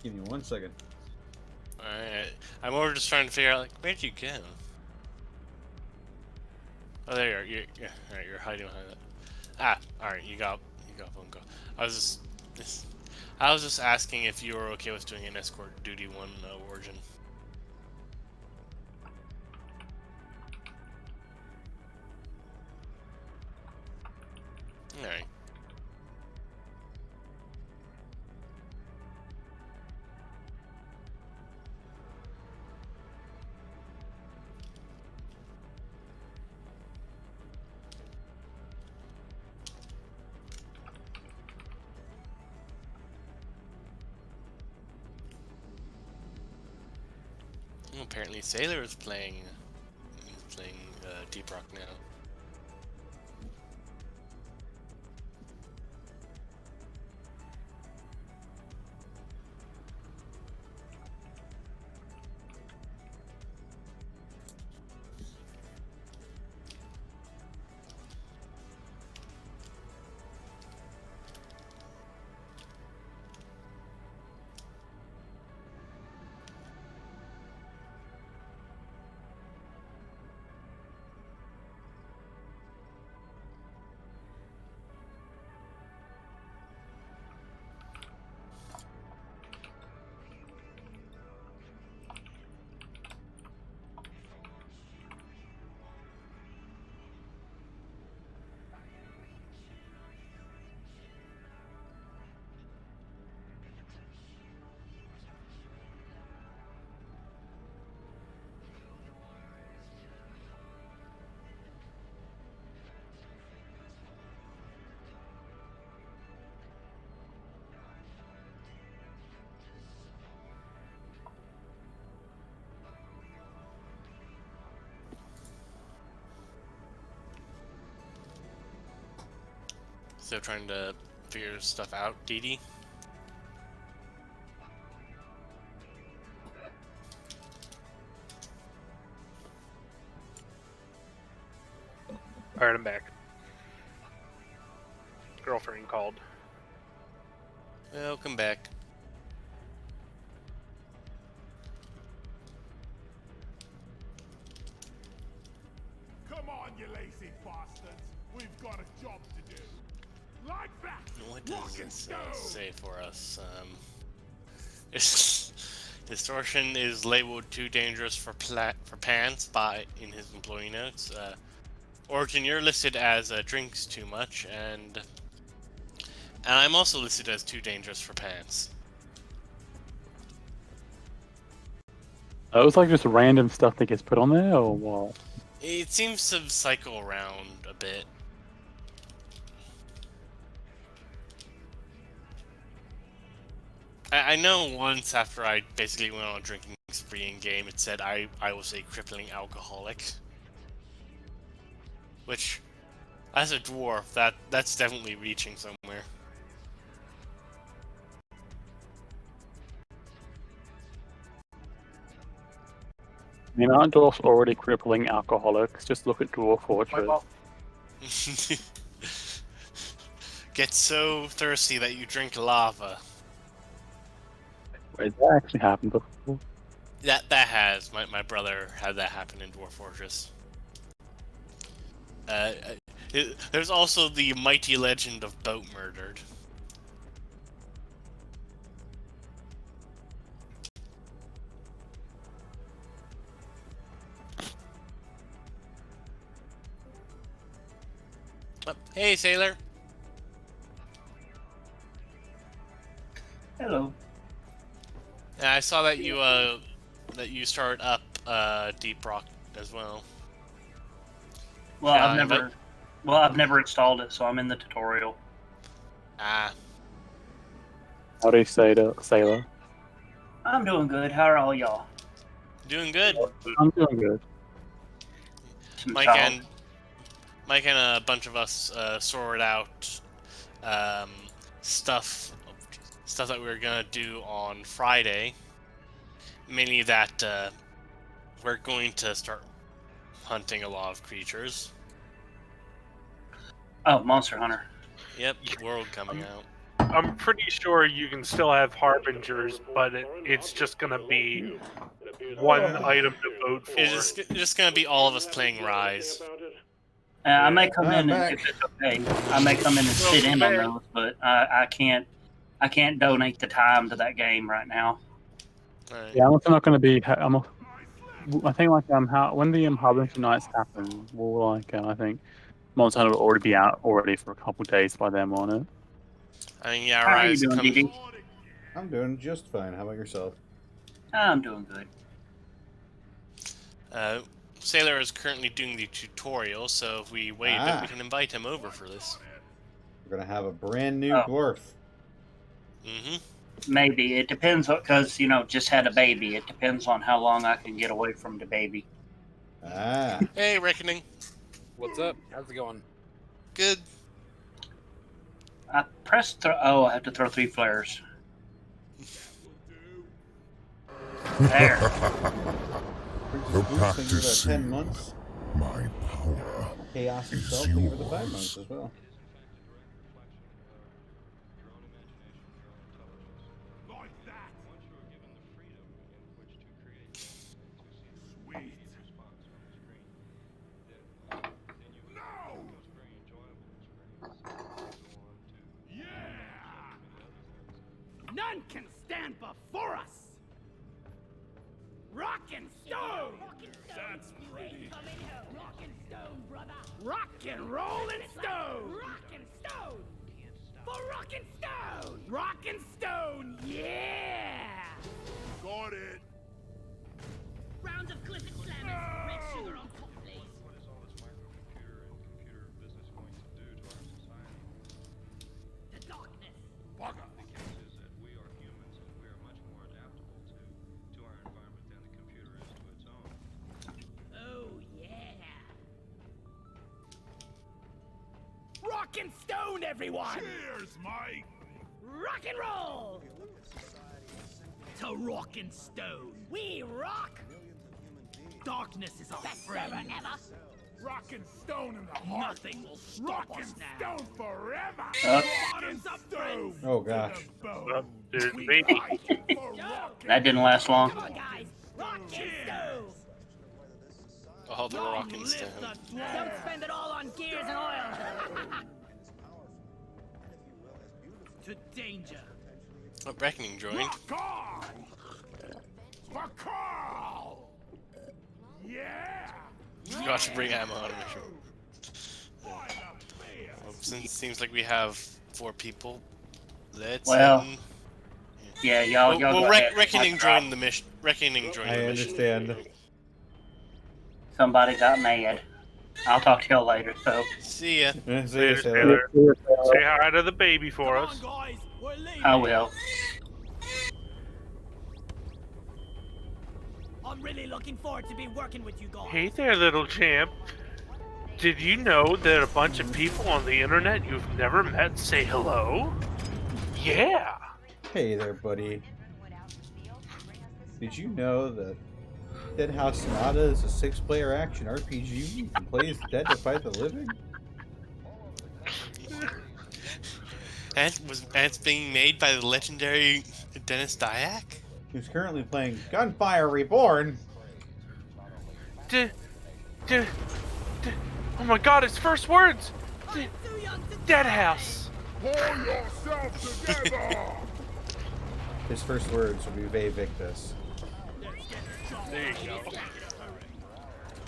Give me 1 second. Alright. I'm more just trying to figure out, like, where'd you go? Oh, there you are. Alright, you're hiding behind that. Ah, alright, you got phone call. I was I was just asking if you were okay with doing an escort duty one origin. Alright. Well, apparently Sailor is playing Deep Rock now. Still trying to figure stuff out, Dee Dee? Alright, I'm back. Girlfriend called. Welcome back. Come on, you lazy bastards. We've got a job to do. Like that. What Rock does and this stone. say for us? Distortion is labeled too dangerous for pants in his employee notes. Origin, you're listed as drinks too much, and I'm also listed as too dangerous for pants. It was like just random stuff that gets put on there, or what? It seems to cycle around a bit. I know once after I basically went on a drinking spree in game, it said I was a crippling alcoholic. Which, as a dwarf, that's definitely reaching somewhere. I mean, aren't dwarfs already crippling alcoholics? Just look at Dwarf Fortress. Get so thirsty that you drink lava. Wait, that actually happened before? That has. My brother had that happen in Dwarf Fortress. There's also the mighty legend of Boat Murdered. Oh, hey, Sailor. Hello. I saw that you started up Deep Rock as well. Well, Should I've I never, I've never installed it, so I'm in the tutorial. Ah, How do you say to Sailor? I'm doing good. How are all y'all? doing good. I'm doing good. Some Mike child. and Mike and a bunch of us sorted out um, stuff stuff that we were gonna do on Friday. Mainly that we're going to start hunting a lot of creatures. Oh, Monster Hunter. Yep, World coming out. I'm pretty sure you can still have harbingers, but it's just gonna be one item to vote for. It's just gonna be all of us playing Rise. I may come I'm in and, back. if it's okay, I may come in and sit in on those, but I can't. I can't donate the time to that game right now. Alright. Yeah, I'm also not going to be. I think like when the Harbinger nights happen, we'll like I think Monster Hunter will already be out already for a couple days by then, won't it? I mean, yeah, How are you Rise doing, comes. DD? I'm doing just fine. How about yourself? I'm doing good. Sailor is currently doing the tutorial, so if we wait a bit, we can invite him over for this. We're gonna have a brand new Oh. Gorf. Mm-hmm. Maybe it depends, because just had a baby. It depends on how long I can get away from the baby. Ah. Hey, Reckoning. What's up? How's it going? Good. I pressed. Oh, I have to throw 3 flares. There. Boost The for about practice 10 months. sealed. My power Chaos is itself, thank you for the 5 yours. months as well. Like that. Sweet. No! Yeah! None can stand before us! Rock and stone! That's pretty. Rock and stone, brother! Rock and roll and stone! Rock and stone! For rock and stone! Rock and stone, yeah! Got it. Rounds of Clifford Slammers, red sugar on top, please. What is all this microcomputer and computer business going to do to our society? The darkness! Bugger. The case is that we are humans and we are much more adaptable to our environment than the computer is to its own. Oh, yeah! Rock and stone, everyone! Cheers, mate. Rock and roll! To rock and stone. We rock! Darkness is our friend. Ever. Rock and stone in the heart. Nothing will stop Rock us and now. stone forever. Bottoms up, friends. Oh gosh. There's the baby. That didn't last long. Come on, guys. Rock and stone. Oh, the Long rocking live stone. the throne. Don't spend it all on gears and oil. To danger. Oh, Reckoning joined. Rock on! For Carl! Yeah! Forgot to bring ammo on mission. Why the beer? Well, since it seems like we have 4 people, let's. Well, Yeah, y'all go ahead. Reckoning joined the mission. Reckoning joined I the mission. understand. Somebody got mad. I'll talk to y'all later, so. See ya. See you, There's Sailor. Taylor. Say hi to the baby for Come us. on, guys. We're leaving. I will. I'm really looking forward to be working with you guys. Hey there, little champ. Did you know that a bunch of people on the internet you've never met say hello? Yeah. Hey there, buddy. Did you know that Dead House Sonata is a 6-player action RPG you can play as the dead to fight the living? And it's being made by the legendary Dennis Dyack. Who's currently playing Gunfire Reborn? Oh my god, his first words! Dead House. Pull yourself together! His first words will be Ve Victus. There you go.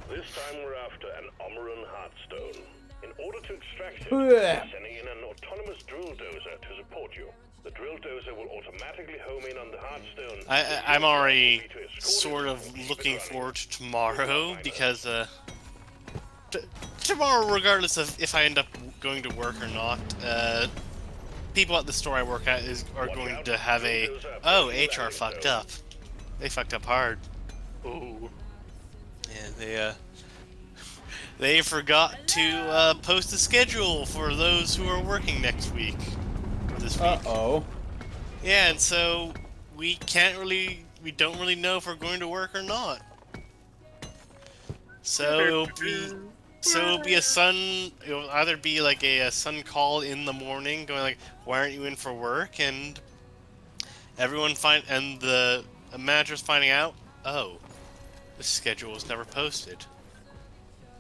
This time we're after an Omeran Heartstone. In order to extract it, Blech. we're sending in an autonomous drill dozer to support you. The drill dozer will automatically home in on the Heartstone. I'm already sort of looking forward to tomorrow because tomorrow, regardless of if I end up going to work or not, people at the store I work at are going to have HR fucked up. They fucked up hard. Ooh. Yeah, they forgot to post a schedule for those who are working next week. This week. Uh-oh. Yeah, and so we don't really know if we're going to work or not. So So it'll be a sun. It'll either be like a sun call in the morning, going like, "Why aren't you in for work?" And the manager's finding out. Oh, the schedule was never posted.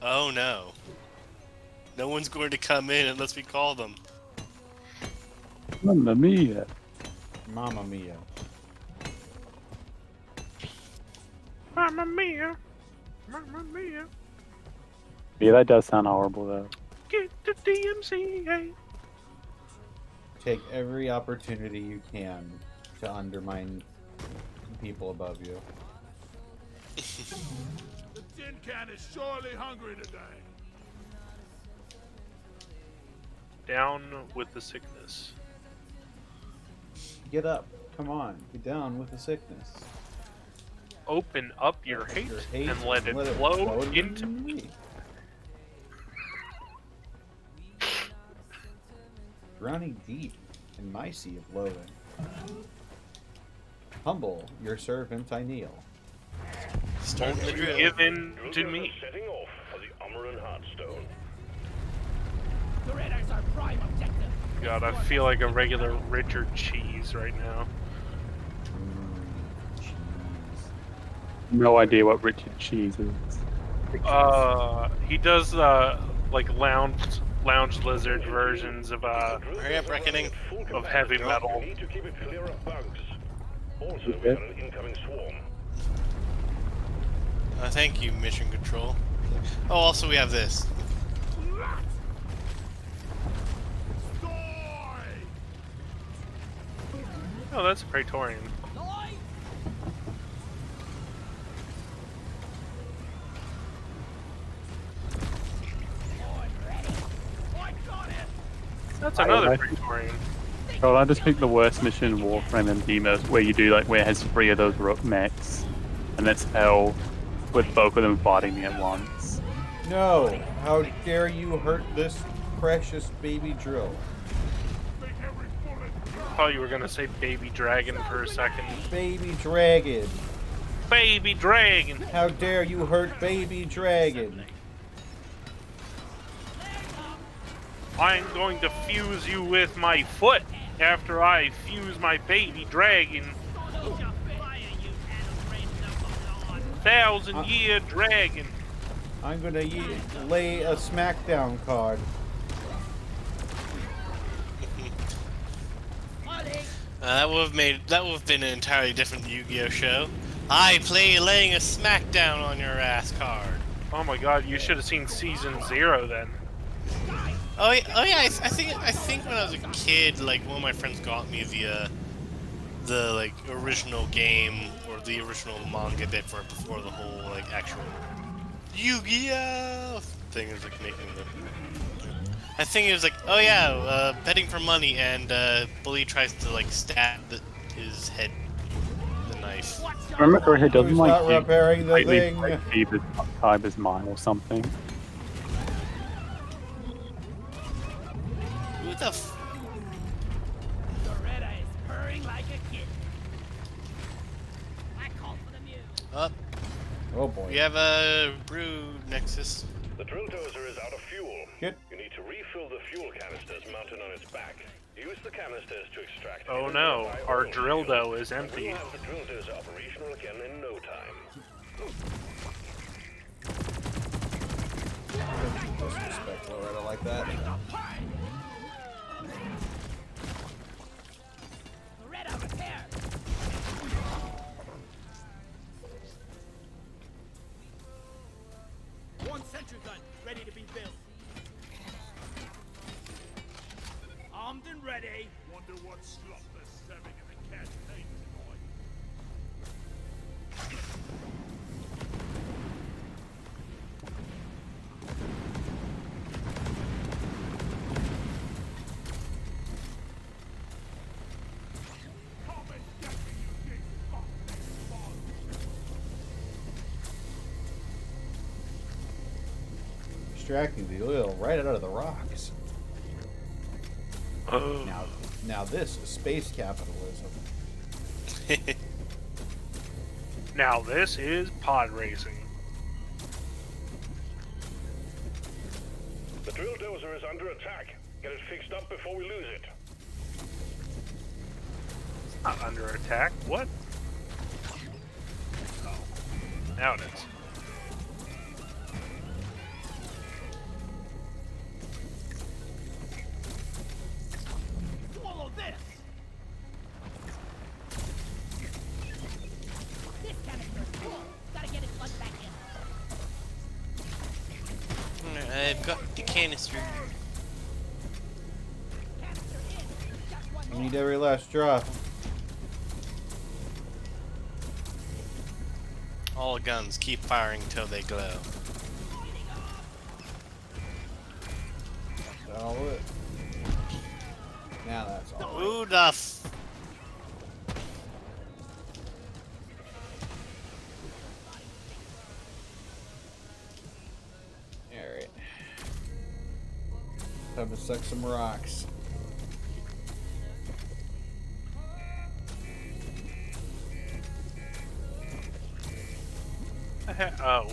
Oh no. No one's going to come in unless we call them. Mamma mia. Mamma mia. Mamma mia. Mamma mia. Yeah, that does sound horrible though. Get the DMCA. Take every opportunity you can to undermine people above you. The tin can is surely hungry today. Down with the sickness. Get up. Come on. Get down with the sickness. Open up your hate, Hate and let it flow into me. Drowning deep in my sea of loathing. Humble your servant I kneel. Start the drill. Give in Drill to dozer me. setting off for the Amaran Heartstone. The Raiders are prime objective. God, I feel like a regular Richard Cheese right now. Cheese. No idea what Richard Cheese is. He does like lounge lizard versions of Hurry up, Reckoning. of heavy metal. You need to keep it clear of bugs. Also, Okay. we got an incoming swarm. Thank you, Mission Control. Oh, also we have this. Oh, that's a Praetorian. That's another Okay. Praetorian. Well, I just picked the worst mission in Warframe and Demos, where you do like where it has 3 of those mechs, and that's hell with both of them fighting me at once. No! How dare you hurt this precious baby drill? I thought you were gonna say baby dragon for a second. Baby dragon! Baby dragon! How dare you hurt baby dragon? I'm going to fuse you with my foot after I fuse my baby dragon. 1,000-year dragon. I'm gonna lay a smackdown card. That would have been an entirely different Yu-Gi-Oh show. I play laying a smackdown on your ass card. Oh my god, you should have seen season 0 then. Oh yeah. I think when I was a kid, like one of my friends got me the like original game or the original manga bit for it before the whole like actual Yu-Gi-Oh thing is like making the. I think it was like, oh yeah, betting for money, and Bully tries to like stab his head with a knife. If I remember correctly, doesn't Who's like not you repairing the completely thing? break Kyber's mind or something? Who the f- Loretta is purring like a kid. I call for the muse. Oh boy. We have a Brew Nexus. The drill dozer is out of fuel. Get. You need to refill the fuel canisters mounted on its back. Use the canisters to extract. Oh any no, nearby our oil drill field. dough is And empty. we'll have the drill dozer operational again in no time. Disrespect Loretta like that. Loretta repair. One sentry gun ready to be built. Armed and ready. Wonder what slop they're serving in the canteen tonight. Extracting the oil right out of the rocks. Oh. Now this is space capitalism. Now this is pod racing. The drill dozer is under attack. Get it fixed up before we lose it. It's not under attack. What? Oh. Now it is. Swallow this! This canister's full. Gotta get his blood back in. I've got the canister. Canister in. Just one I more. need every last drop. All guns keep firing till they glow. That's all it. Now that's all. Who the f- Alright. Time to suck some rocks. Oh. Oh,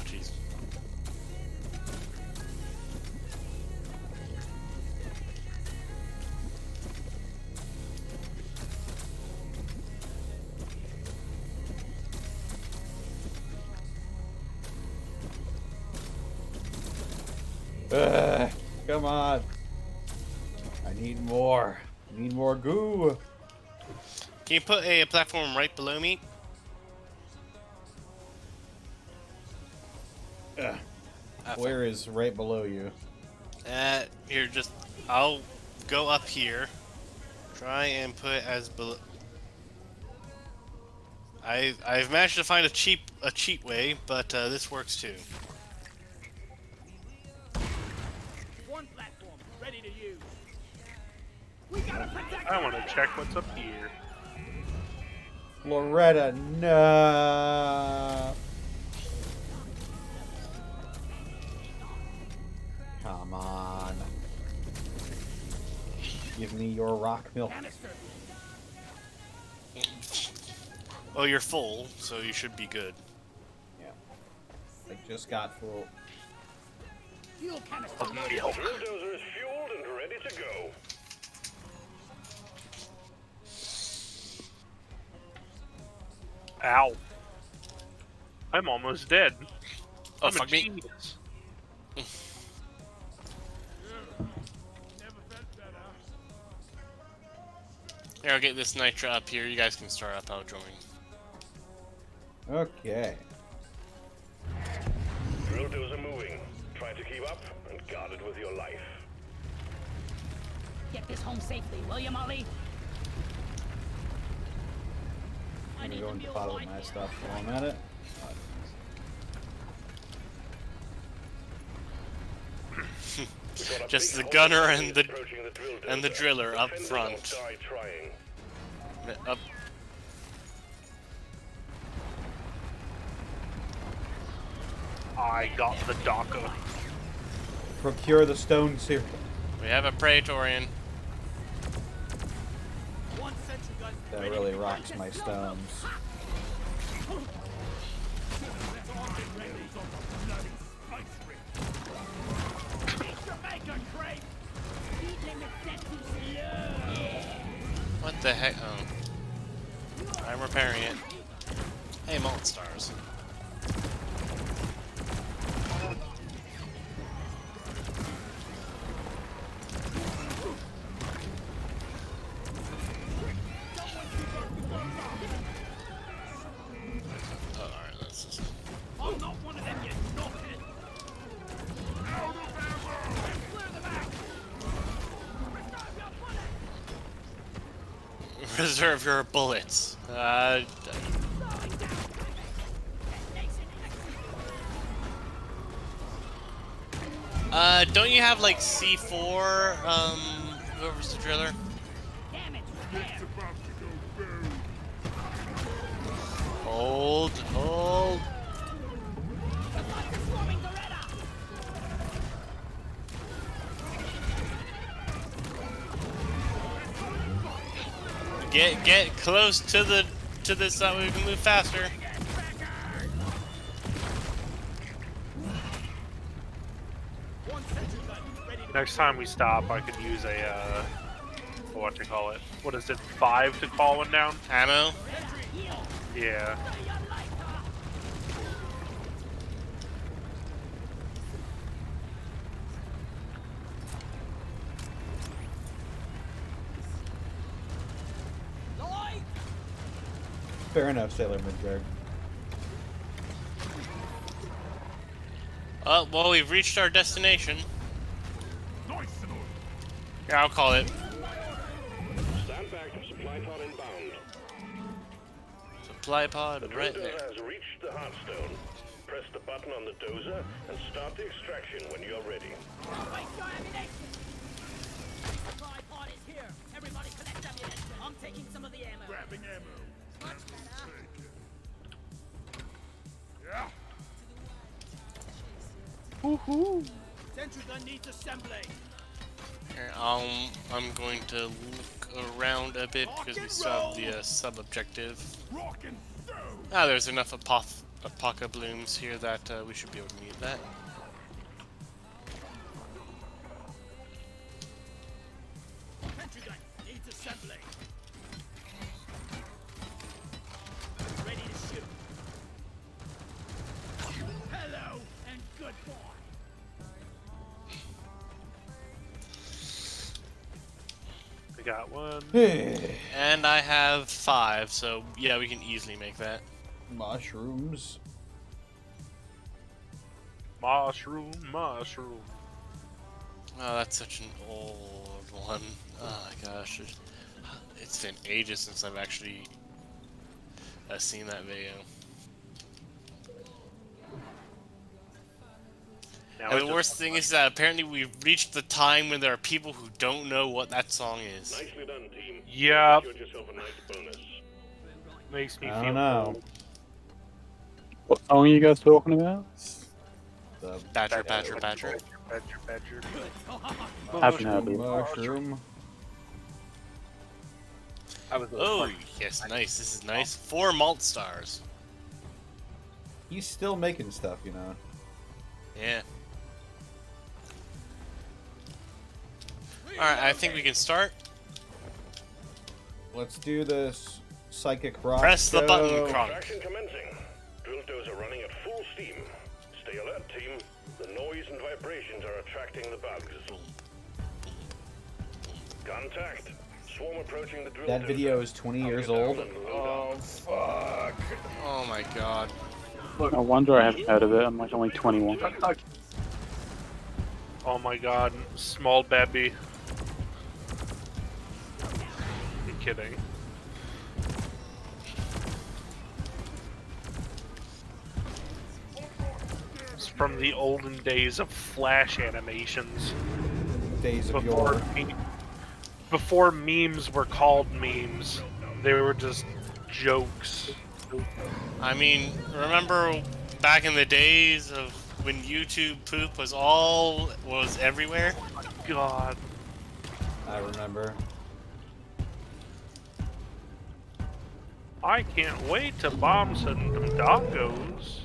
jeez. Come on. I need more. I need more goo. Can you put a platform right below me? Where is right below you? Here, just I'll go up here. Try and put as below. I've managed to find a cheat way, but this works too. One platform, ready to use. We gotta protect. I want to check what's up here. Loretta, no. Come on. Give me your rock milk. Canister. Well, you're full, so you should be good. Yeah. I just got full. Fuel canister. The drill dozer is fueled and ready to go. Ow. I'm almost dead. Oh, I'm a fuck me. genius. Never felt better. Here, I'll get this nitro up here. You guys can start up. I'll join. Okay. Drill dozer moving. Try to keep up and guard it with your life. Get this home safely, will you, Molly? I'm gonna go and follow my stuff while I'm at it. Just the gunner and the driller up front. Die trying. Up. I got the DACA. Procure the stone serum. We have a Praetorian. One sentry gun. That really rocks my stones. Jamaica crate. Speed limit set too slow. What the heck? Oh. I'm repairing it. Hey, Molten Stars. Oh, alright, let's just... I'm not one of them, you knobhead. Out of ammo. Clear them out. Reserve your bullets. Reserve your bullets. Don't you have like C4, whoever's the driller? Damage repair. Hold. The bots are swarming the radar. Get close to this so we can move faster. Next time we stop, I could use a, what you call it? What is it, 5 to call one down? Ammo. Yeah. Fair enough, Sailor Midgard. Well, we've reached our destination. Yeah, I'll call it. Stand back. Supply pod inbound. Supply pod The right drill there. dozer has reached the Hearthstone. Press the button on the dozer and start the extraction when you're ready. Wait, your ammunition! Supply pod is here. Everybody collect ammunition. I'm taking some of the ammo. Grabbing ammo. Much better. Yeah. Woohoo! Sentry gun needs assembly. Here, I'm going to look around a bit because we still have the sub-objective. Rock and stone. Ah, there's enough apoca blooms here that we should be able to meet that. Sentry gun needs assembly. Ready to shoot. Hello and goodbye. I got one. And I have 5, so yeah, we can easily make that. Mushrooms. Mushroom. Oh, that's such an old one. Oh my gosh. It's been ages since I've actually seen that video. Now And the worst thing is that apparently we've reached the time when there are people who don't know what that song is. Nicely done, team. Yep. Secured yourself a nice bonus. Makes me I feel don't know. old. What song are you guys talking about? The Badger. Badger. Haven't heard it. mushroom. Oh, yes, nice. This is nice. 4 malt stars. He's still making stuff, you know. Yeah. Alright, I think we can start. Let's do this. Psychic rock. Press the show. button, Kronk. Extraction commencing. Drill dozer running at full steam. Stay alert, team. The noise and vibrations are attracting the bugs. Contact. Swarm approaching the drill That dozer. video is 20 years Get down old. and load up. Fuck. Oh my god. No wonder I haven't heard of it. I'm like only 21. Oh my god, small baby. You're kidding. It's from the olden days of Flash animations. Days of Before, yore. before memes were called memes. They were just jokes. I mean, remember back in the days of when YouTube poop was everywhere? God. I remember. I can't wait to bomb some tacos.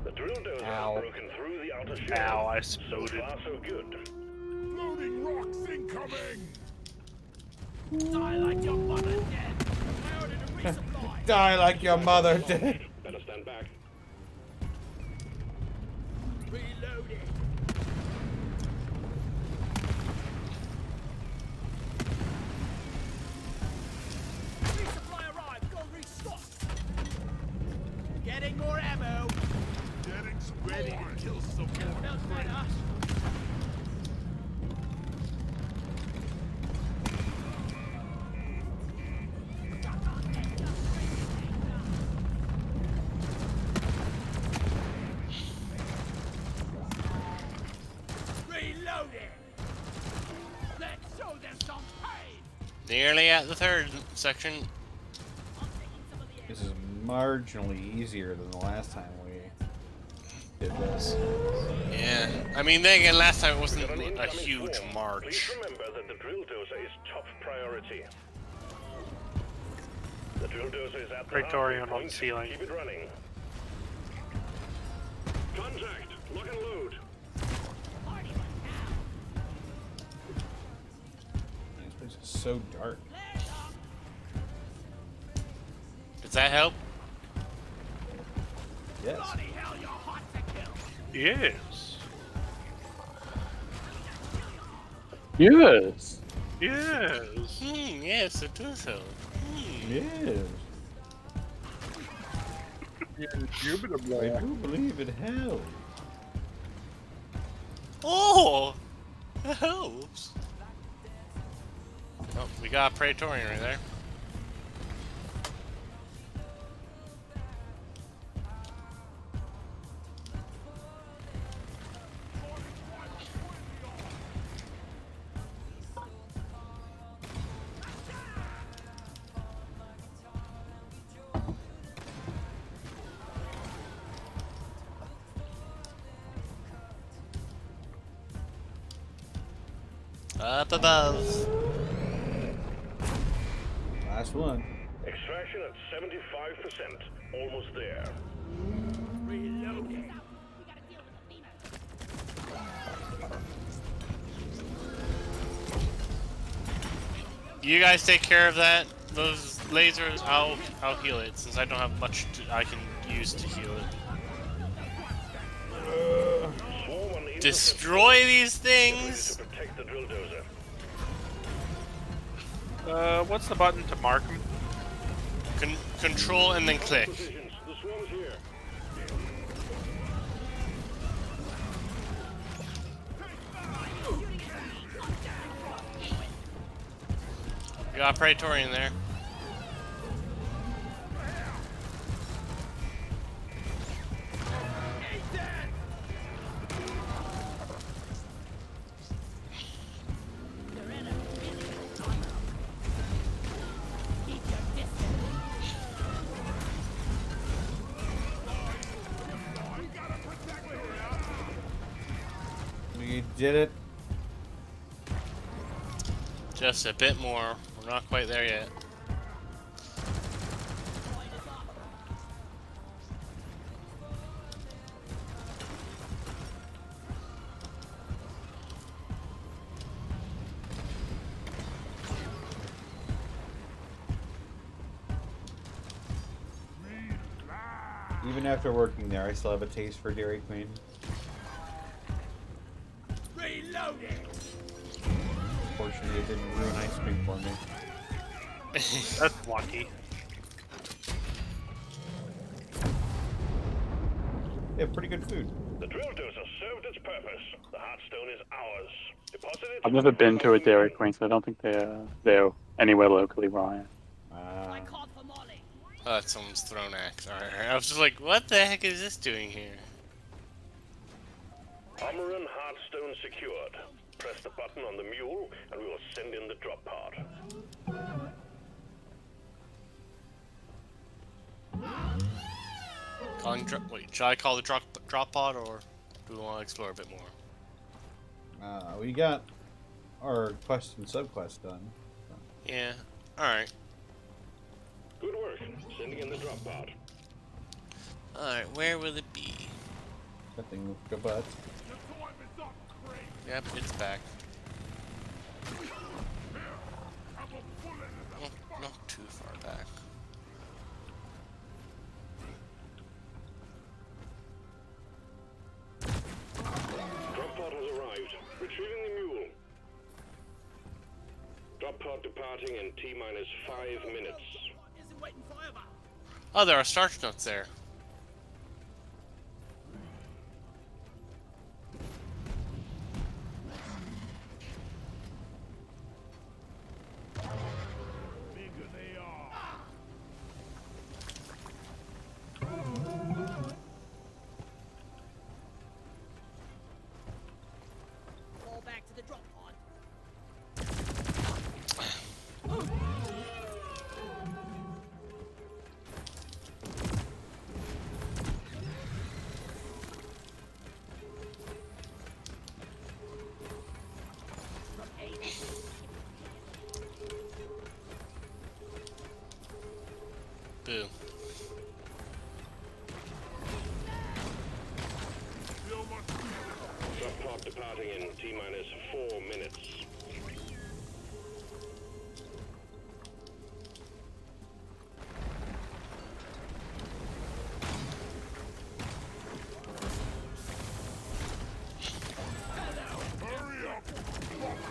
The drill dozer Ow. has broken through the outer shell. Ow, I So exploded. far, so good. Loading rocks incoming. Die like your mother dead. I ordered a resupply. Die like your mother did. Better stand back. Reloading. Resupply arrived. Go restock. Getting more ammo. Getting ready to kill some more. Felt better. Reloading. Let's show them some pain. Nearly at the 3rd section. This is marginally easier than the last time we did this. Yeah. I mean, then again, last time it wasn't Got an a incoming huge swarm. march. Please remember that the drill dozer is top priority. The drill dozer is at the Praetorian halfway on point. ceiling. Keep it running. Contact! Lock and load. This place is so dark. Does that help? Yes. Yes. Yes. Yes. Yes, it does help. Yes. I do believe it helps. Oh! That helps. Oh, we got a Praetorian right there. Up above. Last one. Extraction at 75%. Almost there. Reloading. You guys take care of that. Those lasers, I'll heal it since I don't have much I can use to heal it. Swarm on Destroy these Get ready things. to protect the drill dozer. What's the button to mark them? Control and then click. Positions. The swarm's here. We got a Praetorian there. We did it. Just a bit more. We're not quite there yet. Even after working there, I still have a taste for Dairy Queen. Reloading. Fortunately, it didn't ruin ice cream for me. That's lucky. They have pretty good food. The drill dozer served its purpose. The Heartstone is ours. Deposit it. I've never been to a Dairy Queen, so I don't think they're anywhere locally where I am. Oh, that's someone's throne axe. Alright, I was just like, what the heck is this doing here? Armor and Heartstone secured. Press the button on the mule, and we will send in the drop pod. Wait, should I call the drop pod, or do we want to explore a bit more? We got our quest and subquest done. Yeah. Alright. Good work. Sending in the drop pod. Alright, where will it be? That thing looks like a butt. Yep, it's back. Oh, not too far back. Drop pod has arrived. Retrieving the mule. Drop pod departing in T-minus 5 minutes. Oh, there are starch nuts there. Fall back to the drop pod. Boo. Drop pod departing in T-minus 4 minutes.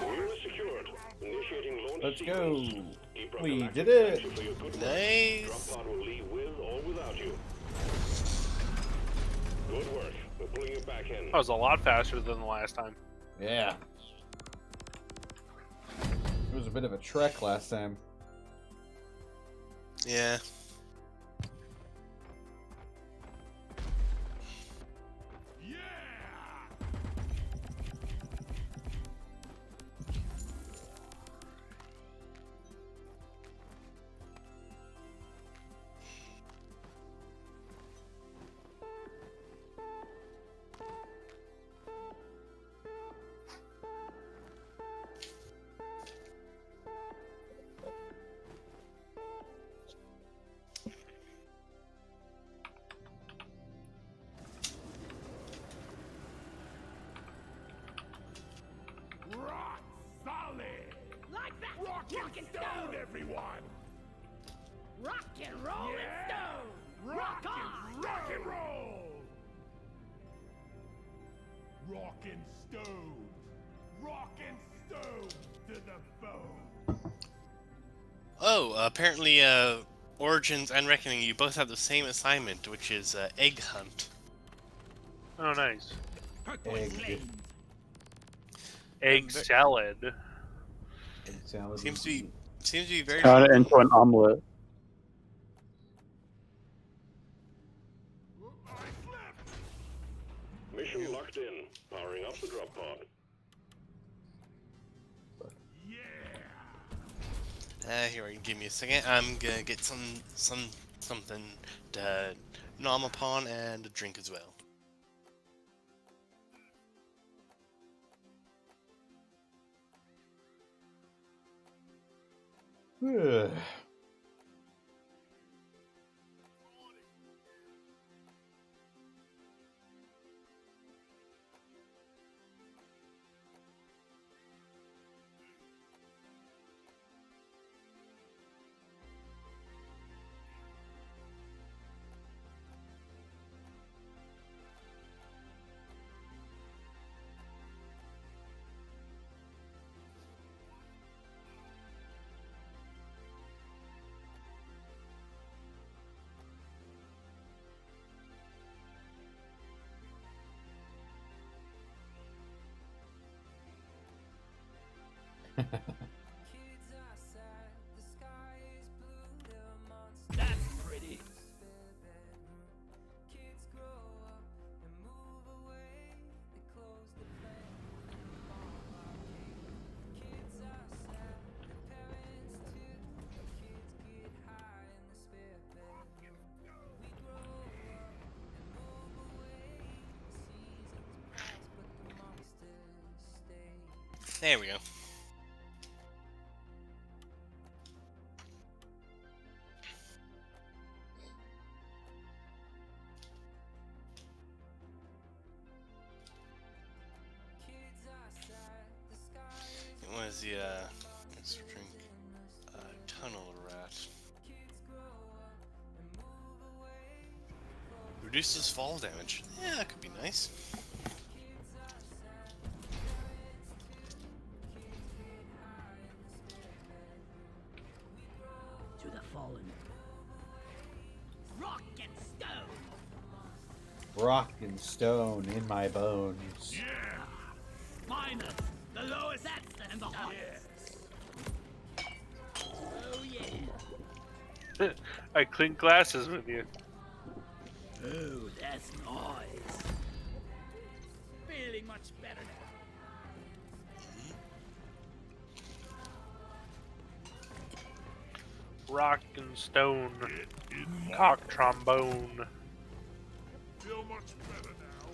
Wheel is secured. Initiating launch Let's sequence. go. Hee Haw We Galactic did it. thanks you for your good work. Nice. Drop pod will leave with or without you. Good work. We're pulling you back in. That was a lot faster than the last time. Yeah. It was a bit of a trek last time. Yeah. Rock solid! Like that! Rock and stone, everyone! Rock and roll and stone! Rock on! and rock and roll! Rock and stone! Rock and stone to the bone! Oh, apparently, Origins and Reckoning, you both have the same assignment, which is egg hunt. Oh, nice. Egg. Egg salad. Egg salad. Seems to be very. Turn it into an omelet. Mission locked in. Powering up the drop pod. Here, give me a second. I'm gonna get something to nom upon and a drink as well. Ugh. That's pretty. There we go. What is the let's drink tunnel rat. Reduces fall damage. Yeah, that could be nice. To the fallen. Rock and stone! Rock and stone in my bones. Minus the lowest and the highest. Oh yeah. I clink glasses with you. Oh, that's nice. Feeling much better now. Rock and stone. Cock trombone. Feel much better now.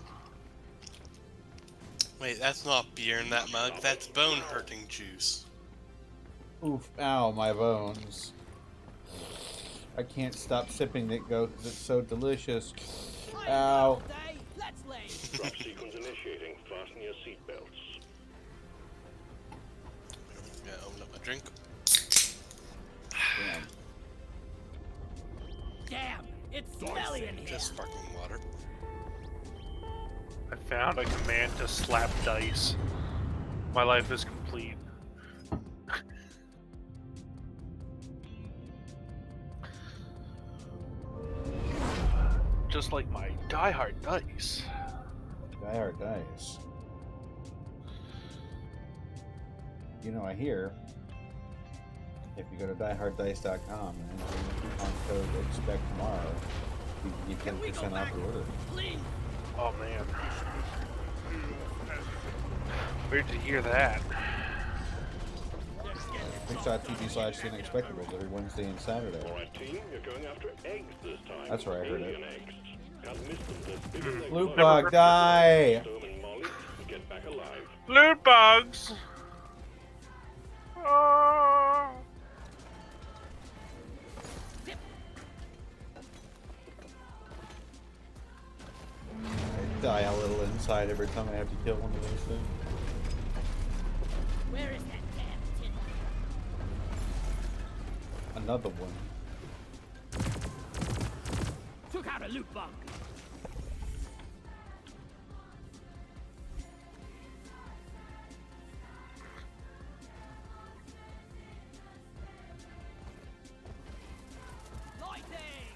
Wait, that's not beer in that mug. That's bone-hurting juice. Oof, ow, my bones. I can't stop sipping it, go, because it's so delicious. Playing Ow. all day, let's leave. Drop sequence initiating. Fasten your seatbelts. Yeah, open up my drink. Damn. Damn, it's smelly in here. Just sparkling water. I found a command to slap dice. My life is complete. Just like my diehard dice. Die Hard Dice. You know, I hear if you go to dieharddice.com and enter the coupon code expect tomorrow, you can get 10% off your order. Please. Oh man. Where'd you hear that? Twitch.tv/The Unexpectables every Wednesday and Saturday. Alright, team, you're going after eggs this time. That's where I heard it. Alien eggs. Can't miss them. They're bigger than Loot eggs. bug, die! Storm and Molly, get back alive. Loot bugs! Oh. I die a little inside every time I have to kill one of those things. Where is that damn tin? Another one. Took out a loot bug. Lighting!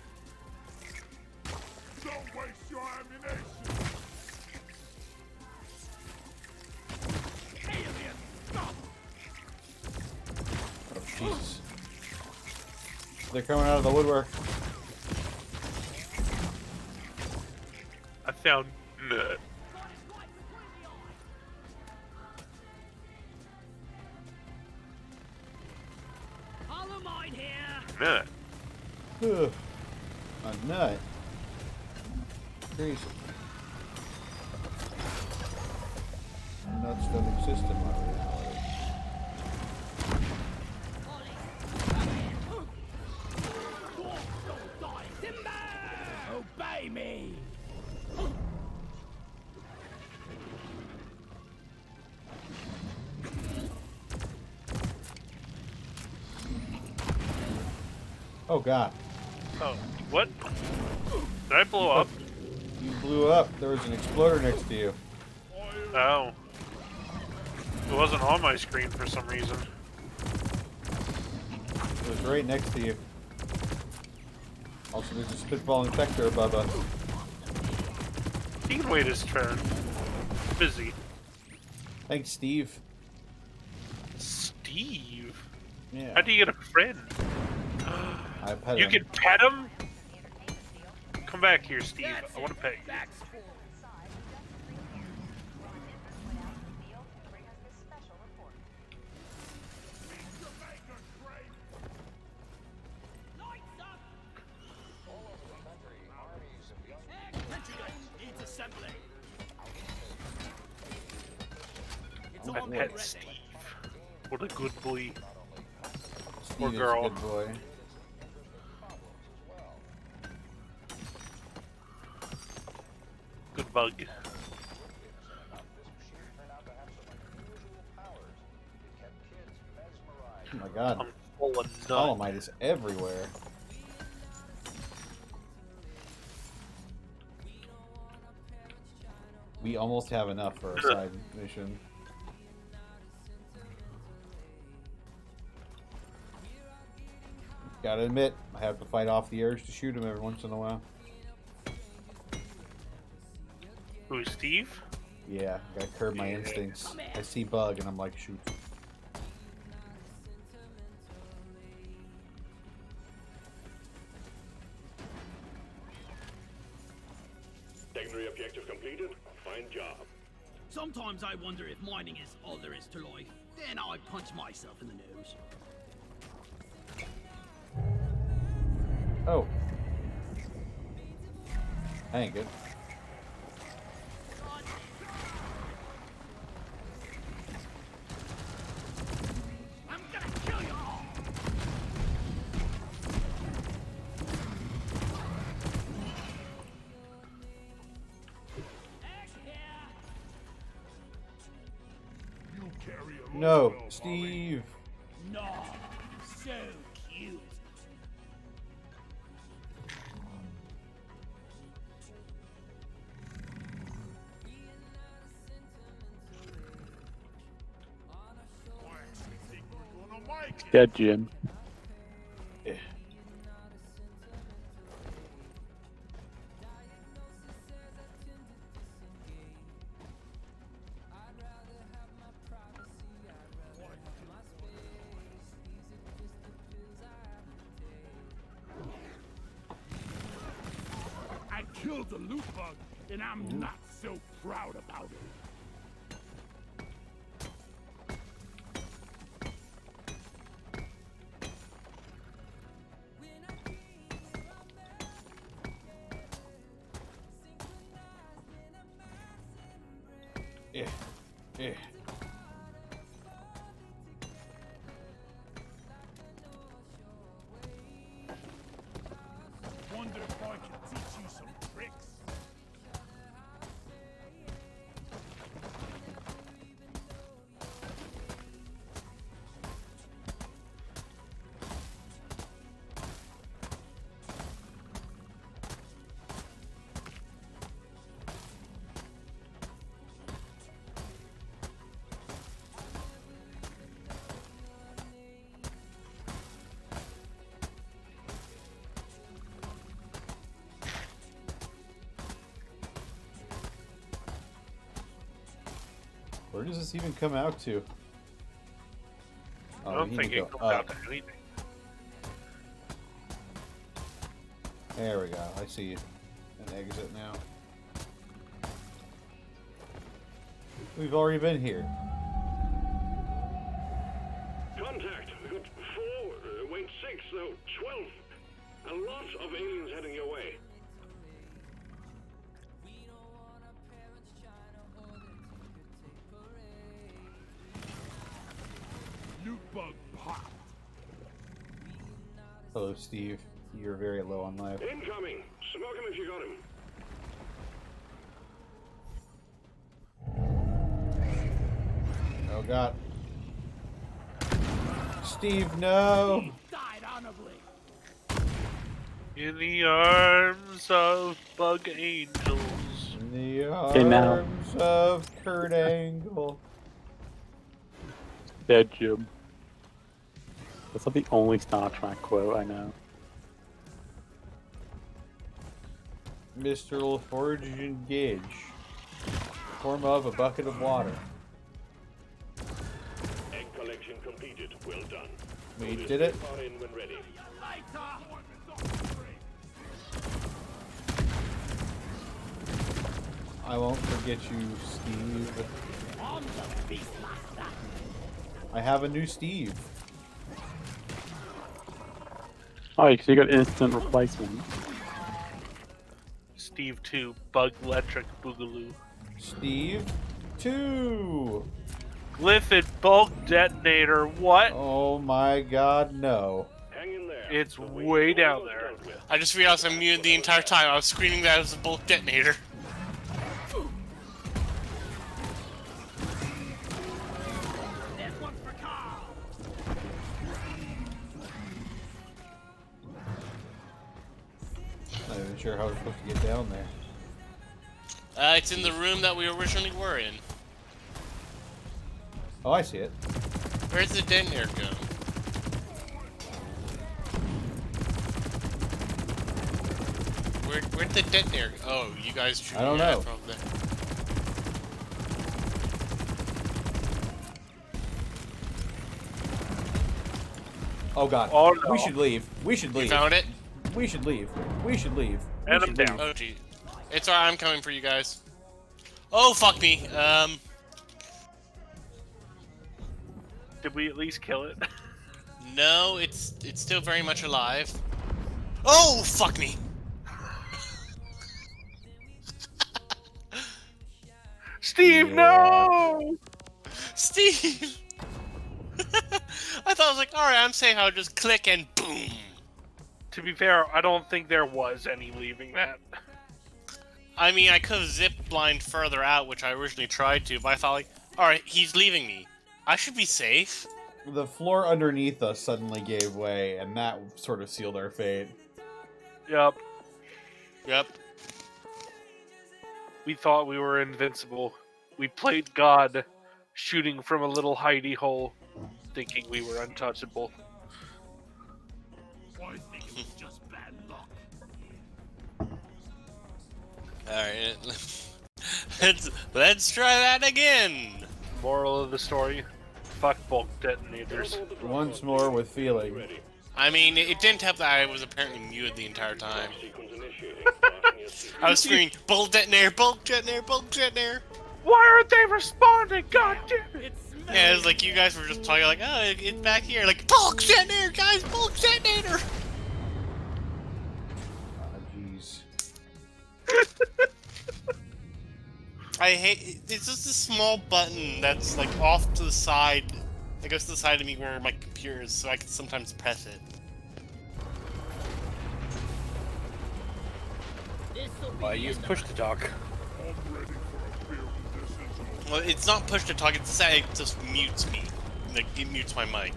Don't waste your ammunition. Alien! Stop! Oh, Jesus. They're coming out of the woodwork. I found nut. Hollow mine here! Nut. Ugh. A nut. Crazy. Nuts don't exist in my reality. Timber! Obey me! Oh god. Oh, what? Did I blow up? You blew up. There was an exploder next to you. Oh. It wasn't on my screen for some reason. It was right next to you. Also, there's a spitball infector above us. He can wait his turn. Busy. Thanks, Steve. Steve? Yeah. How do you get a friend? I pet You him. can pet him? Come back here, Steve. I want to pet you. That's full. Lights up! Needs assembling. It's I all pet ready. Steve. What a good boy. Steve Or is girl. a good boy. Good bug. Oh my god. I'm full of nut. Dolomite is everywhere. We almost have enough for a side mission. Gotta admit, I have to fight off the urge to shoot him every once in a while. Who's Steve? Yeah, gotta curb my instincts. I see bug and I'm like, shoot. Secondary objective completed. Fine job. Sometimes I wonder if mining is all there is to life. Then I punch myself in the nose. Oh. That ain't good. I'm gonna kill you all! No, Steve. No, so cute. I actually think we're gonna make it. Dead Jim. Yeah. I killed the loot bug, and I'm not so proud about it. Yeah. Yeah. Wonder if I can teach you some tricks. Where does this even come out to? I Oh, don't we think need to it go comes up. out to anything. There we go. I see an exit now. We've already been here. Contact. We got 4, wait, 6, no, 12. A lot of aliens heading your way. Loot bug popped. Hello, Steve. You're very low on life. Incoming. Smoke him if you got him. Oh God. Steve, no! Died honorably. In the arms of bug angels. In the Okay, now. arms of Kurt Angle. Dead Jim. That's not the only Star Trek quote I know. Mr. LaForge Gage. Form of a bucket of water. Egg collection completed. Well done. We did it. Far in when ready. I won't forget you, Steve. I have a new Steve. Oh, so you got instant replacement. Steve 2, Bug Electric Boogaloo. Steve 2. Glyphid bulk detonator, what? Oh my God, no. Hang in there. It's The wave way is down almost there. dealt with. I just realized I'm muted the entire time. I was screaming that it was a bulk detonator. This one's for Carl. Not even sure how we're supposed to get down there. It's in the room that we originally were in. Oh, I see it. Where's the detonator go? Where'd the detonator go? Oh, you guys drew I don't that know. from the... Oh God. Oh, no. We should leave. We should You leave. found it? We should leave. We should leave. We And should I'm leave. down. Oh, gee. It's alright, I'm coming for you guys. Oh, fuck me. Did we at least kill it? No, it's still very much alive. Oh, fuck me. Steve, Yeah. no! Steve! I thought I was like, alright, I'm saying how just click and boom. To be fair, I don't think there was any leaving that. I mean, I could have zip lined further out, which I originally tried to, but I thought like, alright, he's leaving me. I should be safe. The floor underneath us suddenly gave way, and that sort of sealed our fate. Yep. Yep. We thought we were invincible. We played God, shooting from a little hidey hole, thinking we were untouchable. I think it was just bad luck. Alright. Let's try that again. Moral of the story: fuck bulk detonators. Once more with feeling. I mean, it didn't help that I was apparently muted the entire time. I was screaming, bulk detonator, bulk detonator, bulk detonator. Why aren't they responding? God damn it! Yeah, it was like you guys were just talking like, oh, it's back here. Like, bulk detonator, guys, bulk detonator. Jeez. I hate, it's just a small button that's like off to the side, that goes to the side of me where my computer is, so I can sometimes press it. Why use push to talk? Well, it's not push to talk, it's that it just mutes me. Like, it mutes my mic.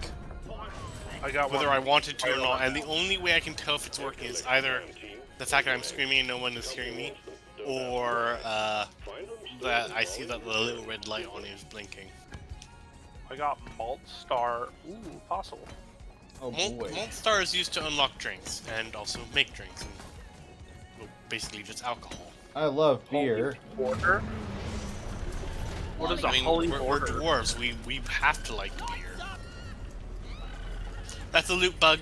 I got Whether one. I want it to or not, and the only way I can tell if it's working is either the fact that I'm screaming and no one is hearing me, or that I see that the little red light on it is blinking. I got Malt Star. Ooh, fossil. Oh boy. Malt Star is used to unlock drinks, and also make drinks, and well, basically just alcohol. I love beer. Border. What is a I mean, holy we're border? dwarves, we have to like beer. That's a loot bug.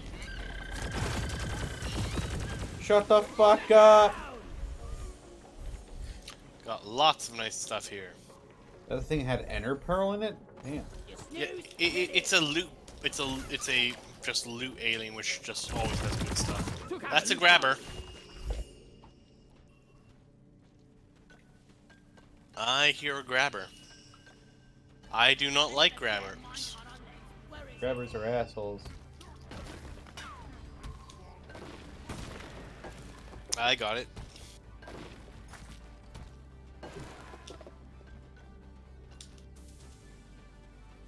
Shut the fuck up! Got lots of nice stuff here. That thing had Ender Pearl in it? Damn. Yeah, it's a loot. It's a just loot alien, which just always has good stuff. That's a grabber. I hear a grabber. I do not like grabbers. Grabbers are assholes. I got it.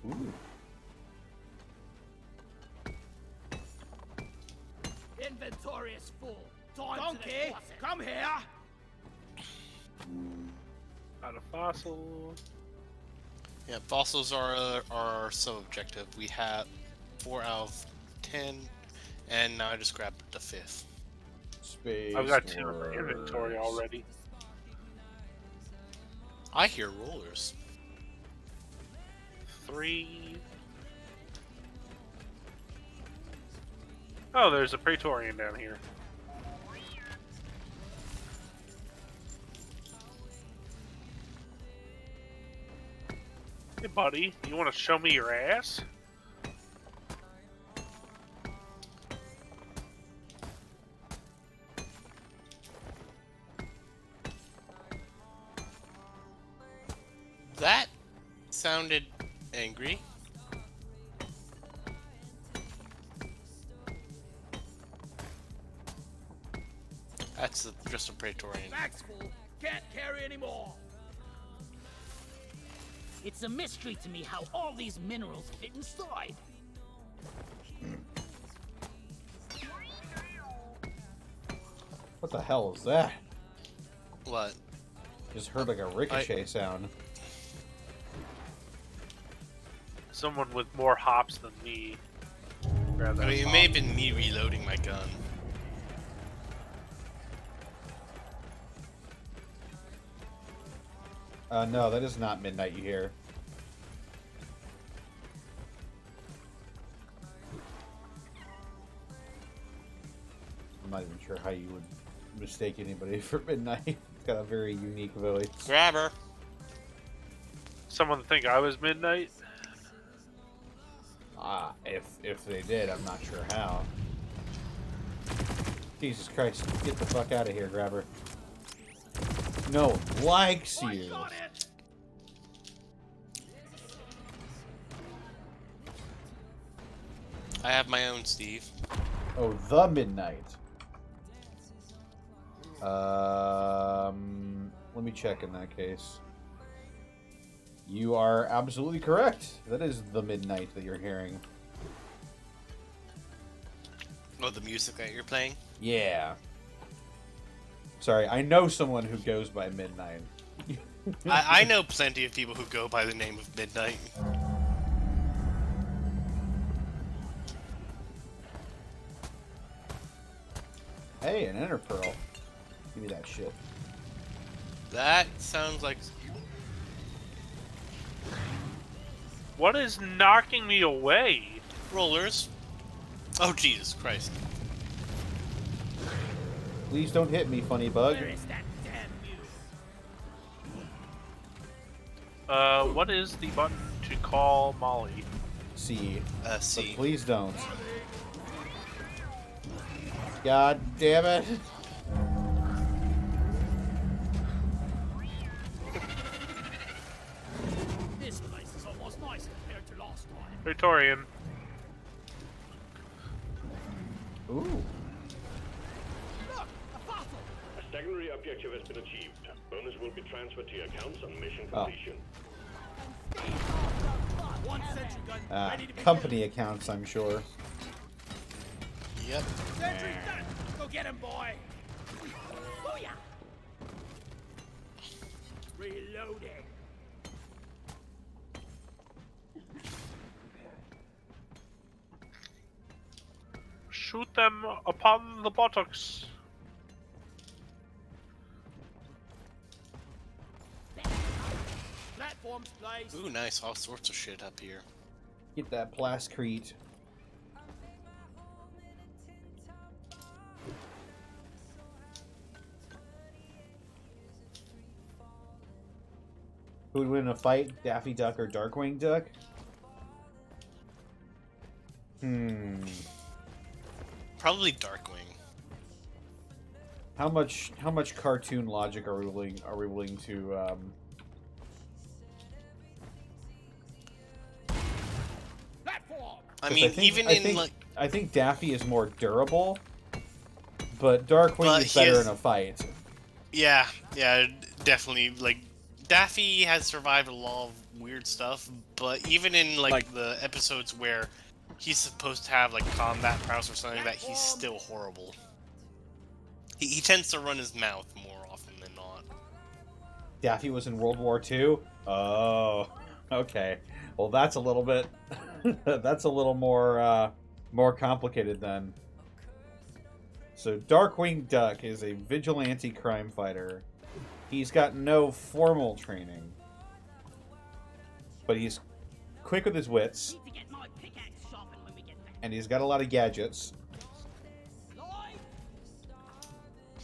Ooh. Inventory is full. Donkey, come here. Got a fossil. Yeah, fossils are sub-objective. We have 4 out of 10, and now I just grabbed the 5th. Space I've got 2 in Wars. the inventory already. I hear rollers. 3. Oh, there's a Praetorian down here. Hey, buddy, you want to show me your ass? That sounded angry. That's just a Praetorian. Back's full. Can't carry anymore. It's a mystery to me how all these minerals fit inside. What the hell is that? What? Just heard like a ricochet sound. Someone with more hops than me. Grab that I mean, it hop. may have been me reloading my gun. No, that is not midnight you hear. I'm not even sure how you would mistake anybody for midnight. It's got a very unique voice. Grabber. Someone think I was Midnight? If they did, I'm not sure how. Jesus Christ, get the fuck out of here, Grabber. No one likes you. I have my own, Steve. Oh, the Midnight. Let me check in that case. You are absolutely correct. That is the midnight that you're hearing. Oh, the music that you're playing? Yeah. Sorry, I know someone who goes by midnight. I know plenty of people who go by the name of Midnight. Hey, an ender pearl. Give me that shit. That sounds like... What is knocking me away? rollers. Oh, Jesus Christ. Please don't hit me, funny bug. Where is that damn music? What is the button to call Molly? C. C. But please don't. God damn it. This place is almost nice compared to last time. Victorian. Ooh. Look, a fossil. A secondary objective has been achieved. Bonus will be transferred to your accounts on mission Oh. completion. One sentry gun ready to be Company accounts, I'm sure. Yep. Sentry done. Go get him, boy. Booyah. Reloading. Shoot them upon the buttocks. Platforms placed. Ooh, nice. All sorts of shit up here. Get that plascrete. Who would win in a fight, Daffy Duck or Darkwing Duck? Probably Darkwing. How much cartoon logic are we willing to Platform. I mean, I think Daffy is more durable, but Darkwing But is he better is- in a fight. Yeah, definitely. Like, Daffy has survived a lot of weird stuff, but even in, like the episodes where he's supposed to have, like, combat prowess or something like that, he's still horrible. He tends to run his mouth more often than not. Daffy was in World War II? Oh, okay. Well, that's a little bit... that's a little more complicated then. So, Darkwing Duck is a vigilante crime fighter. He's got no formal training. But he's quick with his wits. Need to get my pickaxe sharpened when we get back. And he's got a lot of gadgets.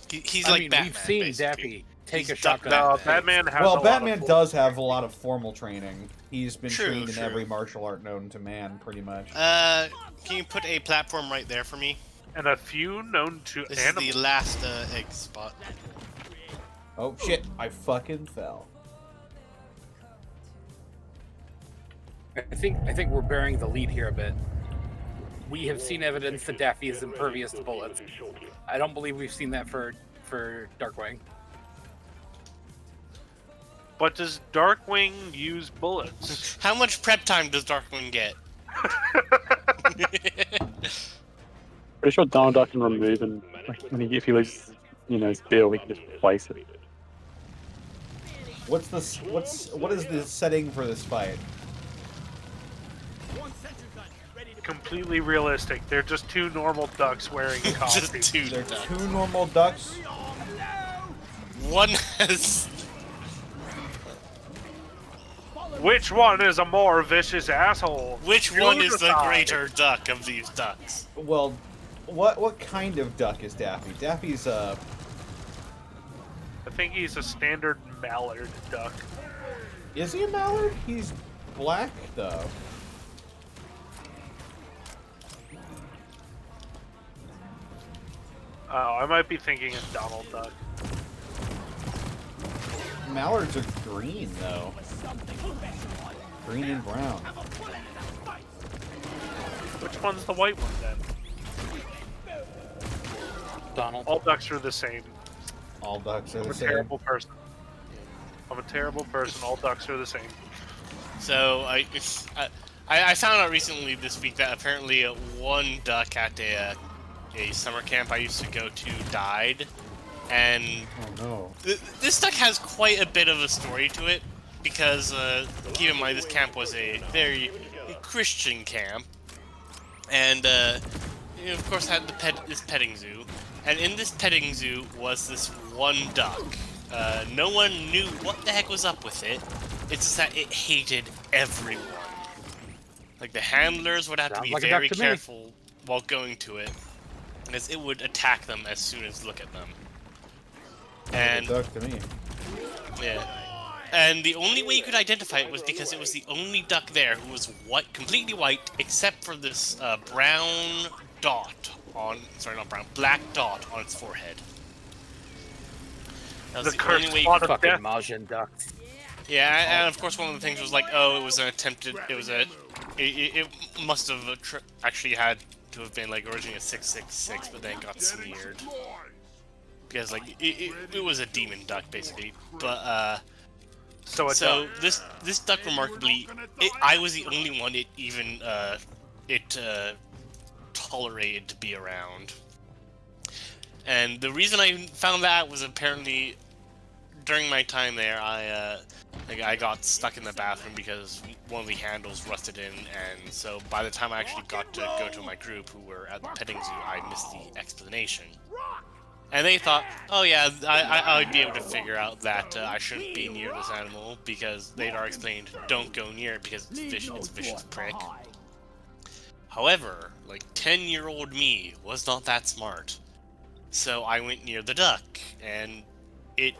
He's I like mean, Batman, we've seen basically. Daffy take a He's Duck shotgun. No, to the Batman has Well, a Batman lot of does have a lot of formal training. He's been True, trained in true. every martial art known to man, pretty much. Can you put a platform right there for me? and a few known to This animals. is the last egg spot. Oh shit, I fucking fell. I think we're bearing the lead here a bit. We have seen evidence that Daffy is impervious to bullets. I don't believe we've seen that for Darkwing. But does Darkwing use bullets? How much prep time does Darkwing get? Pretty sure Donald Duck can remove and like, if he loses, his bill, we can just replace it. What is the setting for this fight? One sentry gun ready to Completely realistic. They're just two normal ducks wearing costumes. Just two They're ducks. two normal ducks. One has... Which one is a more vicious asshole? Which one is the Decide. greater duck of these ducks? Well, what kind of duck is Daffy? Daffy's I think he's a standard mallard duck. is he a mallard? He's black though. Oh, I might be thinking of Donald Duck. Mallards are green though. Green and brown. Which one's the white one then? Donald. All ducks are the same. All ducks are I'm the a same. terrible person. I'm a terrible person. All ducks are the same. So I found out recently this week that apparently one duck at a summer camp I used to go to died, and Oh no. this duck has quite a bit of a story to it because keep in mind this camp was a very Christian camp, and it of course had this petting zoo, and in this petting zoo was this one duck. No one knew what the heck was up with it. It's just that it hated everyone. Like, the handlers would have to be very careful while going to it, as it would attack them as soon as look at them. And Duck to me. yeah, and the only way you could identify it was because it was the only duck there who was white, completely white, except for this brown dot on, sorry, not brown, black dot on its forehead. That was the only way you could fucking Majin ducks. Yeah, and of course one of the things was like, oh, it was an attempted, it must have actually had to have been like originally a 666, but then got smeared. Because like, it was a demon duck basically, but so this duck remarkably, I was the only one it even, tolerated to be around. And the reason I found that out was apparently, during my time there, I got stuck in the bathroom because one of the handles rusted in, and so by the time I actually got to go to my group who were at the petting zoo, I missed the explanation. And they thought, oh yeah, I'd be able to figure out that I shouldn't be near this animal because they'd already explained, don't go near it because it's a vicious prick. However, like 10-year-old me was not that smart. So I went near the duck, and it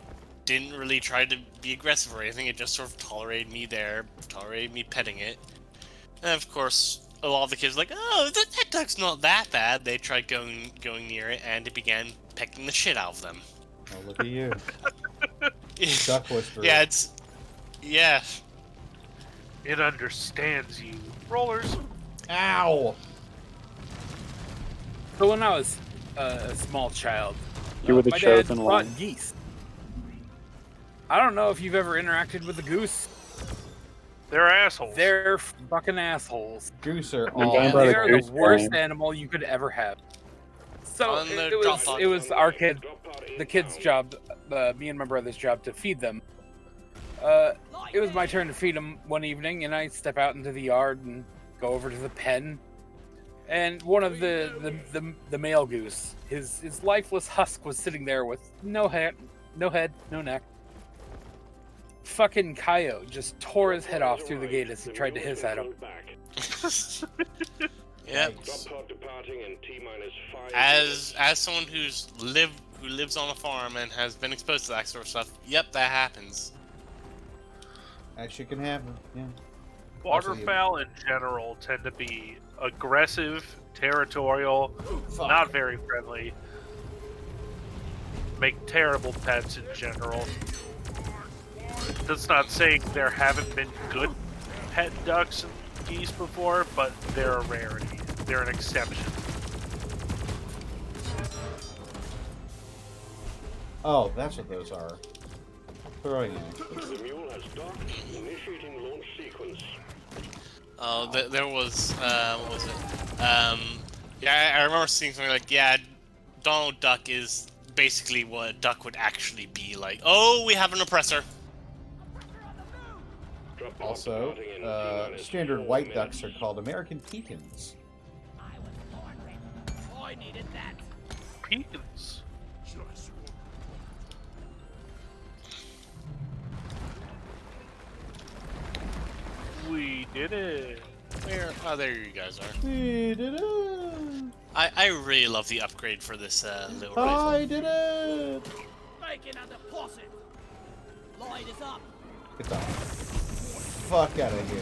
didn't really try to be aggressive or anything, it just sort of tolerated me there, tolerated me petting it. And of course, a lot of the kids were like, oh, that duck's not that bad. They tried going near it, and it began pecking the shit out of them. Oh, look at you. Duck whisperer. Yeah, yeah. It understands you. Rollers. Ow! So when I was a small child, You were the my dad chosen brought one. geese. I don't know if you've ever interacted with a goose. They're assholes. They're fucking assholes. Goose are going all. by They the are goose the worst train. animal you could ever have. So On the it drop pod. was our kid, the kid's job, me and my brother's job to feed them. It was my turn to feed them one evening, and I step out into the yard and go over to the pen. And one of the male goose, his lifeless husk was sitting there with no head, no neck. Fucking coyote just tore his head off through the gate as he tried to hiss at him. Yep. As someone who lives on a farm and has been exposed to that sort of stuff, yep, that happens. Actually can happen, yeah. Waterfowl in general tend to be aggressive, territorial, not very friendly, make terrible pets in general. That's not saying there haven't been good pet ducks and geese before, but they're a rarity. They're an exception. Oh, that's what those are. Throwing it. The mule has docked, initiating launch sequence. Oh, there was, what was it? Yeah, I remember seeing something like, yeah, Donald Duck is basically what a duck would actually be like. Oh, we have an oppressor. Also, standard white ducks are called American Pekins. I needed that. Pekins. We did it. Where? Oh, there you guys are. We did it! I really love the upgrade for this little I rifle. did it! Bacon and deposit. Light is up. Get the fuck out of here.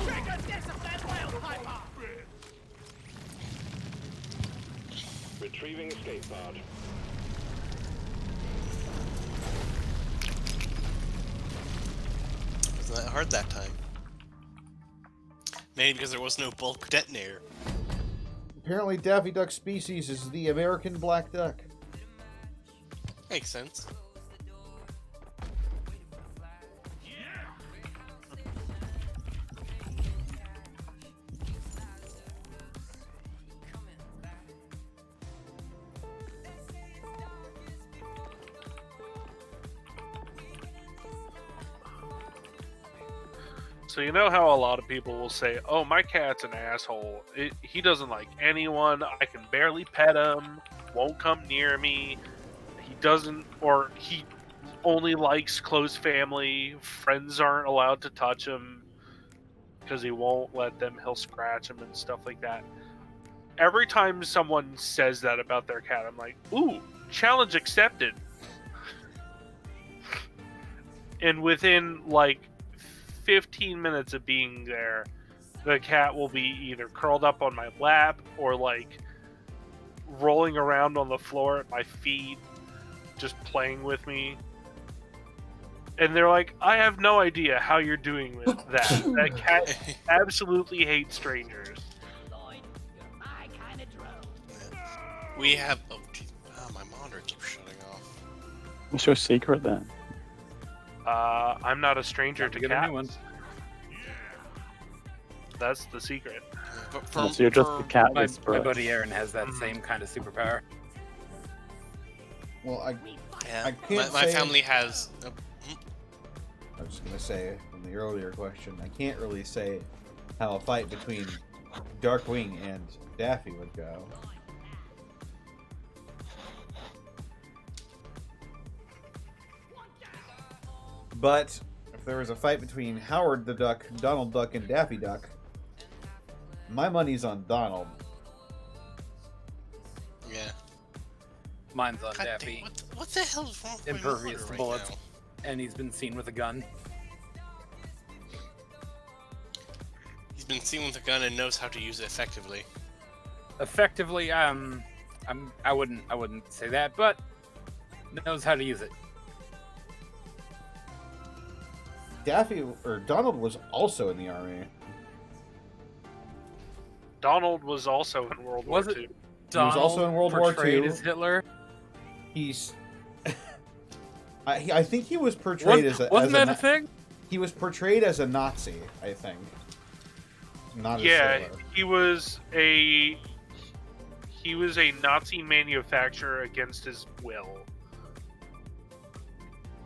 Trigger discipline whale piper. Retrieving escape pod. Wasn't that hard that time? Maybe because there was no bulk detonator. Apparently, Daffy Duck species is the American black duck. Makes sense. So you know how a lot of people will say, "Oh, my cat's an asshole. He doesn't like anyone. I can barely pet him. Won't come near me. He doesn't, or he only likes close family. Friends aren't allowed to touch him because he won't let them. He'll scratch him and stuff like that." Every time someone says that about their cat, I'm like, "Ooh, challenge accepted." And within like 15 minutes of being there, the cat will be either curled up on my lap or like rolling around on the floor at my feet, just playing with me. And they're like, "I have no idea how you're doing with that. That cat absolutely hates strangers." We have. Oh, geez. Oh, my monitor keeps shutting off. What's your secret then? I'm not a stranger Time to get a new cats. one. That's the secret. But Oh, so you're just the cat My whisperer. buddy Aaron has that same kind of superpower. Well, I Yeah, can't my say- family has. I was going to say from the earlier question, I can't really say how a fight between Darkwing and Daffy would go. But if there was a fight between Howard the Duck, Donald Duck, and Daffy Duck, my money's on Donald. Yeah. Mine's on God Daffy. damn, what the hell is wrong with my Impervious monitor to right bullets, now? and he's been seen with a gun. He's been seen with a gun and knows how to use it effectively. Effectively, I wouldn't say that, but knows how to use it. Daffy or Donald was also in the army. Donald was also in World War Was it II. He was Donald also in World War portrayed II. as Hitler? He's. I think he was portrayed Wasn't that a thing? He was portrayed as a Nazi, I think. Not as Yeah, Hitler. he was a Nazi manufacturer against his will.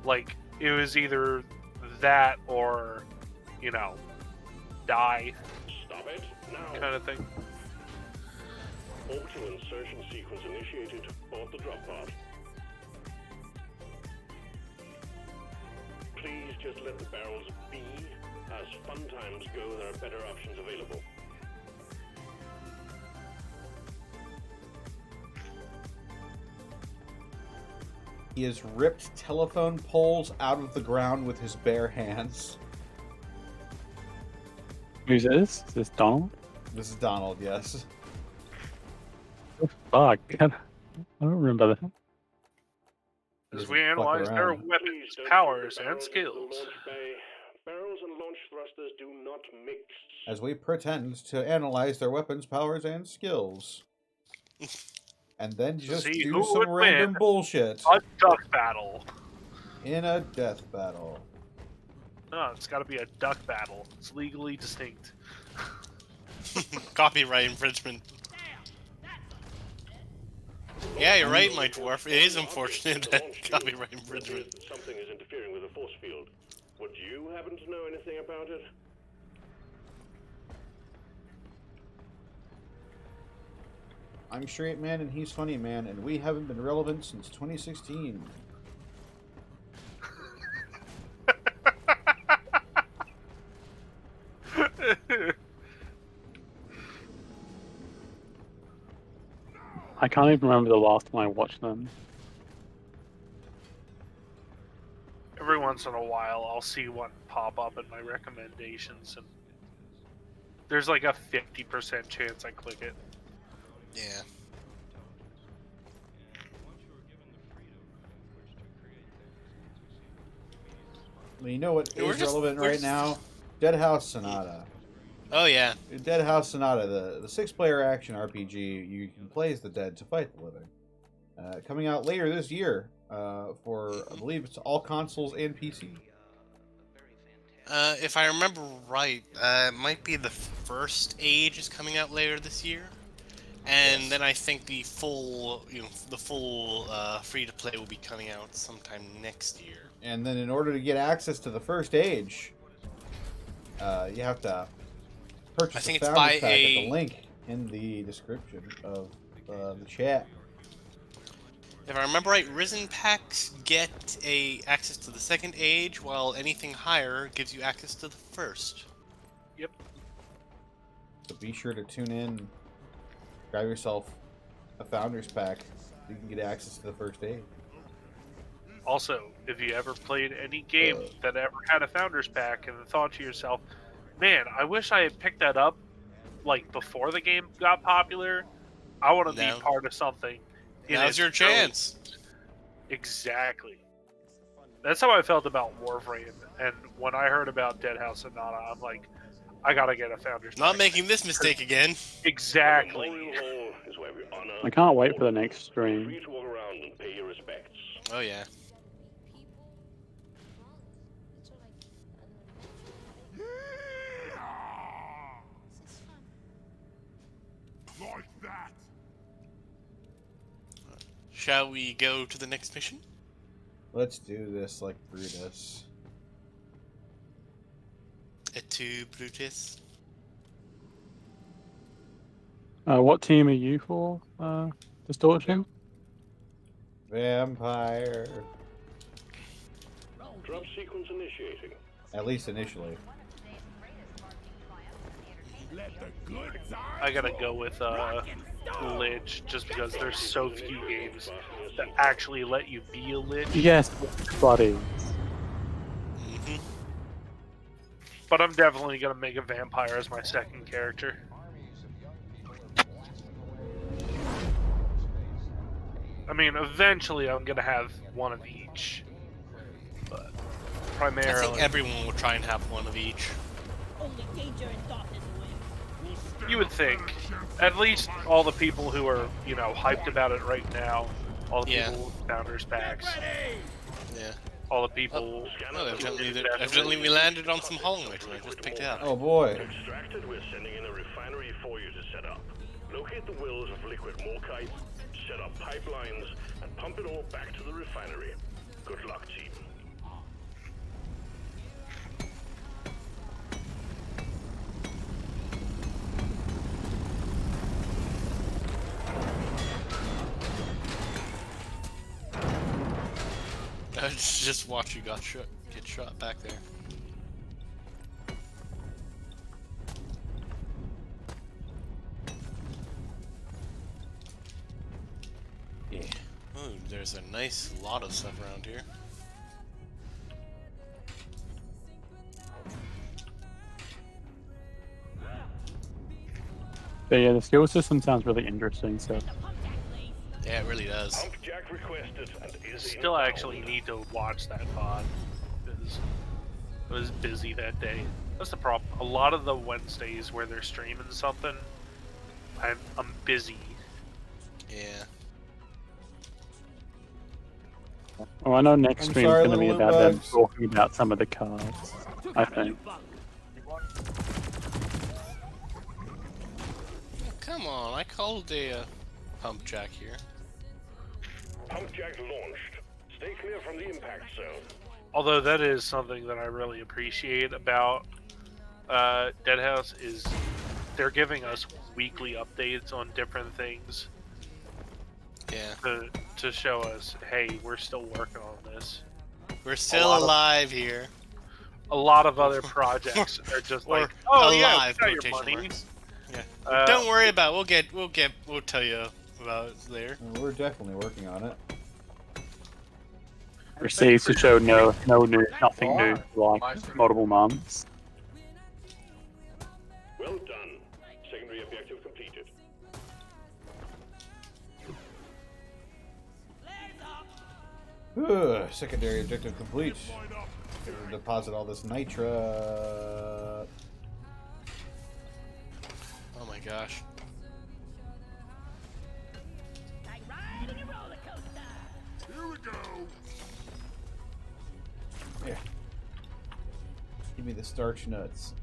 Like, it was either that or, you know, die Stop it now. kind of thing. Orbital insertion sequence initiated. Board the drop pod. Please just let the barrels be. As fun times go, there are better options available. He has ripped telephone poles out of the ground with his bare hands. Who's this? Is this Donald? This is Donald, yes. Oh, fuck. I don't remember that. As we analyze their around. weapons, Please don't powers, put the and barrels into the skills. launch bay. Barrels and launch thrusters do not mix. As we pretend to analyze their weapons, powers, and skills. And then just See do who some would random win bullshit A duck battle. in a death battle. No, it's got to be a duck battle. It's legally distinct. Copyright infringement. Yeah, you're right, my dwarf. It is unfortunate that copyright infringement. Something is interfering with the force field. Would you happen to know anything about it? I'm Straight Man and he's Funny Man, and we haven't been relevant since 2016. I can't even remember the last time I watched them. Every once in a while, I'll see one pop up in my recommendations, and there's like a 50% chance I click it. Yeah. Well, you know what We're is just- relevant we're right just- now? Dead House Sonata. Oh yeah. Dead House Sonata, the 6-player action RPG. You can play as the dead to fight the living. Coming out later this year for, I believe it's all consoles and PC. If I remember right, it might be the first Age is coming out later this year, and then I think the full, free to play will be coming out sometime next year. And then in order to get access to the first Age, You have to purchase I think the it's Founders by Pack at a- the link in the description of the chat. If I remember right, Risen packs get access to the second age, while anything higher gives you access to the first. Yep. So be sure to tune in. Grab yourself a Founders Pack. You can get access to the first age. Also, if you ever played any game that ever had a Founders Pack and thought to yourself, man, I wish I had picked that up like before the game got popular. I want to be Now- part of something. in Now's its your early- chance. Exactly. That's how I felt about Warframe. And when I heard about Deadhouse Sonata, I'm like, I gotta get a Founders Not Pack. making this mistake again. Exactly. Memorial Hall is where we honor. I can't wait for the next stream. Free to walk around and pay your respects. Oh yeah. Like that. Shall we go to the next mission? Let's do this like Brutus. Et tu, Brutus? What team are you for, Distortion? Vampire. Drop sequence initiating. At least initially. Let the good times I gotta go with Lich just because there's so few games that actually let you be a Lich. Yes, buddy. Mm-hmm. But I'm definitely gonna make a vampire as my second character. I mean, eventually I'm gonna have one of each, but I primarily think everyone will try and have one of each. Only danger and darkness away. you would think at least all the people who are hyped about it right now, all the Yeah. people with Founders Packs, Yeah. all the people. Oh, evidently we landed on some Hollow Knight and I just picked it up. Oh boy. Extracted, we're sending in a refinery for you to set up. Locate the wells of liquid morkite, set up pipelines, and pump it all back to the refinery. Good luck, team. Just watch you get shot back there. Yeah. Ooh, there's a nice lot of stuff around here. But yeah, the skill system sounds really interesting, so Yeah, it really does. Pump jack requested and is Still inbound. actually need to watch that pod because I was busy that day. That's the problem. A lot of the Wednesdays where they're streaming something, I'm busy. Yeah. well, I know next I'm stream's sorry, going to be little about them bugs. talking about some of the cards, I think. Come on, I called a pump jack here. Pump jack launched. Stay clear from the impact zone. Although that is something that I really appreciate about Deadhouse is they're giving us weekly updates on different things Yeah. to show us, hey, we're still working on this. We're still alive here. A lot of other projects are just Or like, oh yeah, we alive, got your quotation money. marks. Yeah. Don't worry about it. We'll tell you about it later. We're definitely working on it. Receives to show nothing new for like multiple months. Well done. Secondary objective completed. Secondary objective complete. Deposit all this nitra. Oh my gosh. Like riding a roller coaster. Here we go. Here. Give me the starch nuts.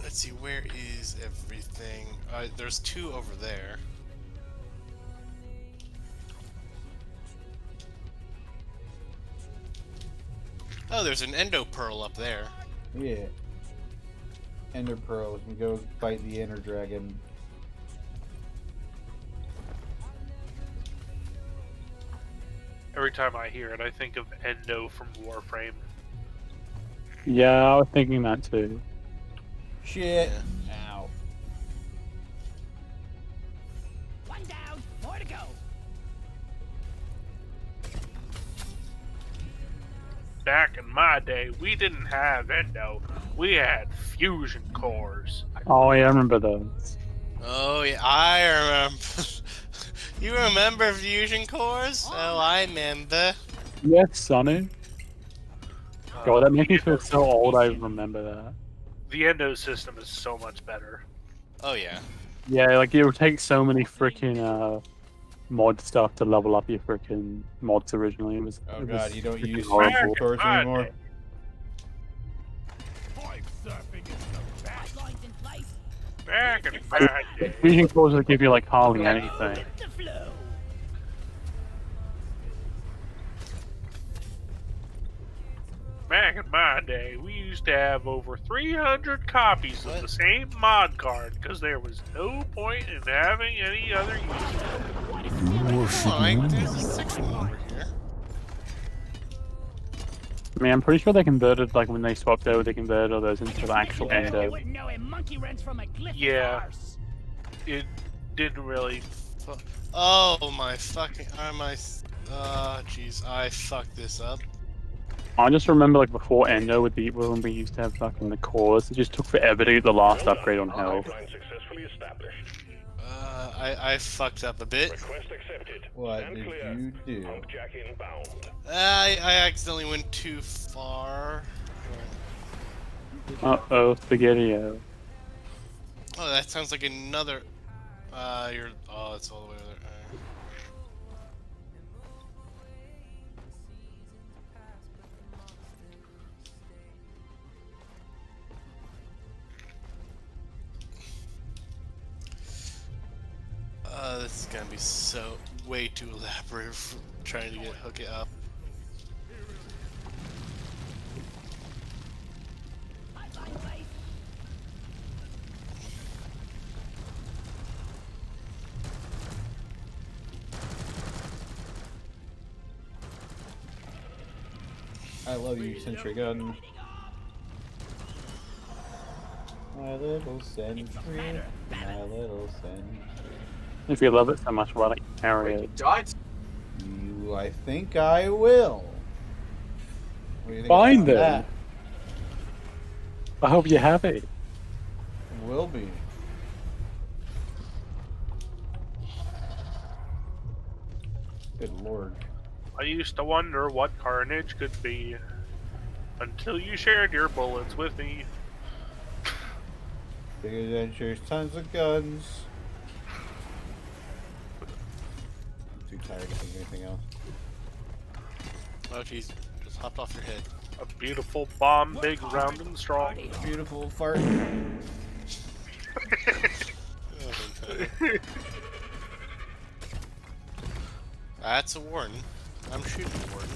Let's see, where is everything? There's two over there. Oh, there's an endo pearl up there. Yeah. Ender Pearls and go fight the Ender Dragon. Every time I hear it, I think of Endo from Warframe. Yeah, I was thinking that too. Shit. Yeah. Ow. One down, more to go. Back in my day, we didn't have Endo. We had fusion cores. Oh yeah, I remember those. Oh yeah, I remember. You remember fusion cores? Oh, I remember. Yes, Sonny. God, that makes me the feel Endo- so old. I remember that. The Endo system is so much better. Oh yeah. Yeah, like it would take so many freaking mod stuff to level up your freaking mods originally. It was. Oh It god, was you don't freaking use horrible. fusion cores God. anymore? Pipe surfing is the best. Lines in place. Back in my day. Fusion cores would give you like hardly anything. Hit the flow. Back in my day, we used to have over 300 copies of What? the same mod card because there was no point in having any other use. You worship Oh, me? there's a sixth one over here. I mean, I'm pretty sure they converted like when they swapped over, they converted all those into the actual You endo. wouldn't know a monkey wrench from a glyph Yeah. arse. It didn't really. Oh my fucking. Jeez, I fucked this up. I just remember like before endo with the when we used to have fucking the cores, it just took forever to get the last upgrade on health. Pipeline successfully established. I fucked up a bit. Request accepted. What Stand did clear. you do? Pump jack inbound. I accidentally went too far. Uh-oh, spaghetti-o. Oh, that sounds like another. Oh, it's all the way over there. This is gonna be so way too elaborate for trying to hook it up. Pipeline place. I love you, Sentry Gun. My little sentry, my little sentry. If you love it so much, why don't you carry it? You, I think I will. What do you think Fine about then. I hope you're happy. that? Will be. Good lord. I used to wonder what carnage could be until you shared your bullets with me. Big adventures, tons of guns. I'm too tired to think of anything else. Oh jeez, just hopped off your head. A beautiful bomb, big, round, and strong. Beautiful fart. That's a warden. I'm shooting the warden.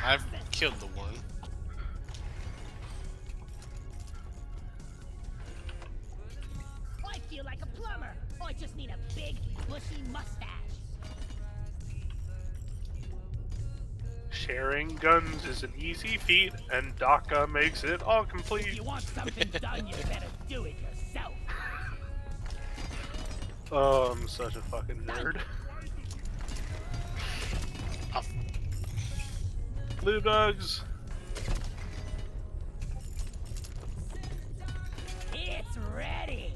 I've killed the warden. I feel like a plumber. I just need a big, bushy mustache. Sharing guns is an easy feat, and DACA makes it all If complete. you want something done, you better do it yourself. Oh, I'm such a fucking nerd. Blue bugs. It's ready.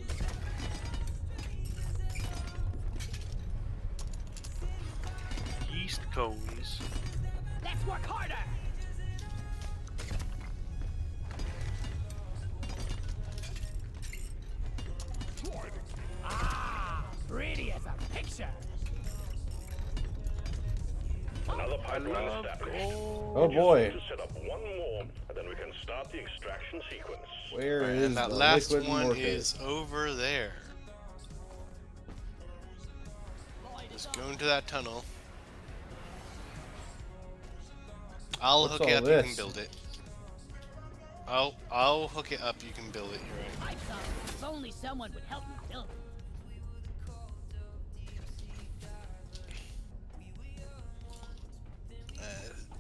Yeast cones. Let's work harder. Ah, pretty as a picture. Another pipeline established. Oh boy. To set up one more, and then we can start the extraction sequence. Where is And that the last liquid one mortar? is over there. Just go into that tunnel. I'll What's hook it all up. this? You can build it. I'll hook it up. You can build it. You're right. I thought if only someone would help me build it.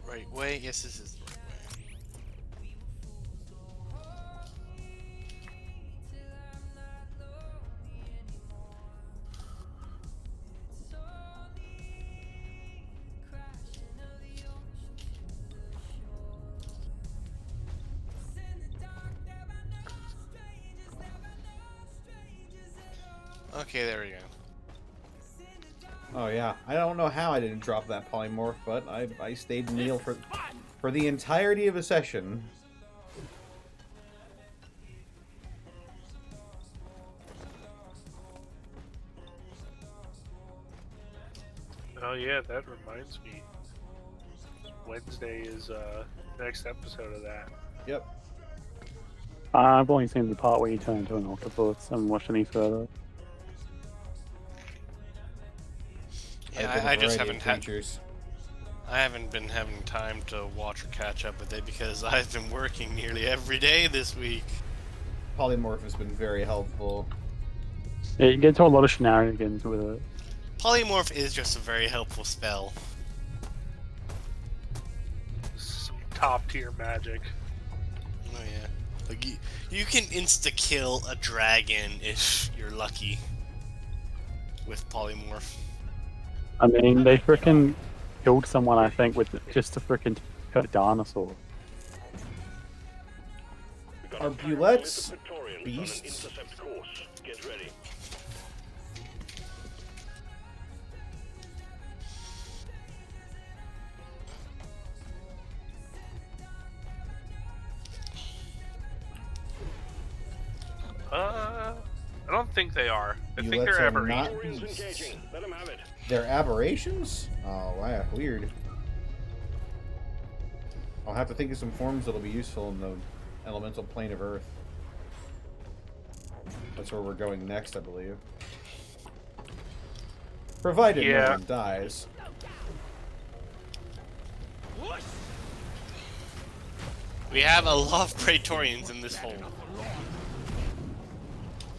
Right way. Yes, this is the right way. Okay, there we go. Oh yeah, I don't know how I didn't drop that polymorph, but I stayed kneel for the entirety of a session. Oh yeah, that reminds me. Wednesday is next episode of that. Yep. I've only seen the part where you turn into an octopus. I haven't watched any further. Yeah, I just haven't had. Creatures. I haven't been having time to watch or catch up with it because I've been working nearly every day this week. Polymorph has been very helpful. Yeah, you get to a lot of shenanigans with it. Polymorph is just a very helpful spell. Some top tier magic. Oh yeah, like you can insta kill a dragon if you're lucky with polymorph. I mean, they frickin' killed someone, I think, with just a frickin' dinosaur. Are bullets beasts? Get ready. I don't think they are. I think Bullets they're are not aberrations. beasts. Let him have it. They're aberrations? Oh, wow, weird. I'll have to think of some forms that'll be useful in the elemental plane of Earth. That's where we're going next, I believe. Provided no one dies. We have a lot of Praetorians in this hole.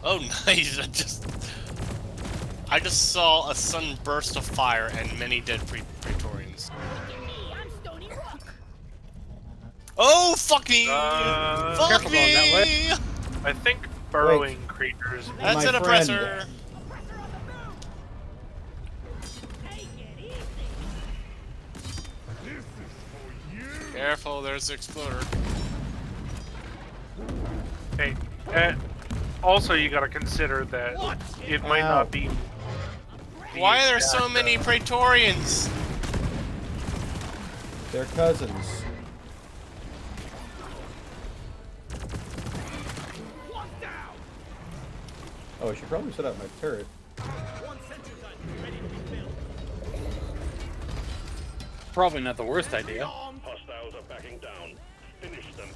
Oh, nice! I just saw a sudden burst of fire and many dead Praetorians. Oh, fuck me! Fuck Careful me! going that way. I think burrowing creatures. That's an oppressor. Careful, there's an exploder. Hey, also you gotta consider that it might not be. Why are there so many Praetorians? They're cousins. Oh, I should probably set up my turret. Probably not the worst idea. Hostiles are backing down. Finish them.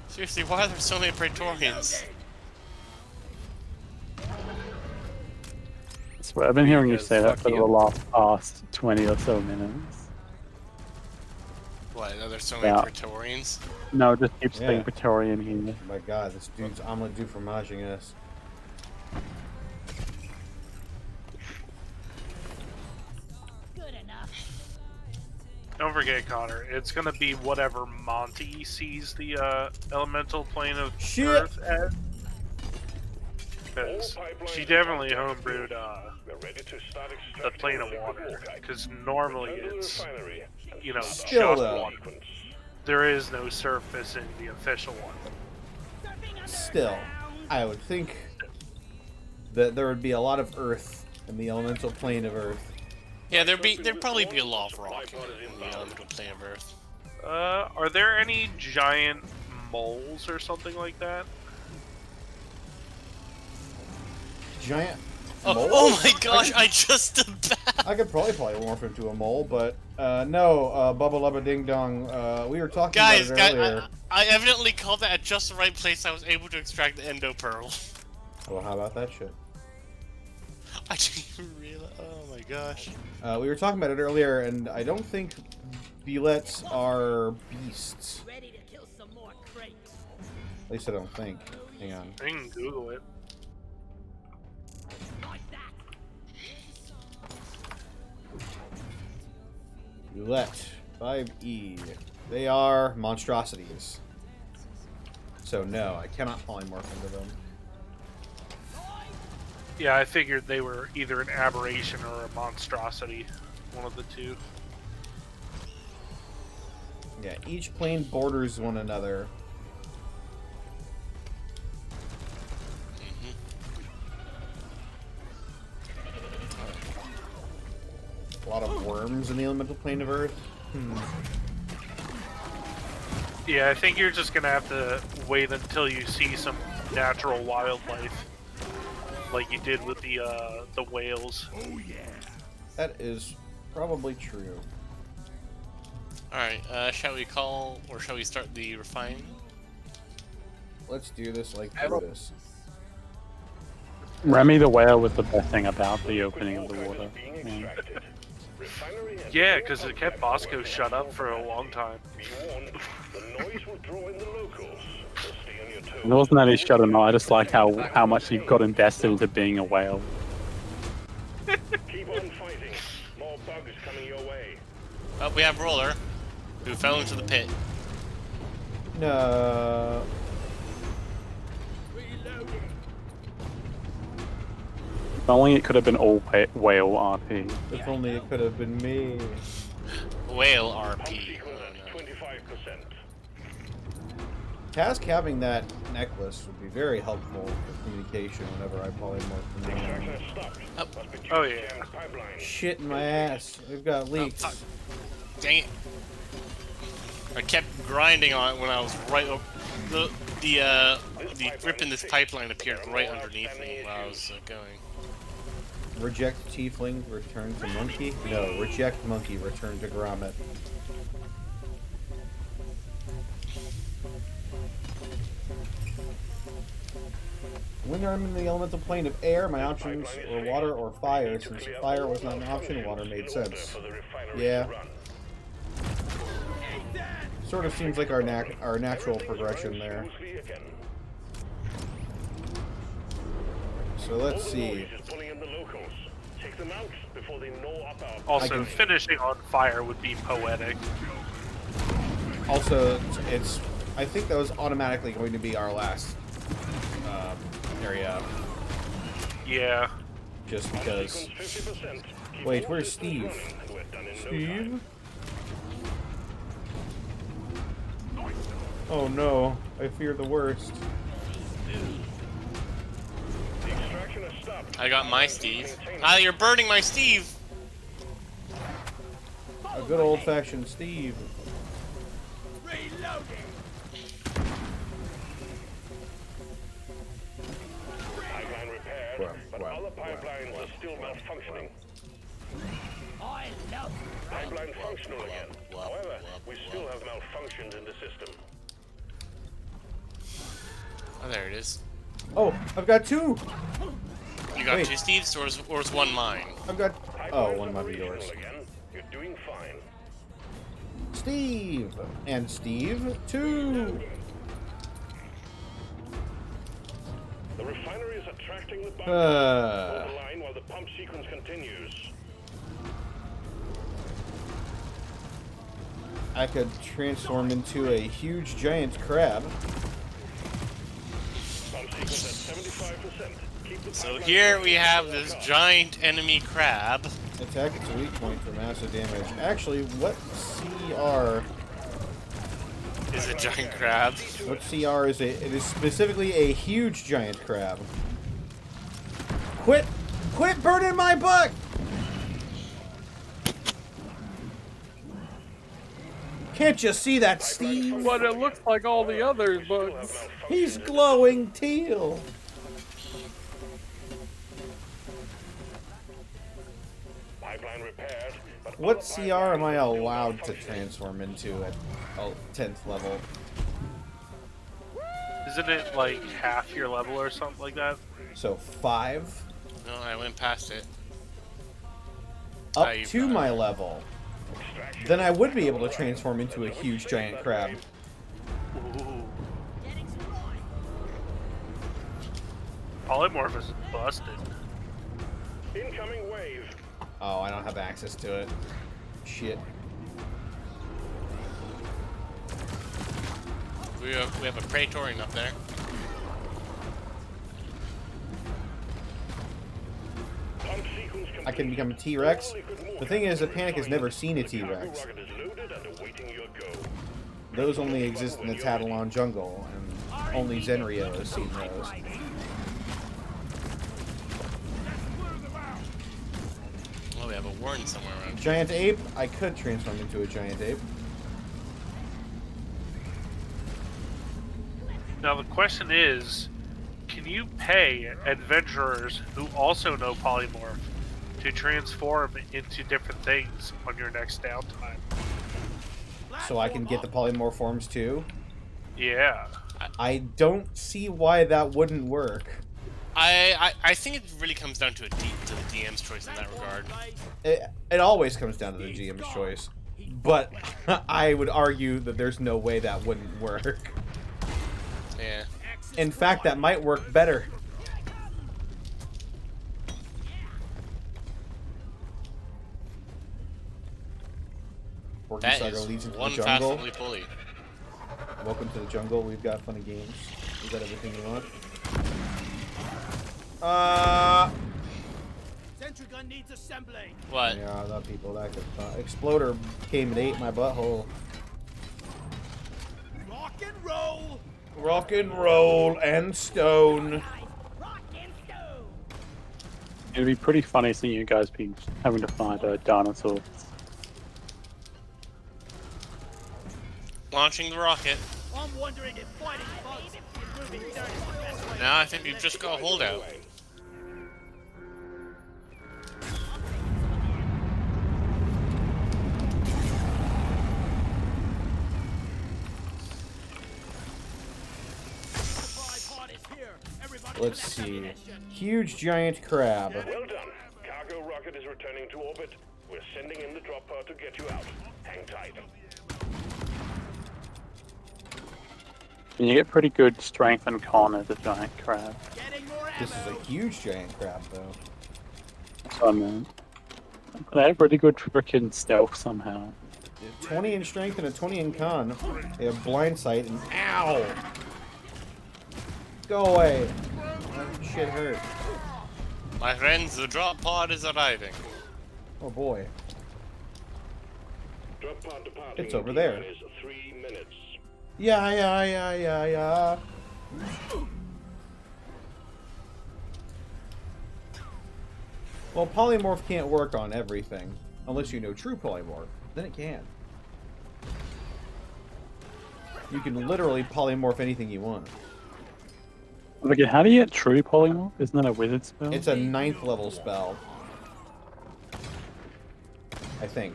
Seriously, why are there so many Praetorians? I swear, I've been hearing you say that for the past 20 or so minutes. What, are there so many Praetorians? No, just keep saying Praetorian here. Oh my god, this dude's omelet du fromaging us. Don't forget, Connor. It's gonna be whatever Monty sees the elemental plane of Earth as. Because she definitely homebrewed the plane of water. Because normally it's, you know, Still, just water. There is no surface in the official one. Still, I would think that there would be a lot of Earth in the elemental plane of Earth. Yeah, there'd probably be a lot of rock in the elemental plane of Earth. Are there any giant moles or something like that? Giant mole? Oh my gosh, I just did that! I could probably polymorph into a mole, but no, Bubba Lubba Ding Dong, we were talking about it earlier. I evidently called that at just the right place. I was able to extract the Endo Pearl. Well, how about that shit? I didn't even realize. Oh my gosh. We were talking about it earlier, and I don't think Violettes are beasts. Ready to kill some more crates. At least I don't think. Hang on. I can Google it. Like that. Violette, 5E. They are monstrosities. So no, I cannot polymorph into them. Yeah, I figured they were either an aberration or a monstrosity. One of the two. Yeah, each plane borders one another. A lot of worms in the elemental plane of Earth. Yeah, I think you're just gonna have to wait until you see some natural wildlife, like you did with the whales. Oh yeah. That is probably true. Alright, shall we call, or shall we start the refining? Let's do this like I will- this. Remy the whale was the best thing about the opening of the water. Being Yeah. extracted. Refinery and Yeah, because it kept Bosco shut up for a long time. be warned, the noise will draw in the locals. So stay on your toes. It wasn't that he shut him up, I just like how much he got invested into being a whale. Keep on fighting. More bugs coming your way. Oh, we have Roller, who fell into the pit. No. If only it could have been all whale RP. If only it could have been me. Whale Pump RP. sequence at 25%. Task having that necklace would be very helpful for communication whenever I polymorph from now Extraction on. has stopped. Oh. Must be Oh, down yeah. the pipeline. Shit in my ass. We've got leaks. fuck. Dang it. I kept grinding on it when I was right up. The rip in this pipeline appeared right underneath me while I was going. Reject tiefling, return to monkey? No, reject monkey, return to grommet. When I'm in the elemental plane of air, my options were water or fire. Since fire was not an option, water made sense. Yeah. Sort of seems like our natural progression there. So let's see. Also, finishing on fire would be poetic. Also, it's. I think that was automatically going to be our last area. Yeah. Just because. Wait, where's Steve? Steve? Oh no, I fear the worst. I got my Steve. Ah, you're burning my Steve! A good old-fashioned Steve. Pipeline repaired, but other pipelines are still malfunctioning. Pipeline functional again. However, we still have malfunctions in the system. Oh, there it is. Oh, I've got two! You got Wait. two Steves, or is one mine? I've got. Oh, one might be Operational yours. again. You're doing fine. Steve! And Steve, two! The refinery is attracting the bugs. Uh. Hold the line while the pump sequence continues. I could transform into a huge giant crab. Pump sequence at 75%. Keep the So pipeline here we going. have this giant enemy crab. Attack its weak point for massive damage. Actually, what CR? Is a giant crab. What CR is it? It is specifically a huge giant crab. Quit burning my butt! Can't you see that, Steve? But it looks like all the other bugs. He's glowing teal. Pipeline repaired, but What other CR pipelines am I are still allowed to malfunctioning. transform into at 10th level? Isn't it like half your level or something like that? So 5? No, I went past it. Up you've to got it. my level. Then I would be able to transform into a huge giant crab. Ooh. Polymorph is busted. Incoming wave. Oh, I don't have access to it. Shit. We have a Praetorian up there. Pump sequence complete. I can become a T-Rex. All liquid The mortar thing is, is Panic has trained. never seen a The cargo T-Rex. rocket is loaded and awaiting your go. Those only exist in the Tadalon jungle, and only Zenrio has seen those. Oh, we have a warden somewhere around. Giant ape? I could transform into a giant ape. Now the question is, can you pay adventurers who also know polymorph to transform into different things on your next downtime? So I can get the polymorph forms too? Yeah. I don't see why that wouldn't work. I think it really comes down to the DM's choice in that regard. It always comes down to the GM's choice. But I would argue that there's no way that wouldn't work. Yeah. In fact, that might work better. Porky That Saga is leads into one the fast jungle. pulley. Welcome to the jungle. We've got funny games. Is that everything you want? Sentry gun needs assembly. What? Yeah, the people that could. Exploder came and ate my butthole. Rock and roll. Rock and roll and stone. Rock and stone. It'd be pretty funny seeing you guys be having to fight dinosaurs. Launching the rocket. I'm wondering if fighting bugs and moving dirt is the best way. Now I think we've just got a holdout. Let's see. Huge giant crab. Well done. Cargo rocket is returning to orbit. We're sending in the drop pod to get you out. Hang tight. And you get pretty good strength and con as a giant crab. This is a huge giant crab, though. That's what I meant. They have pretty good frickin' stealth somehow. 20 in strength and a 20 in con. They have blind sight and ow! Go away. That shit hurt. My friends, the drop pod is arriving. Oh boy. Drop pod departing. It's over there. Is 3 minutes. Yeah. Well, polymorph can't work on everything. Unless you know true polymorph. Then it can. You can literally polymorph anything you want. Okay, how do you get true polymorph? Isn't that a wizard spell? It's a 9th level spell. I think.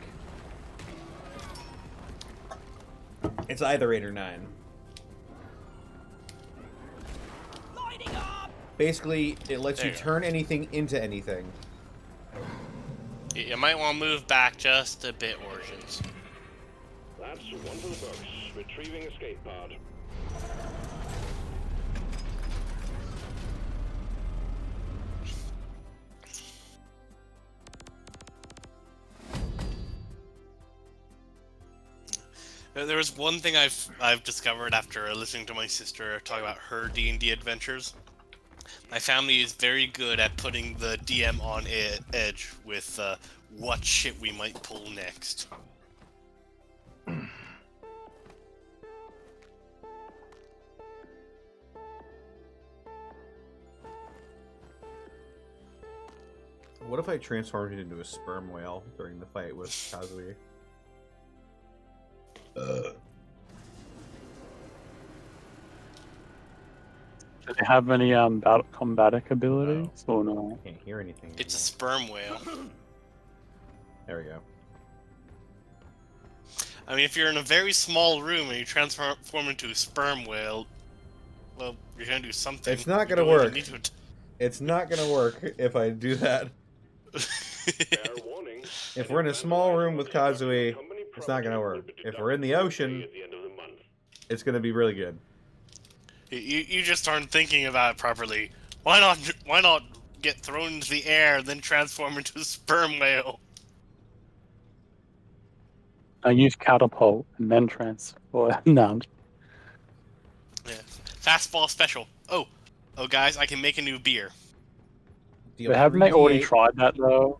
It's either 8 or 9. Basically, it lets you turn anything into anything. You might want to move back just a bit, Origins. That's one for the books. Retrieving escape pod. There was one thing I've discovered after listening to my sister talk about her D&D adventures. My family is very good at putting the DM on edge with what shit we might pull next. What if I transformed it into a sperm whale during the fight with Kazui? Do they have any combatic abilities or no? I can't hear anything. It's a sperm whale. There we go. I mean, if you're in a very small room and you transform into a sperm whale, well, you're gonna do something. It's not You gonna don't even work. need to It's not gonna work if I do that. Fair warning. If we're in a small room with Kazui, it's not gonna work. If we're in the ocean, At the end of the month. it's gonna be really good. You just aren't thinking about it properly. Why not get thrown into the air, then transform into a sperm whale? I use catapult and then transfer. No, Yeah. Fastball special. Oh, guys, I can make a new beer. Deal but haven't they already 3d8. tried that though?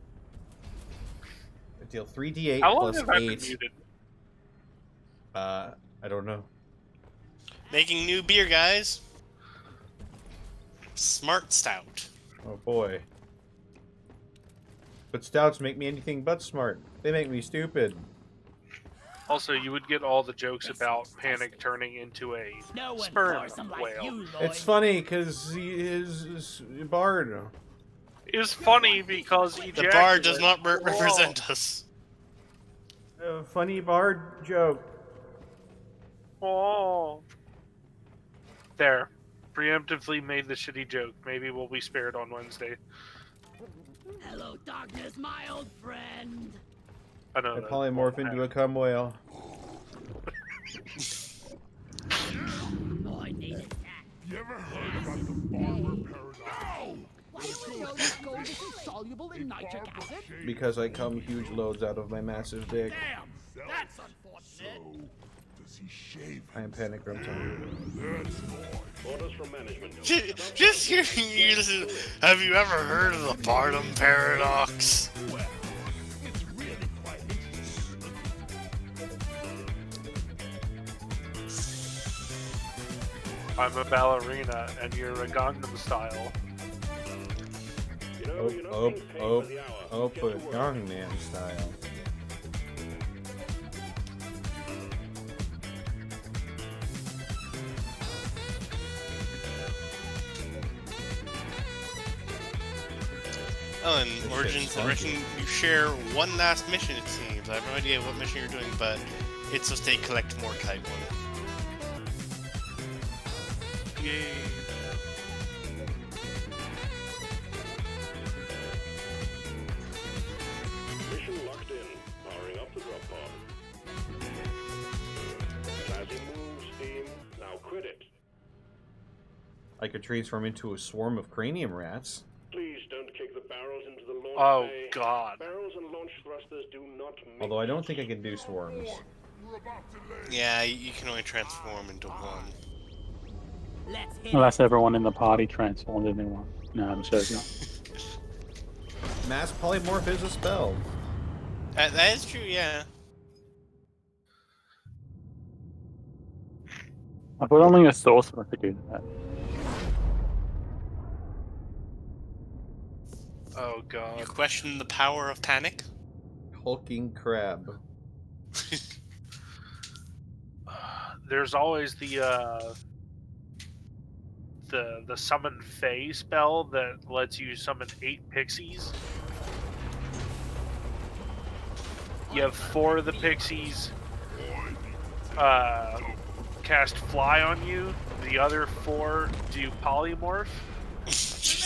Deal 3d8 How long plus have I been 8. muted? I don't know. Making new beer, guys. Smart stout. Oh boy. But stouts make me anything but smart. They make me stupid. Also, you would get all the jokes about Panic turning into a No one sperm foursome like whale. you, Lloyd. It's funny because he is Bard. It's funny because The bar does not represent us. A funny Bard joke. Oh. There. Preemptively made the shitty joke. Maybe we'll be spared on Wednesday. Hello, darkness, my old friend. I know. I that polymorph won't into a cum whale. Boy needed that. You ever heard about the barber paradox? Why do you know this gold is insoluble in nitric acid? Because I cum huge loads out of my massive dick. Damn, that's unfortunate. So, does he shave? I am Panic Grumpton. That's right. Orders from management. Just hearing you listen. Have you ever heard of the Barnum paradox? Well, it's really quite interesting. I'm a ballerina and you're a Gangnam Style. You're not being paid by the hour. Get to work. Gangnam Style. Oh, and This Origins, shit's I reckon you share one last mission, it seems. I have no idea what mission you're doing, but it's just a collect more kite one. Yay. Mission locked in. Powering up the drop pod. Classy move, Steam. Now quit it. I could transform into a swarm of cranium rats. Please don't kick the barrels into the launch Oh, bay. God. Barrels and launch thrusters do not mix. Although I don't think I can do swarms. We're about to lay. Yeah, you can only transform into one. Let's hit Unless everyone in the party transformed into one. No, I'm joking. Mass polymorph is a spell. That is true, yeah. I thought only a sorcerer could do that. Oh, God. You question the power of panic? Hulking crab. There's always the summon Fae spell that lets you summon 8 pixies. You have 4 of the pixies cast fly on you. The other 4 do polymorph.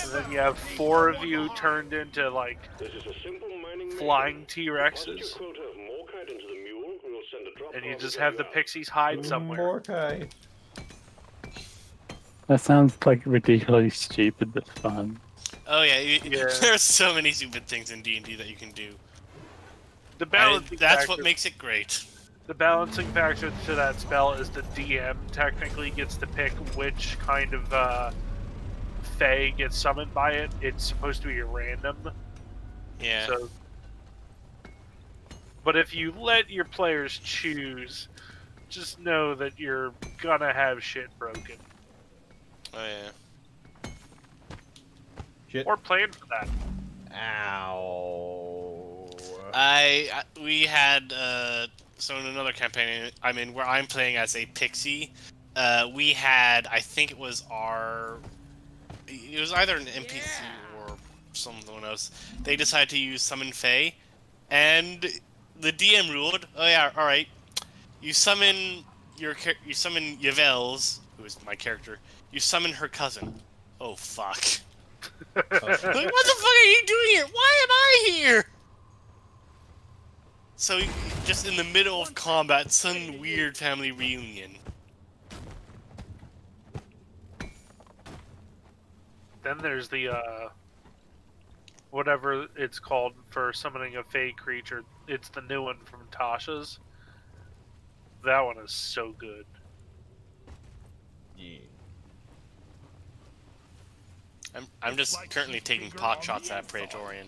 And then you have 4 of you turned into like This is a simple mining flying mission. Deposit your T-Rexes. quota of Morkite into the mule. We'll send a drop And you pod just to have you the out. pixies hide somewhere. Morkai. That sounds like ridiculously stupid but fun. Oh yeah, Yeah. there's so many stupid things in D&D that you can do. The balancing That's factor, what makes it great. the balancing factor to that spell is the DM technically gets to pick which kind of Fae gets summoned by it. It's supposed to be random. Yeah. So, but if you let your players choose, just know that you're gonna have shit broken. Oh yeah. Shit. Or plan for that. Ow. We had so in another campaign I'm in where I'm playing as a pixie. We had, I think it was either an NPC or someone else. They decided to use summon Fae, and the DM ruled, oh yeah, all right, you summon Yvel's, who is my character. You summon her cousin. Oh fuck. Like, what the fuck are you doing here? Why am I here? So, just in the middle of combat, some weird family reunion. Then there's the whatever it's called for summoning a fey creature. It's the new one from Tasha's. That one is so good. Yeah. I'm just currently taking pot shots at Praetorian.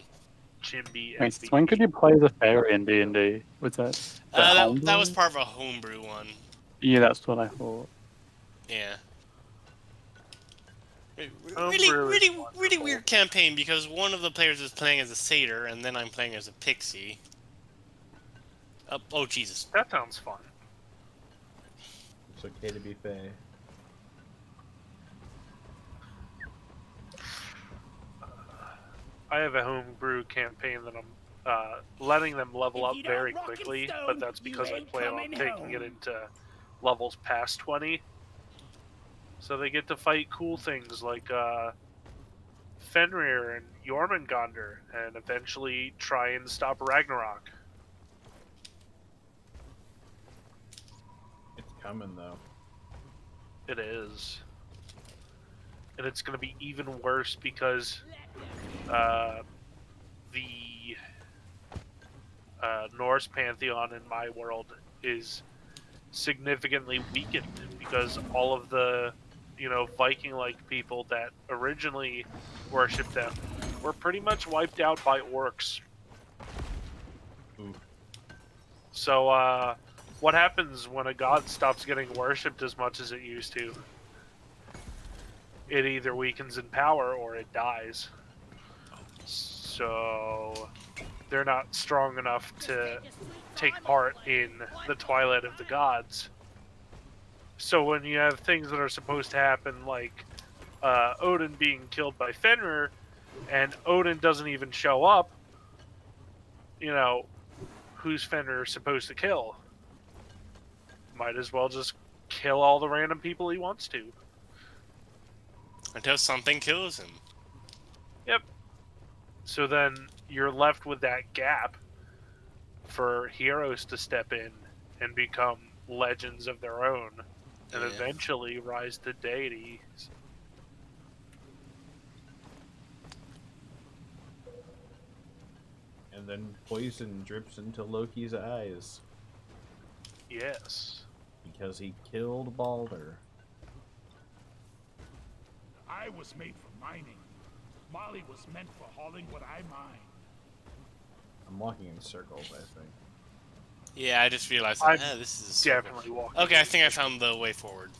Chimby Wait, so when could you play as a fairy in D&D? Was that That was part of a homebrew one. Yeah, that's what I thought. Yeah. Homebrew is Really weird campaign because one of the players is playing as a satyr and then I'm playing as a pixie. Oh Jesus. That sounds fun. It's okay to be fae. I have a homebrew campaign that I'm letting them level up very quickly, but that's because I plan on taking it into levels past 20. So they get to fight cool things like Fenrir and Jormungandr, and eventually try and stop Ragnarok. It's coming though. It is. And it's going to be even worse because the Norse pantheon in my world is significantly weakened because all of the, Viking-like people that originally worshipped them were pretty much wiped out by orcs. Ooh. So, what happens when a god stops getting worshipped as much as it used to? It either weakens in power or it dies. So they're not strong enough to take part in the Twilight of the Gods. So when you have things that are supposed to happen, like Odin being killed by Fenrir, and Odin doesn't even show up, who's Fenrir supposed to kill? Might as well just kill all the random people he wants to. Until something kills him. Yep. So then you're left with that gap for heroes to step in and become legends of their own and eventually rise to deities. And then poison drips into Loki's eyes. Yes. Because he killed Balder. I was made for mining. Molly was meant for hauling what I mine. I'm walking in circles, I think. Yeah, I just realized this is a circle. Definitely walking. Okay, I think I found the way forward.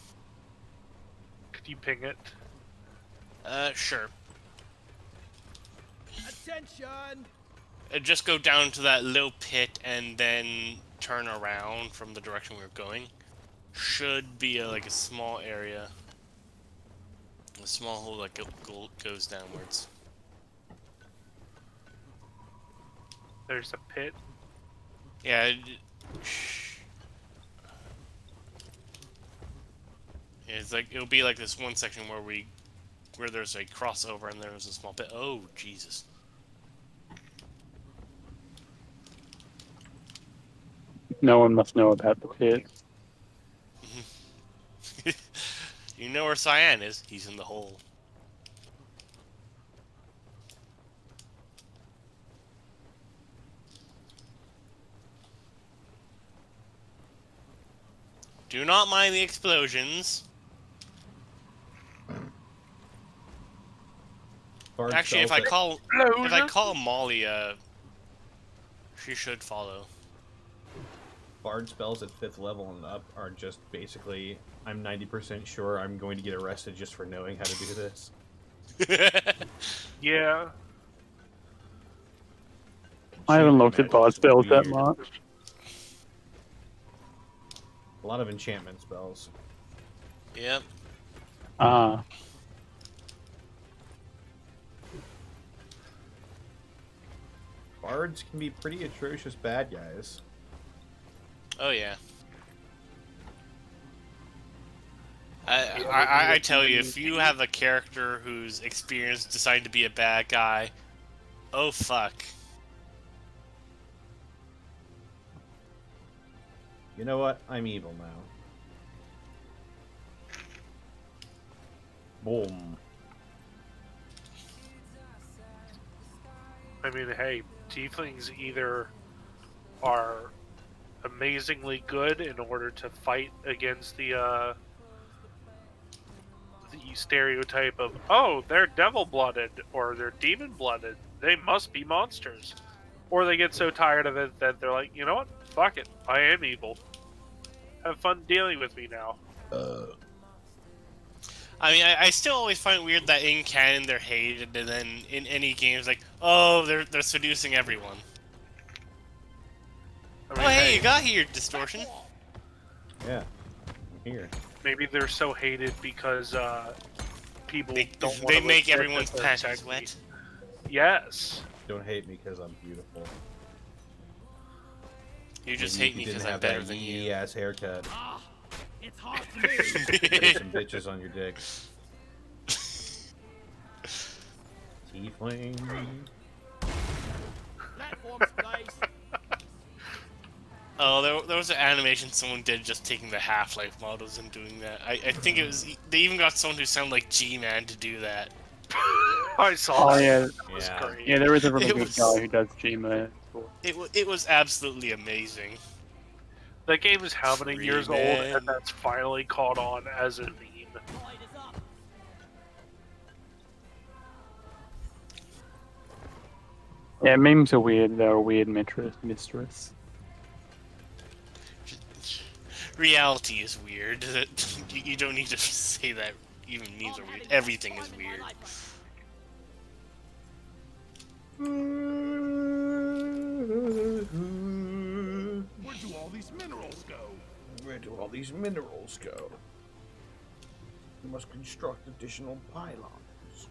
Could you ping it? Sure. Attention! Just go down to that little pit and then turn around from the direction we were going. Should be like a small area. A small hole that goes downwards. There's a pit. Yeah. It's like it'll be like this one section where there's a crossover and there's a small pit. Oh Jesus! No one must know about the pit. You know where Cyan is? He's in the hole. Do not mind the explosions. Actually, if I call Molly, she should follow. Bard spells at 5th level and up are just basically, I'm 90% sure I'm going to get arrested just for knowing how to do this. Yeah. I haven't looked at bard spells that much. A lot of enchantment spells. Yep. Bards can be pretty atrocious bad guys. Oh yeah. I tell you, if you have a character whose experience decided to be a bad guy, oh fuck. You know what? I'm evil now. Boom. I mean, hey, tieflings either are amazingly good in order to fight against the stereotype of, oh, they're devil-blooded or they're demon-blooded, they must be monsters. Or they get so tired of it that they're like, you know what? Fuck it. I am evil. Have fun dealing with me now. I mean, I still always find it weird that in canon they're hated, and then in any games, like, oh, they're seducing everyone. I mean, Oh, hey, you got here, Distortion. Yeah. I'm here. Maybe they're so hated because people don't want They to make admit everyone's that they're passions technically- wet. Yes. Don't hate me because I'm beautiful. You just Maybe hate me you didn't because I'm have better that than yee you. ass haircut. Ah, it's hard to move. There's some bitches on your dick. Tiefling. Platforms, please. Oh, there was an animation someone did just taking the Half-Life models and doing that. I think it was... They even got someone who sounded like G-Man to do that. I saw Oh that. yeah, That was great. yeah. There is a really It good was- guy who does Gmail. It was absolutely amazing. That game is how many Free years old, man. and that's finally caught on as a meme. Light is up. Yeah, memes are weird. They're a weird mistress. Reality is weird. You don't need to say that even memes are weird. Everything is weird. Where do all these minerals go? Where do all these minerals go? We must construct additional pylons.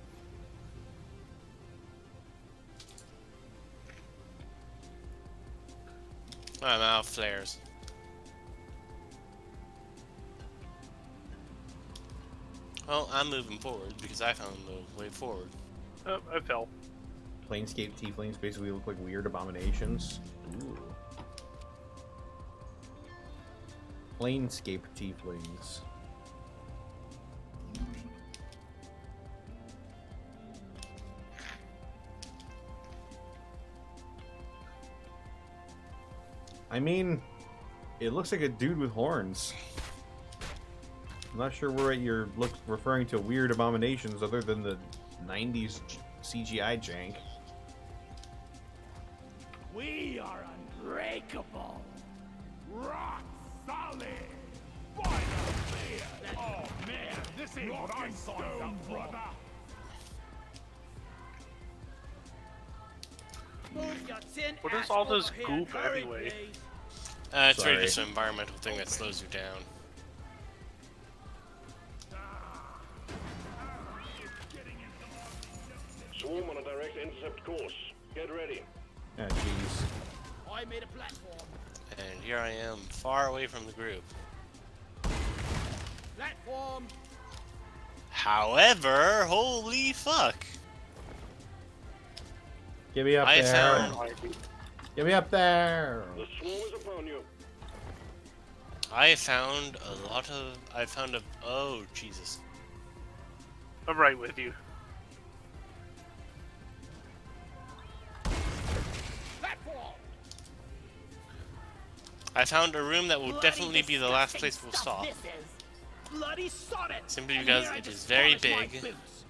I'm out of flares. Well, I'm moving forward because I found the way forward. Oh, I fell. Planescape tieflings basically look like weird abominations. Ooh. Planescape tieflings. I mean, it looks like a dude with horns. I'm not sure where you're referring to weird abominations other than the 90s CGI jank. We are unbreakable. Rock solid! Fire clear! Oh man, this ain't what I signed up for. Brother. Move your tin What is ass all this over here. goop Hurry, anyway? please. It's really Sorry. just an environmental thing that slows you down. Swarm on a direct intercept course. Get ready. Ah, jeez. I made a platform. And here I am, far away from the group. Platform. However, holy fuck! Get me up I there. found Get me up there. The swarm is upon you. I found oh Jesus. I'm right with you. Platform. I found a room that will Bloody definitely be the last place disgusting we'll stop. stuff this is. Bloody sonnet. Simply And because here I it is just very polish my big. boots.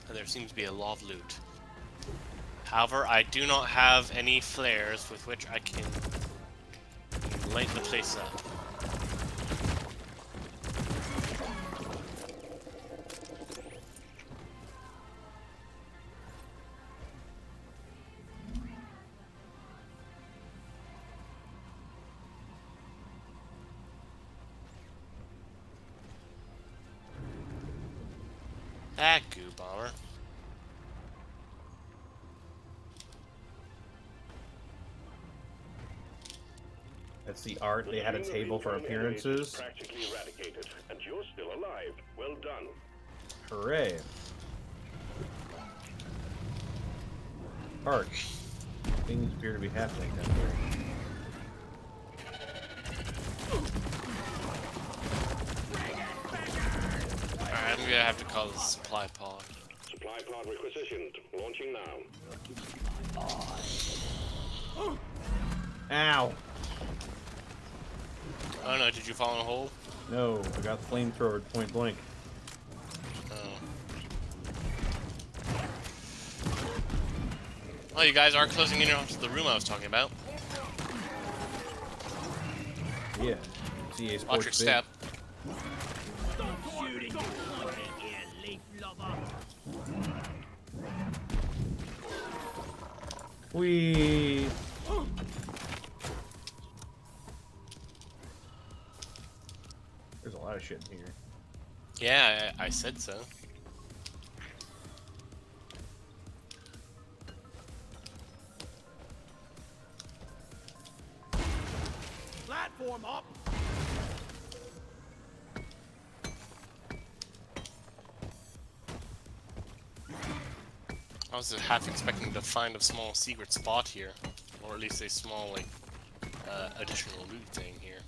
And there seems to be a lot of loot. However, I do not have any flares with which I can light the place up. That goo bomber. That's the art. They had a The table for internal enemies is appearances. practically eradicated, and you're still alive. Well done. Hooray. Hark. Things appear to be happening down here. Alright, I'm gonna have to call this supply pod. Supply pod requisitioned. Launching now. Ow! Oh no, did you fall in a hole? No, I got flamethrower point blank. Oh. Oh, you guys are closing in onto the room I was talking about. Yeah. CA Sports Watch your step. Shooting you here, leaf lover. Whee! There's a lot of shit in here. Yeah, I said so. Platform up. I was half expecting to find a small secret spot here, or at least a small, like, additional loot thing here.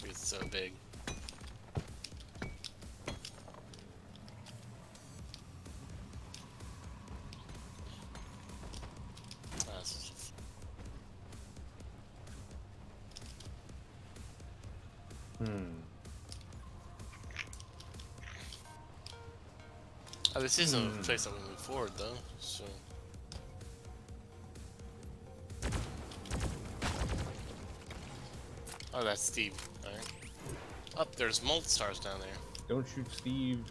It's so big. Oh, this is a place that we move forward, though, so... Oh, that's Steve. Alright. Oh, there's Molt Stars down there. Don't shoot Steve.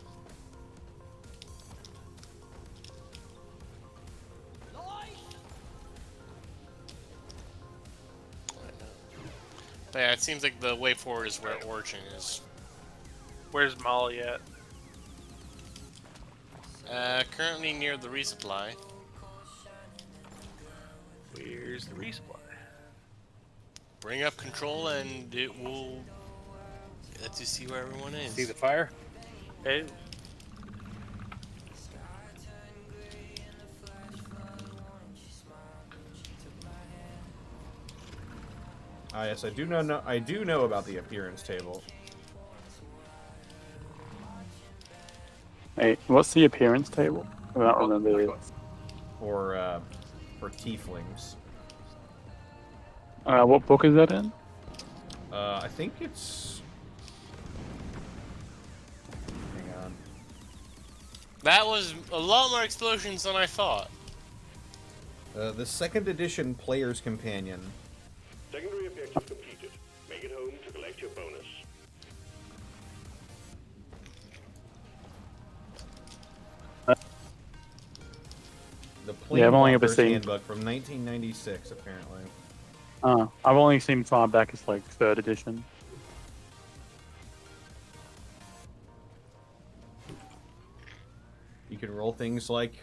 But yeah, it seems like the way forward is where Origin is. Where's Molly at? Currently near the resupply. Where's the resupply? Bring up control and it will let you see where everyone is. See the fire? Hey. Ah, yes, I do know. I do know about the appearance table. Hey, what's the appearance table? I don't remember it. For tieflings. What book is that in? I think it's. Hang on. That was a lot more explosions than I thought. The second edition Player's Companion. Secondary objective completed. Make it home to collect your bonus. The Yeah, I've only ever Planewalker's seen- Handbook from 1996, apparently. I've only seen far back as like 3rd edition. You can roll things like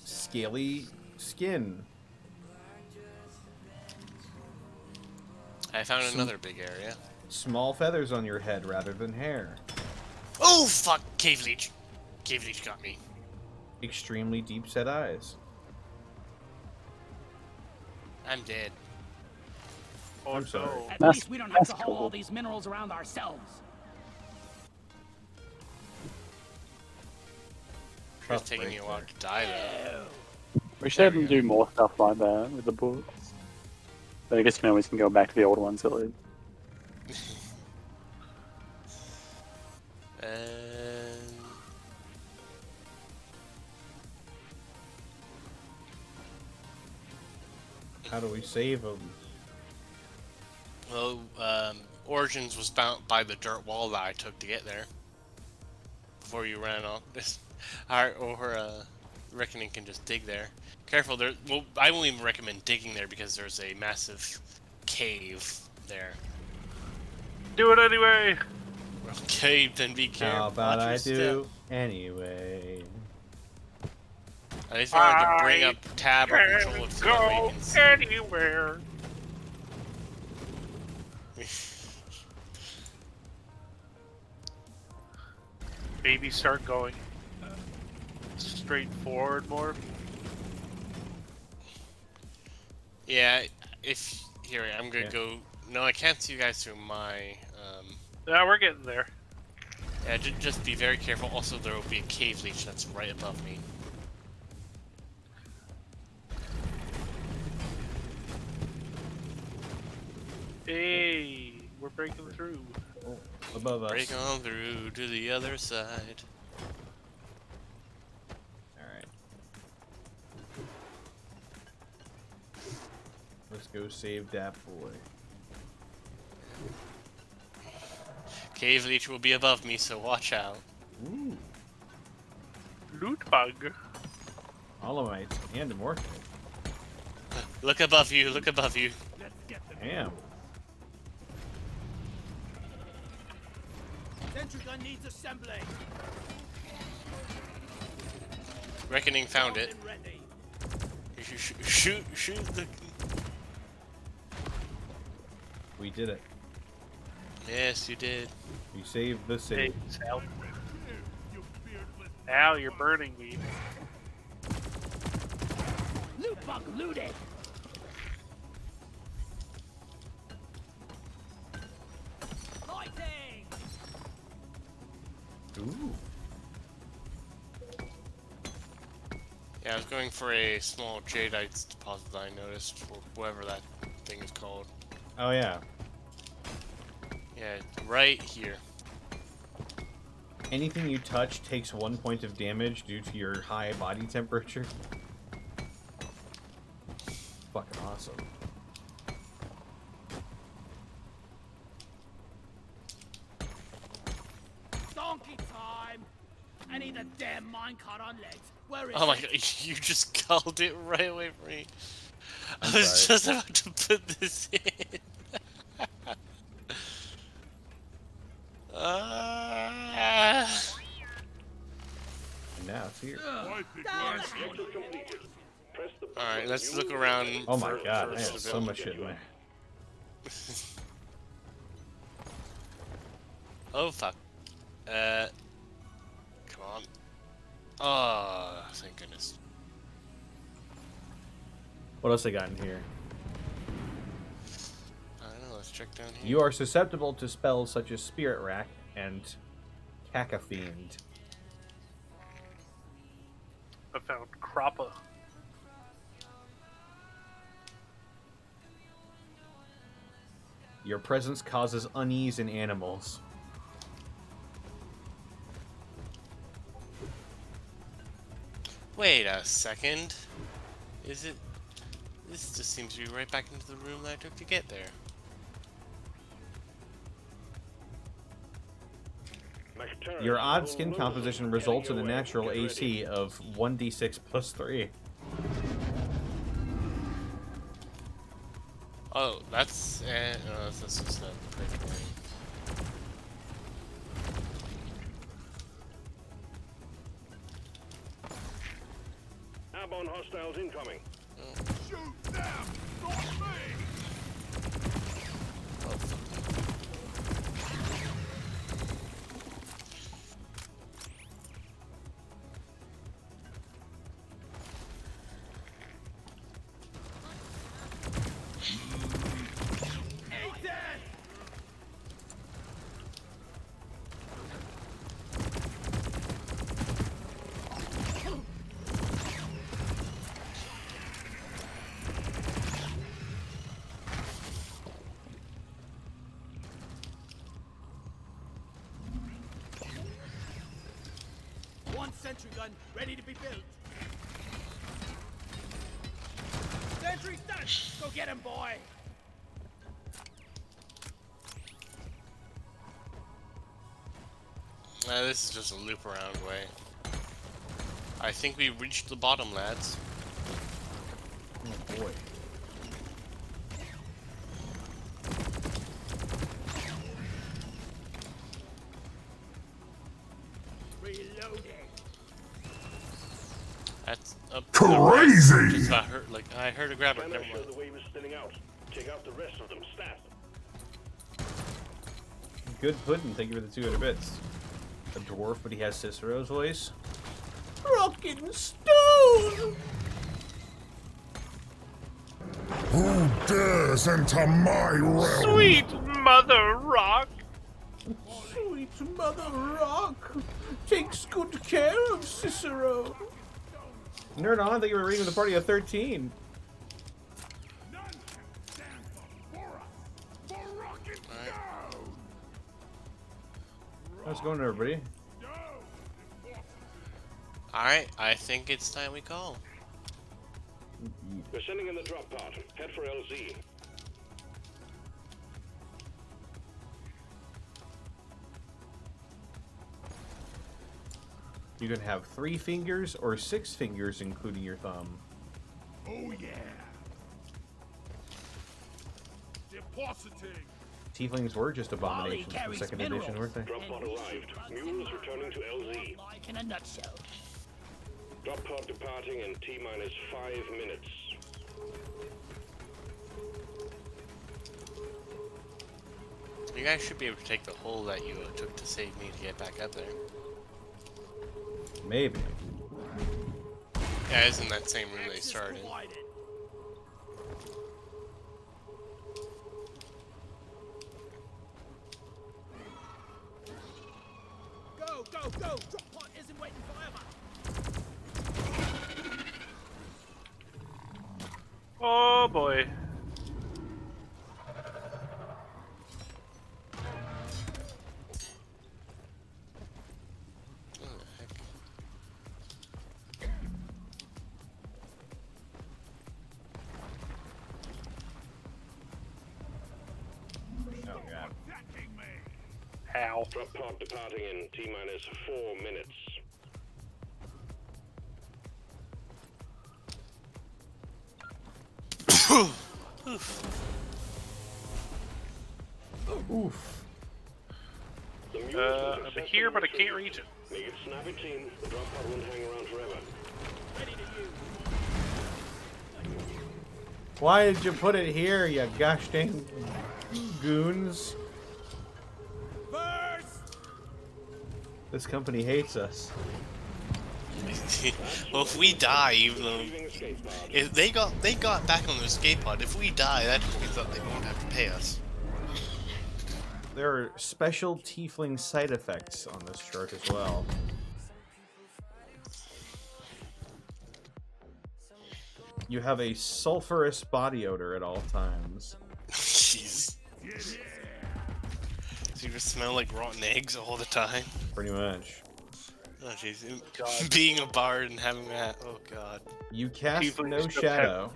scaly skin. I found another big area. Small feathers on your head rather than hair. Oh fuck! Cave Leech! Cave Leech got me. Extremely deep set eyes. I'm dead. Oh, I'm sorry. no. At That's- least we don't have that's to haul all cool. these minerals around ourselves. It's taking you a while to die though. We should have them do more stuff like that with the books. But I guess we can go back to the old ones at least. How do we save them? Well, Origins was bound by the dirt wall that I took to get there. Before you ran off. Reckoning can just dig there. Careful, there. Well, I won't even recommend digging there because there's a massive cave there. Do it anyway! Okay, then be careful. How about Watch your I step. do anyway? I just wanted to bring up tab or control it so that way you Go can see. anywhere. maybe start going straight forward more. Yeah, if here I'm gonna Yeah. go. No, I can't see you guys through my. Yeah, we're getting there. Yeah, just be very careful. Also, there will be a cave leech that's right above me. Hey, we're breaking through. Oh, above us. Break on through to the other side. Alright. Let's go save that boy. Cave leech will be above me, so watch out. Ooh. Loot bug. Alamites and immortal. Look above you, look above you. Damn. Sentry gun needs assembling. Reckoning found it. Ready. Shoot the... We did it. Yes, you did. We saved the Hey, city. Sal. Al, you're burning me. Loot bug looted. Lighting. Ooh. Yeah, I was going for a small jadeite deposit that I noticed, or whatever that thing is called. Oh yeah. Yeah, right here. Anything you touch takes 1 point of damage due to your high body temperature. Fucking awesome. Donkey time. I need a damn minecart on legs. Where is Oh my it? god, you just called it right away from me. I I'm was sorry. just about to put this in. And now it's here. Alright, let's look around. Oh my for- god, I first have a so bit. much shit in there. Oh fuck. Come on. Oh, thank goodness. What else I got in here? I don't know, let's check down here. You are susceptible to spells such as Spirit Rack and Cacafiend. I found Croppa. Your presence causes unease in animals. Wait a second. Is it... This just seems to be right back into the room that I took to get there. Your odd skin composition results in a natural AC of 1d6 plus 3. Oh, that's... no, that's just a prick thing. Airborne hostiles incoming. Shoot them, not me. One sentry gun ready to be built. Sentry's done. Go get him, boy. This is just a loop around way. I think we reached the bottom, lads. Oh boy. Reloading. That's up. Crazy! Just about heard, like I heard a grabber. Scanner Never show mind. the wave is thinning out. Check out the rest of them stat. Good pudding. Thank you for the 200 bits. a dwarf, but he has Cicero's voice. Rockin' stone! Who dares enter my realm? Sweet Mother Rock! Sweet Mother Rock takes good care of Cicero. Nerd on, I think you were reading with a party of 13. None can stand before us. For rockin' stone. How's it going, everybody? Alright, I think it's time we call. We're sending in the drop pod. Head for LZ. You can have 3 fingers or 6 fingers, including your thumb. Oh yeah. Depositing. Tieflings were just abominations in the second edition, weren't they? Drop pod arrived. Mules returning to LZ. Like in a nutshell. Drop pod departing in T-minus 5 minutes. You guys should be able to take the hole that you took to save me to get back up there. Maybe. Yeah, it's in that same room they started. Go, go, go! Drop pod isn't waiting forever. Oh boy. How? Drop pod departing in T-minus 4 minutes. Oof. I'm here, but I can't reach it. Make it snappy, team. The drop pod won't hang around forever. Why did you put it here, you gosh dang goons? This company hates us. Well, if we die, even though if they got back on their escape pod, if we die, that just means that they won't have to pay us. There are special tiefling side effects on this chart as well. You have a sulfurous body odor at all times. Jeez. So you just smell like rotten eggs all the time? Pretty much. Oh jeez. Being a bard and having that, oh god. You cast Tieflings no just shadow.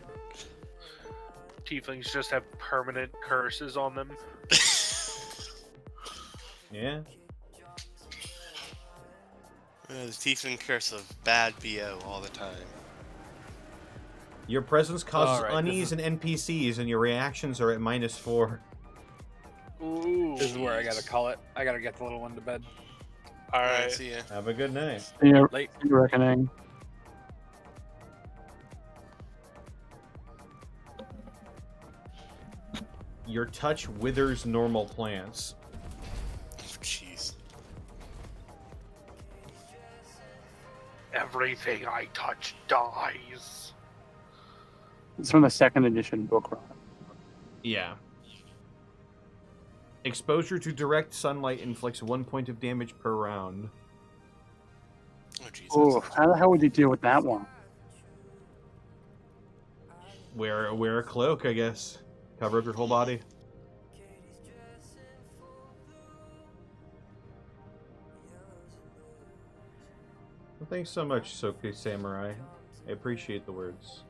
Tieflings just have permanent curses on them. Yeah. The tiefling curse of bad BO all the time. Your presence causes Alright, unease in NPCs, and your reactions are at -4. Ooh. This is where I gotta call it. I gotta get the little one to bed. Alright. See ya. Have a good night. Yeah, Late. reckoning. Your touch withers normal plants. Oh, jeez. Everything I touch dies. It's from the second edition book, right? Yeah. Exposure to direct sunlight inflicts 1 point of damage per round. Oh Jesus. Oh, how the hell would you deal with that one? Wear a cloak, I guess. Cover up your whole body. Well, thanks so much, Soke Samurai. I appreciate the words.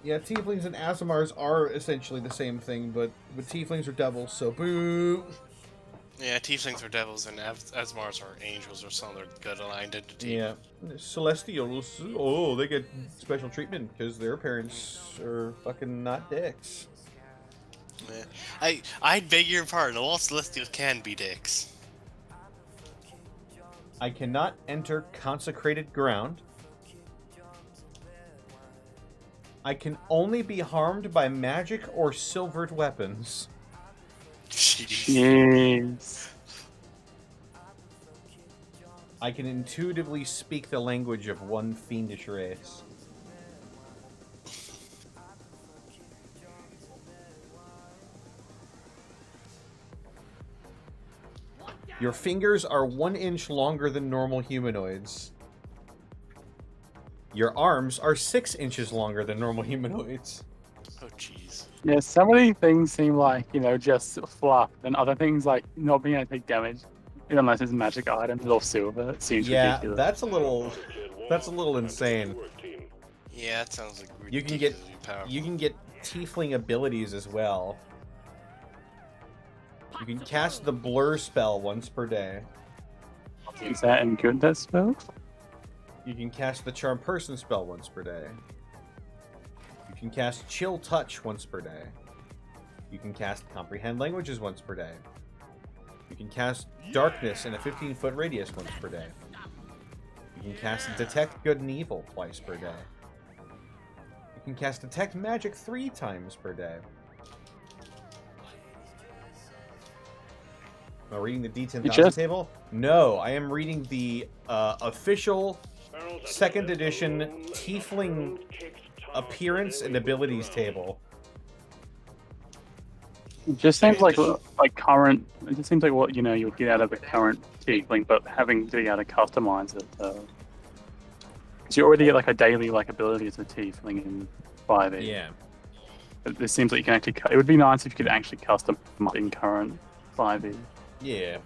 Yeah, tieflings and Aasimars are essentially the same thing, but tieflings are devils, so boo! Yeah, tieflings are devils and Asmars are angels or some other good aligned entity. Yeah, Celestials, oh, they get special treatment because their parents are fucking not dicks. Yeah. I beg your pardon, all Celestials can be dicks. I cannot enter consecrated ground. I can only be harmed by magic or silvered weapons. Jeez. I can intuitively speak the language of one fiendish race. Your fingers are 1 inch longer than normal humanoids. Your arms are 6 inches longer than normal humanoids. Oh, jeez. Yeah, some of these things seem like, you know, just fluff, and other things like not being able to take damage, unless it's magic items or silver. It seems ridiculous. That's a little insane. Yeah, that sounds like You can get ridiculously powerful. you can get tiefling abilities as well. You can cast the blur spell once per day. Is that any good, that spell? You can cast the charm person spell once per day. You can cast chill touch once per day. You can cast comprehend languages once per day. You can cast darkness in a 15-foot radius once per day. You can cast detect good and evil twice per day. You can cast detect magic 3 times per day. Am I reading the D10,000 table? No, I am reading the official 2nd edition Tiefling appearance and abilities table. It just seems like current. It just seems like what, you know, you would get out of a current tiefling, but having to be able to customize it. Because you already get like a daily like ability as a tiefling in 5e. Yeah. It seems like you can actually. It would be nice if you could actually custom in current 5e. Yeah.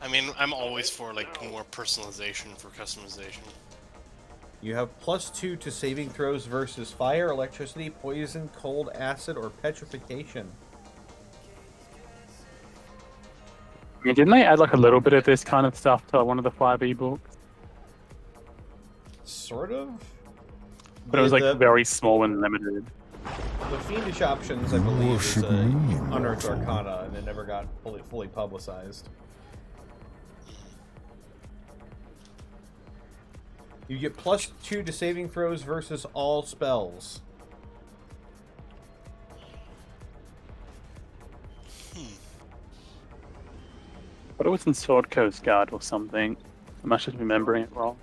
I mean, I'm always for like more personalization for customization. You have +2 to saving throws versus fire, electricity, poison, cold, acid, or petrification. I mean, didn't they add like a little bit of this kind of stuff to one of the 5e books? Sort of. But it was like very small and limited. The fiendish options, I believe, is Unearthed Arcana, and it never got fully publicized. You get +2 to saving throws versus all spells. But it was in Sword Coast Guard or something. I must just be remembering it wrong.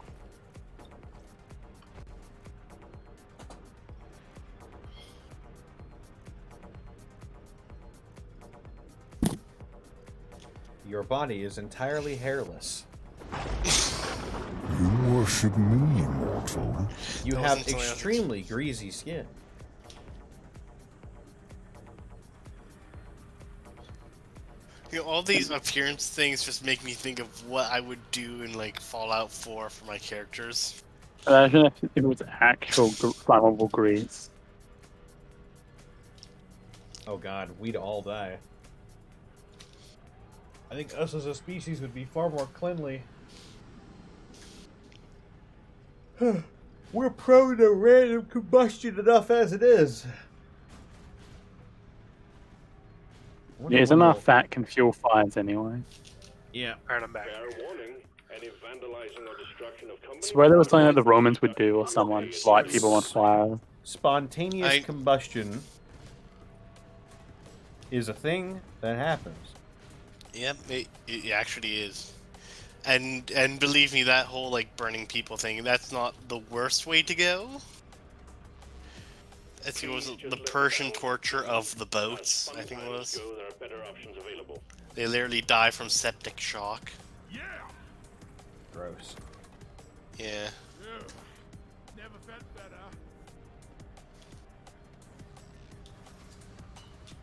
Your body is entirely hairless. You worship me, mortal. You have extremely greasy skin. You know, all these appearance things just make me think of what I would do in like Fallout 4 for my characters. Imagine if it was actual flammable grease. Oh god, we'd all die. I think us as a species would be far more cleanly. We're prone to random combustion enough as it is. Yeah, isn't our fat can fuel fires anyway? Yeah. Alright, I'm back. So where there was something that the Romans would do or someone light people on fire. Spontaneous combustion is a thing that happens. Yep, it actually is. And believe me, that whole like burning people thing, that's not the worst way to go. It was the Persian torture of the boats, I think it was. They literally die from septic shock. Gross. Yeah. Never felt better.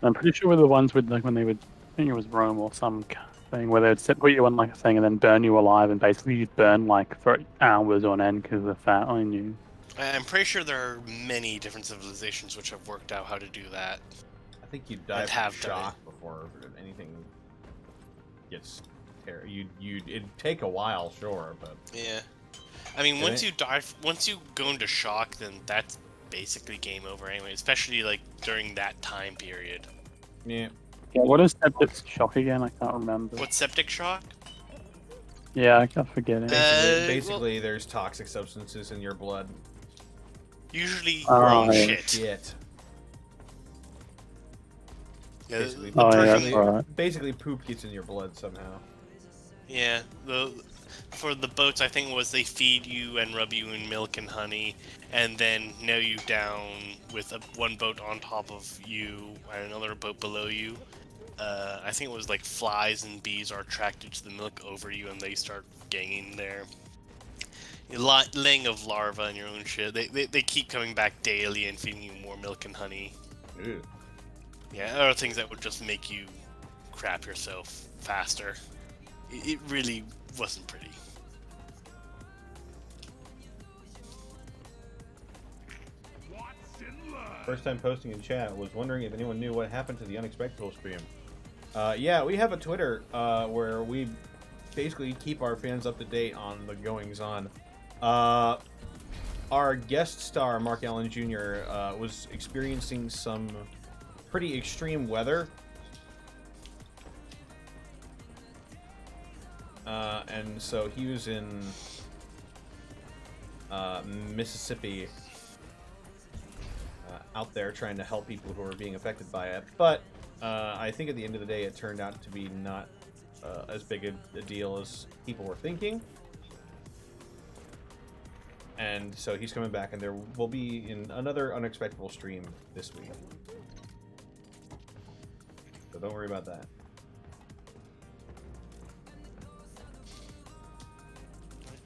I'm pretty sure we're the ones with like when they would, I think it was Rome or some thing where they would put you on like a thing and then burn you alive, and basically you'd burn like for hours on end because of the fat on you. I'm pretty sure there are many different civilizations which have worked out how to do that. I think you'd die from shock before anything gets there. It'd take a while, sure, but yeah. I mean, once you go into shock, then that's basically game over anyway. Especially like during that time period. Yeah. Yeah, what is septic shock again? I can't remember. What's septic shock? Yeah, I can't forget it. Basically, there's toxic substances in your blood. Usually Oh, raw yeah. shit. Yeah, Basically, Oh, yeah, turkey- that's right. basically poop gets in your blood somehow. Yeah, for the boats, I think was they feed you and rub you in milk and honey, and then nail you down with one boat on top of you and another boat below you. I think it was like flies and bees are attracted to the milk over you, and they start ganging there. Laying of larvae and your own shit. They keep coming back daily and feeding you more milk and honey. Ew. Yeah, there are things that would just make you crap yourself faster. It really wasn't pretty. First time posting in chat. Was wondering if anyone knew what happened to the Unexpected stream. Yeah, we have a Twitter where we basically keep our fans up to date on the goings on. Our guest star, Mark Allen Jr., was experiencing some pretty extreme weather. And so he was in Mississippi out there trying to help people who are being affected by it. But I think at the end of the day, it turned out to be not as big a deal as people were thinking. And so he's coming back, and there will be another Unexpected stream this week. So don't worry about that.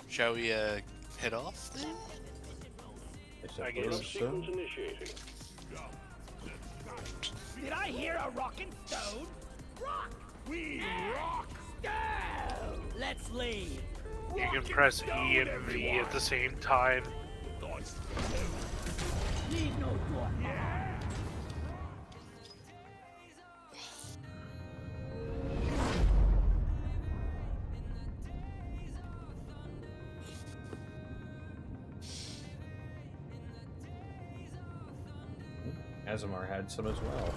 Shall we head off then? I guess. Sequence initiating. Did I hear a rockin' stone? Rock! We rock! Stone! Let's leave. You can press E and V at the same time. Need no thought. Azamar had some as well.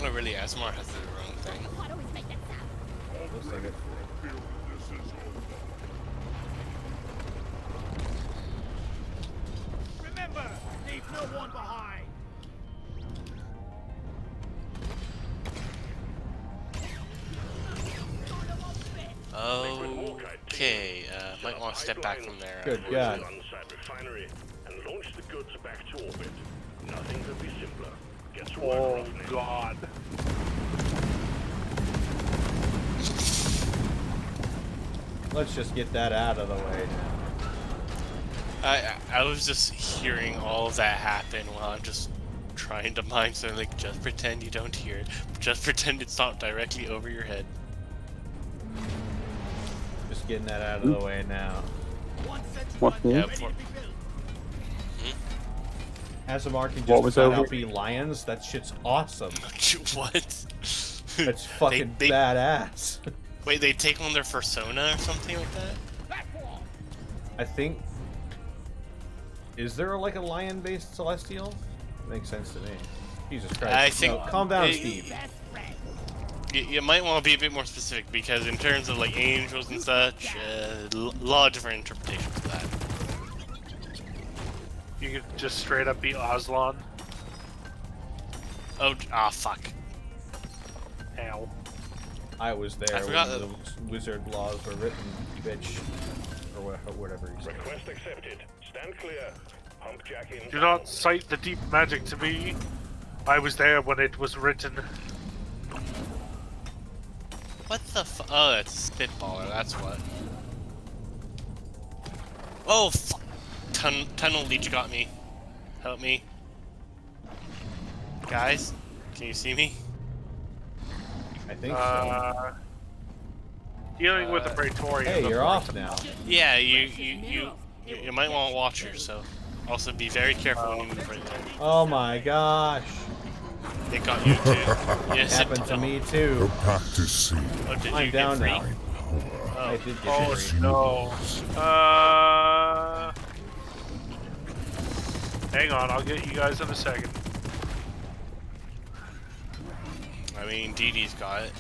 Oh, really? Asmar has their own thing. Looks like it. Remember, leave no one behind. Okay, might want to step back from there. Good God. Unside refinery and launch the goods back to orbit. Nothing could be simpler. Get to Oh work, roughly. God. Let's just get that out of the way now. I was just hearing all of that happen while I'm just trying to mine something. Like, just pretend you don't hear it. Just pretend it's not directly over your head. Just getting that out of the way now. What's Yeah, this? Azamar can What just was flat over? out be lions. That shit's awesome. What? It's fucking They- badass. Wait, they take on their persona or something like that? I think. Is there like a lion-based celestial? Makes sense to me. Jesus Christ! I think- No, calm down, Hey, Steve. You might want to be a bit more specific because in terms of like angels and such, a lot of different interpretations of that. You could just straight up be Aslan. Oh, fuck. Ow. I was there I when forgot the wizard laws were written, bitch, or whatever he said. Request accepted. Stand clear. Pump jack in. Do not cite the deep magic to me. I was there when it was written. What the Oh, that's a spitballer, that's what. Oh, fuck. Tunnel leech got me. Help me. Guys, can you see me? I think so. Dealing with the Praetorian. Hey, you're off now. Yeah, you might want to watch yourself. Also, be very careful when you move right there. Oh my gosh! They got you too. Yes, it Happened to me too. The practice scene. Oh, did I'm you down get free? now. I did get Oh free. no. Hang on, I'll get you guys in a second. I mean, Dee got it.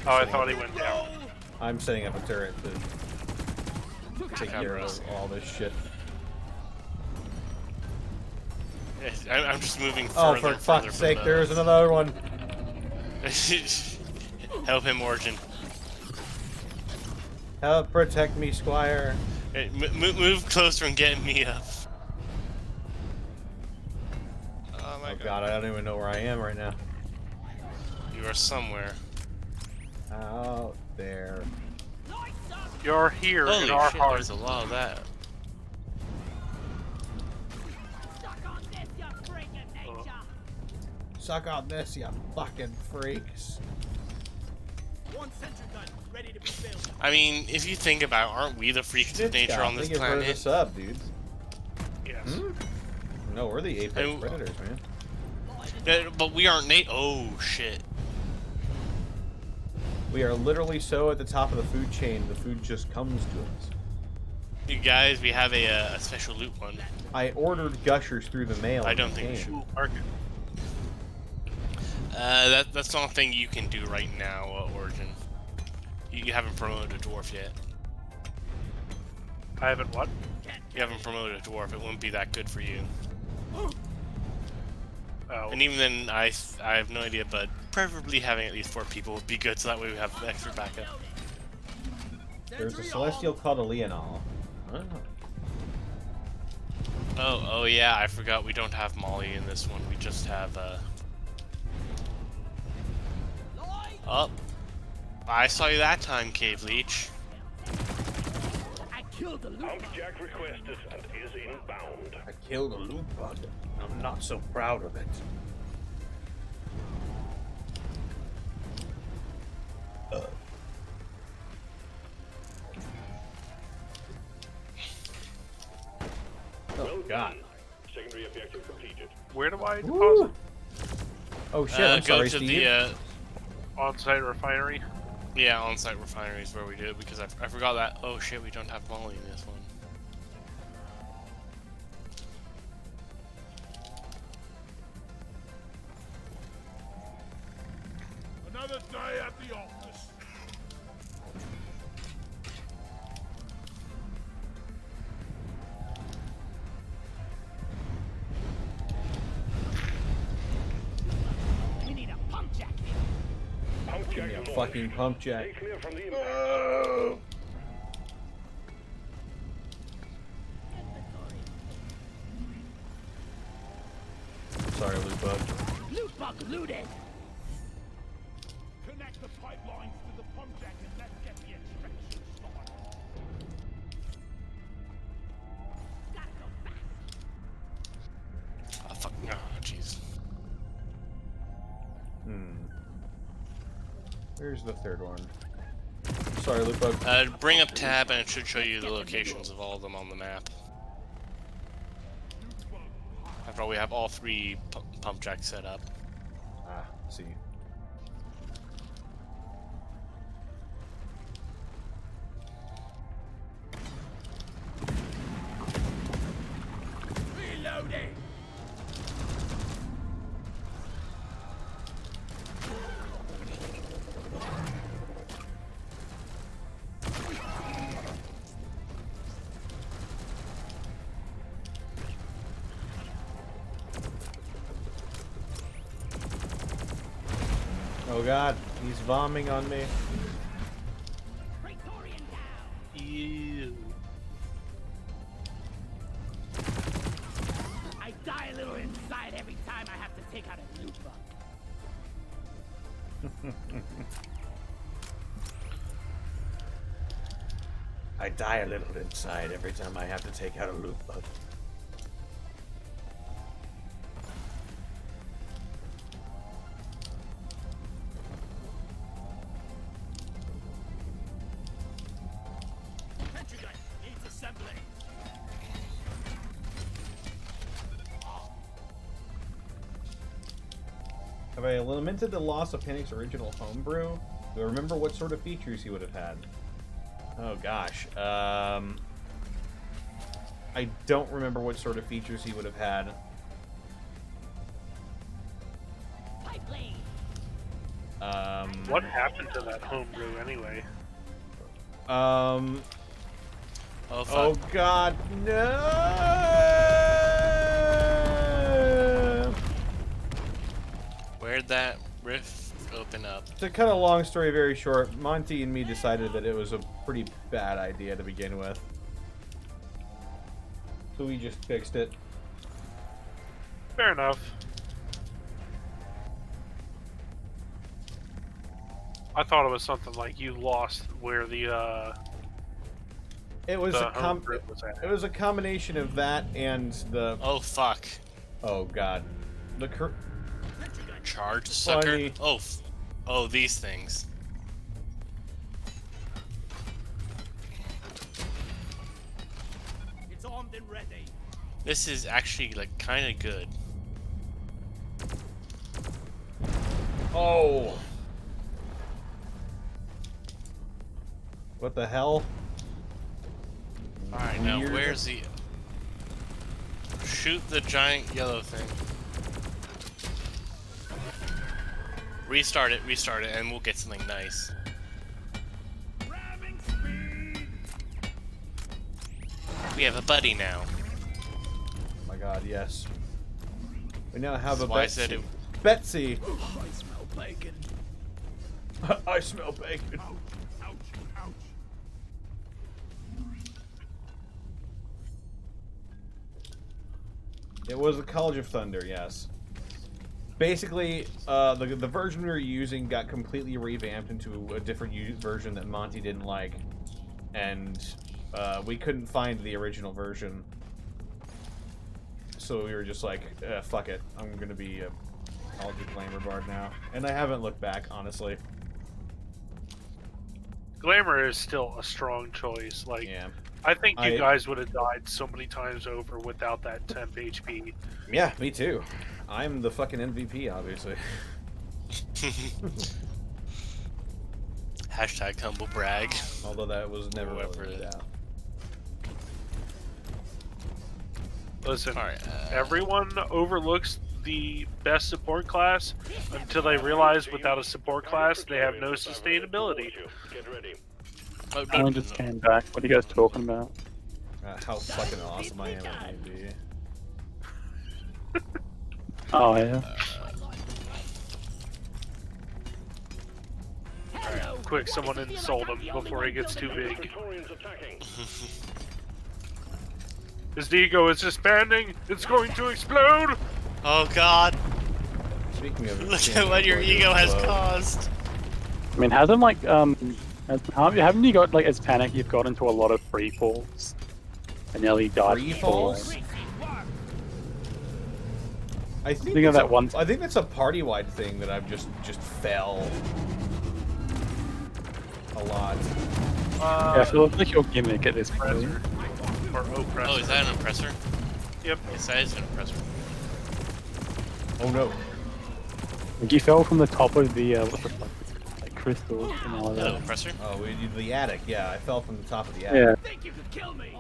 Oh, I thought he went down. I'm setting up a turret to take Take out care of Russ. all this shit. I'm just moving Oh, further for and further fuck's from sake, the... there's another one. Help him, Origin. Help protect me, Squire. Hey, move closer and get me up. Oh my Oh god, I don't even know where I am right now. You are somewhere. Out there. You're here in Holy our shit, heart. there's a lot of that. Suck on this, you fucking freaks. One sentry gun ready to be filled. I mean, if you think about it, aren't we the freaks of nature on this Thank you for the planet? sub, dudes. Yes. No, we're the apex And- predators, man. But we aren't Oh shit. We are literally so at the top of the food chain, the food just comes to us. You guys, we have a special loot one. I ordered gushers through the mail. I and don't they think we came. should. Market. That's not a thing you can do right now, Origin. You haven't promoted a dwarf yet. I haven't what? You haven't promoted a dwarf. It wouldn't be that good for you. Oh. And even then, I have no idea, but preferably having at least 4 people would be good, so that way we have extra backup. There's a celestial called a Leonol. Oh yeah, I forgot we don't have Molly in this one. We just have Oh, I saw you that time, Cave Leech. I killed the loot. Jack requested and is inbound. I killed a loot bug. I'm not so proud of it. Oh god. Secondary objective completed. Where do I Woo. deposit? Oh shit, I'm Go sorry, to Steve. the On-site refinery. yeah, on-site refinery is where we do it because I forgot that. Oh shit, we don't have Molly in this one. Another day at the office. We need a pump jack. Pump Give jack me a launched. fucking pump jack. Stay clear from the impact. Sorry, loot bug. Loot bug looted. Connect the pipelines to the pump jack and let's get the extraction started. Gotta go fast. Oh fuck, no, jeez. Where's the third one? Sorry, loot bug. Bring up tab and it should show you the locations of all of them on the map. After all, we have all 3 pump jacks set up. Ah, see. Reloading. Oh god, he's vomiting on me. Praetorian down. Ew. I die a little inside every time I have to take out a loot bug. I die a little inside every time I have to take out a loot bug. Sentry gun needs assembly. Have I lamented the loss of Panic's original homebrew? Do I remember what sort of features he would have had? Oh gosh. I don't remember what sort of features he would have had. Pipeline. What happened to that homebrew anyway? Oh fuck. Oh god, no! Where'd that rift open up? To cut a long story very short, Monty and me decided that it was a pretty bad idea to begin with. So we just fixed it. Fair enough. I thought it was something like you lost where the It was the a home group was at. it was a combination of that and the Oh fuck! oh god, the Charge sucker. Funny. Oh, oh these things. It's armed and ready. This is actually like kind of good. oh. What the hell? Alright, now Weird. where's the... Shoot the giant yellow thing. Restart it, and we'll get something nice. Ramming speed. We have a buddy now. Oh my god, yes. We now have This a is why I said Betsy. it. Betsy! I smell bacon. I smell bacon. Ouch, ouch. It was the College of Thunder, yes. Basically, the version we were using got completely revamped into a different version that Monty didn't like, and we couldn't find the original version. So we were just like, fuck it, I'm gonna be a College of Glamour Bard now. And I haven't looked back, honestly. Glamour is still a strong choice. Like, Yeah. I think you guys would have died so many times over without that temp HP. Yeah, me too. I'm the fucking MVP, obviously. Hashtag humble brag. Although that was never Whoever really it is. out. Listen, Alright, everyone overlooks the best support class until they realize without a support class they have no sustainability. Get ready. Oh, I no, just came back. What are you guys talking about? How fucking awesome I am at D&D. Oh yeah. Quick, someone insult him before he gets too big. Praetorians attacking. His ego is expanding. It's going to explode. Oh god! Speaking of Look at what your ego has caused. I mean, hasn't like haven't you got like as Panic? You've got into a lot of free falls. I nearly died. Free before. falls? I think Think of that's that one. I think that's a party-wide thing that I've just fell a lot. Yeah, I feel like your gimmick at this point. Or oppressor. Oh, is that an oppressor? Yep. Yes, that is an oppressor. Oh no. Like you fell from the top of the what the fuck? Like crystal and all Hello, that. oppressor. Oh, we did the attic. Yeah, I fell from the top of the Yeah, attic. Think you could kill me?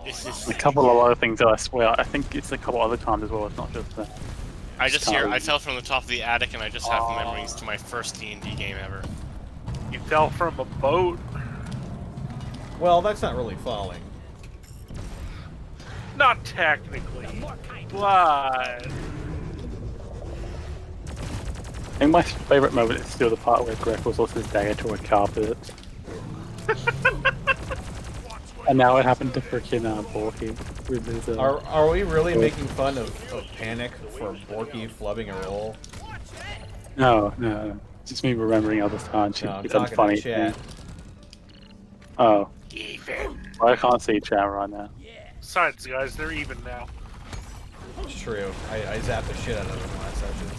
a couple of other things that I swear. I think it's a couple other times as well. It's not just that. I just hear I Sorry. fell from the top of the attic, and I just have memories to my first D&D game ever. You fell from a boat. Well, that's not really falling. Not technically, but I think my favorite moment is still the part where Greg was lost his dagger to a carpet. And now it happened to freaking Borky with his. Are we really making fun of Panic for Borky flubbing a roll? No. Just me remembering other times. No, I'm She's done talking funny to chat. things. Oh. I can't see chat right now. besides, guys, they're even now. It's true. I zapped the shit out of him last session.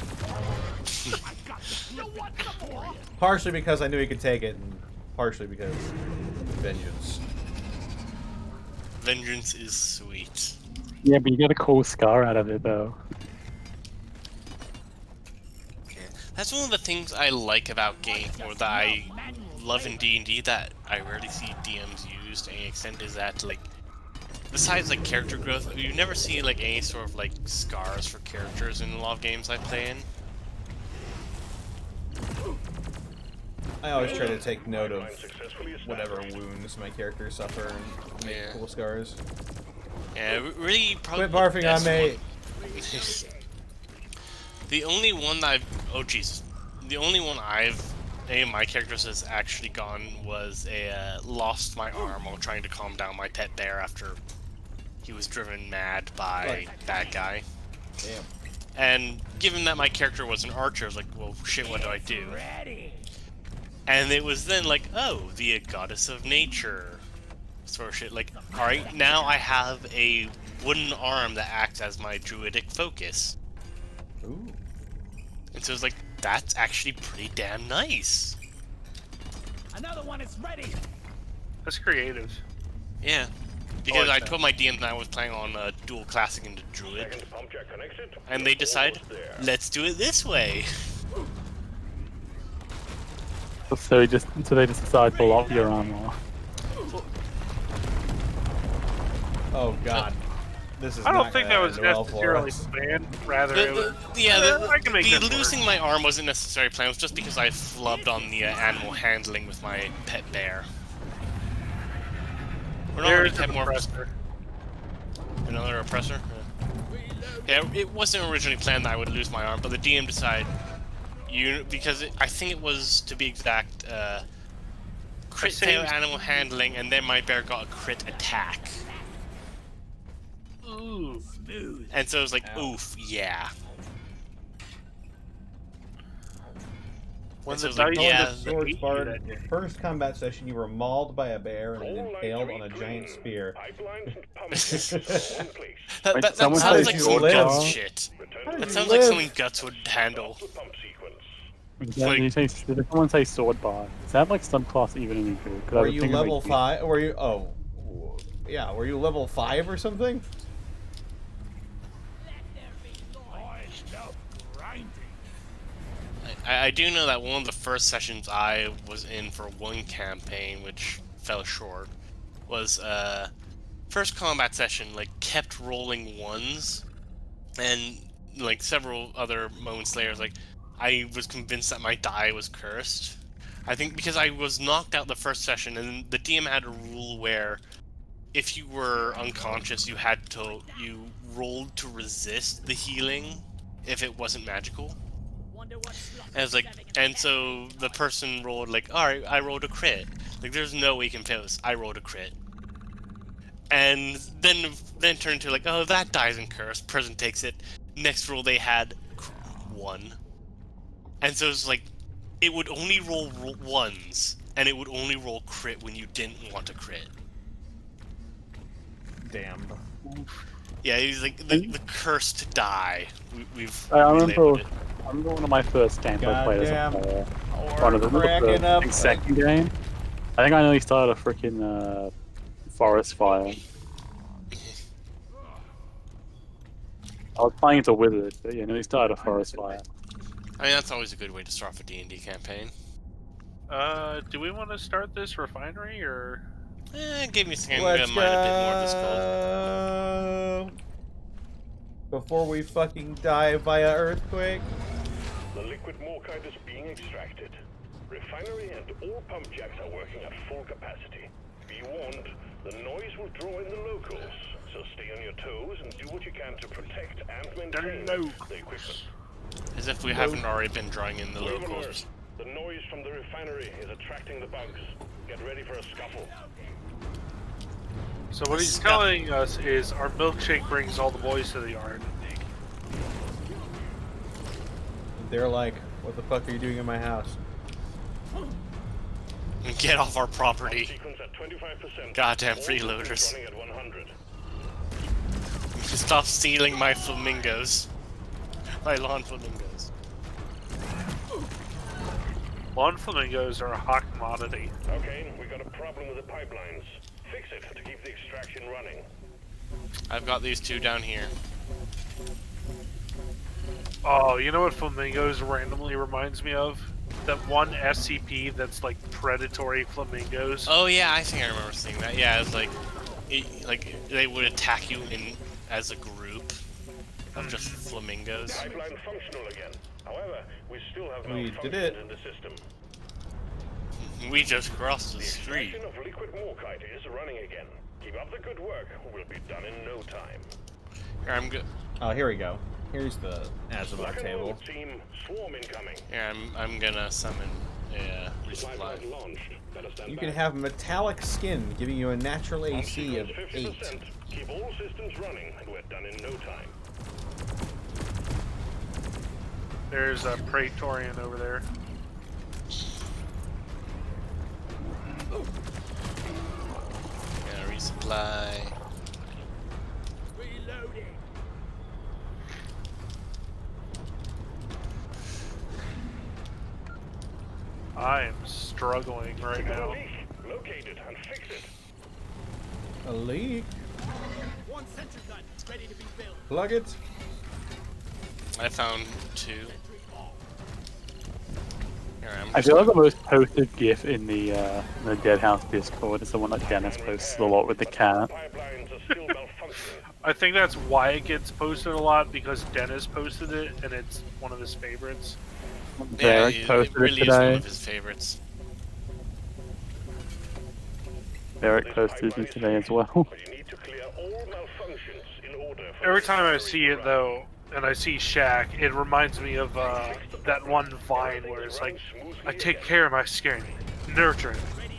Partially because I knew he could take it, and partially because vengeance. Vengeance is sweet. Yeah, but you get a cool scar out of it, though. That's one of the things I like about game, or that I love in D&D that I rarely see DMs use to any extent, is that, like, besides, like, character growth, you never see, like, any sort of, like, scars for characters in a lot of games I play in. I always try to take note of whatever wounds my characters suffer and make cool scars. Yeah, really, probably Quit barfing on me! The only one that I've... Oh, Jesus. the only one any of my characters has actually gone was lost my arm while trying to calm down my pet bear after he was driven mad by that guy. Damn. And given that my character was an archer, I was like, well, shit, what do I do? And it was then like, oh, the goddess of nature. Sort of shit. Like, alright, now I have a wooden arm that acts as my druidic focus. Ooh. And so it's like, that's actually pretty damn nice. Another one is ready. That's creative. Yeah. Because like I that. told my DM that I was playing on dual classic into druid. And they decided, let's do it this way. So they just decide to lock your armor. Oh god. This is I don't not think gonna that was end well for necessarily us. planned. Rather, it was, I can make the this work. losing my arm wasn't necessarily planned. It was just because I flubbed on the animal handling with my pet bear. We're not There's really an pet oppressor. Another oppressor? Yeah, it wasn't originally planned that I would lose my arm, but the DM decided, because I think it was, to be exact, crit fail animal handling, and then my bear got a crit attack. Ooh. And so it was like, oof, yeah. When So the it was like, dice yeah, just Swords beat you Bard, that day. first combat session, you were mauled by a bear and then impaled on a giant spear. that someone sounds says like you some live. Guts shit. How did That you sounds like live? something Guts would handle. Did someone say sword bard? Is that like subclass even any good? 'Cause I Were was you thinking, level like, 5? Were you... Oh. Yeah, were you level 5 or something? I do know that one of the first sessions I was in for one campaign, which fell short, was first combat session, like, kept rolling ones, and like several other moments later, like, I was convinced that my die was cursed. I think because I was knocked out the first session, and the DM had a rule where if you were unconscious, you rolled to resist the healing if it wasn't magical. And I was like, and so the person rolled like, alright, I rolled a crit. Like, there's no way you can fail this. I rolled a crit. And then turned to like, oh, that die isn't cursed. Person takes it. Next roll they had 1. And so it's like, it would only roll ones, and it would only roll crit when you didn't want to crit. Damn. Yeah, he's like the cursed die. We've I remember relabeled it. one of my first games I played as a Goddamn. player. We're One of the cracking up. second game. I think I nearly started a freaking forest fire. I was playing as a wizard, but yeah, nearly started a forest fire. I mean, that's always a good way to start off a D&D campaign. Do we want to start this refinery, or...? Give me a second. I'm Let's gonna mine a bit more of this gold. go. Before we fucking die via earthquake. The liquid morkite is being extracted. Refinery and all pump jacks are working at full capacity. Be warned, the noise will draw in the locals, so stay on your toes and do what you can to protect and maintain the equipment. As if we haven't already been drawing in the Move locals. alert. The noise from the refinery is attracting the bugs. Get ready for a scuffle. So what he's telling us is our milkshake brings all the boys to the yard. They're like, what the fuck are you doing in my house? Get off our property. Sequence at 25%. Goddamn All freeloaders. running at 100. Stop stealing my flamingos. My lawn flamingos. Lawn flamingos are a hot commodity. Okay, we got a problem with the pipelines. Fix it to keep the extraction running. I've got these 2 down here. Oh, you know what flamingos randomly reminds me of? That one SCP that's like predatory flamingos. Oh yeah, I think I remember seeing that. Yeah, it's like, they would attack you as a group of just flamingos. Pipeline functional again. However, we still have We malfunction did it. in the system. We just crossed the The street. extraction of liquid morkite is running again. Keep up the good work. We'll be done in no time. Here, I'm good. Oh, here we go. Here's the Asimov table. Team, swarm incoming. Here, I'm gonna summon a Supply resupply. pod launched. Better stand You back. can have metallic skin, giving you a natural On AC of sequence 8. 50%. Keep all systems running, and we're done in no time. There's a Praetorian over there. Gonna resupply. Reloading. I am struggling right now. Locate it and fix it. A leak. One sentry gun ready to be built. Plug it. I found 2. Here, I feel like the most posted GIF in the Dead House Discord is the one that Dennis posts a lot with the cat. Pipelines are still malfunctioning. I think that's why it gets posted a lot, because Dennis posted it and it's one of his favorites. Derek it posted it really is one today. of his favorites. Derek posted it today as well. But you need to clear all malfunctions in order for Every the time I factory see to it run. though, and I see Shaq, it reminds me of that one Vine where it's like, I take care of my skin, nurture it.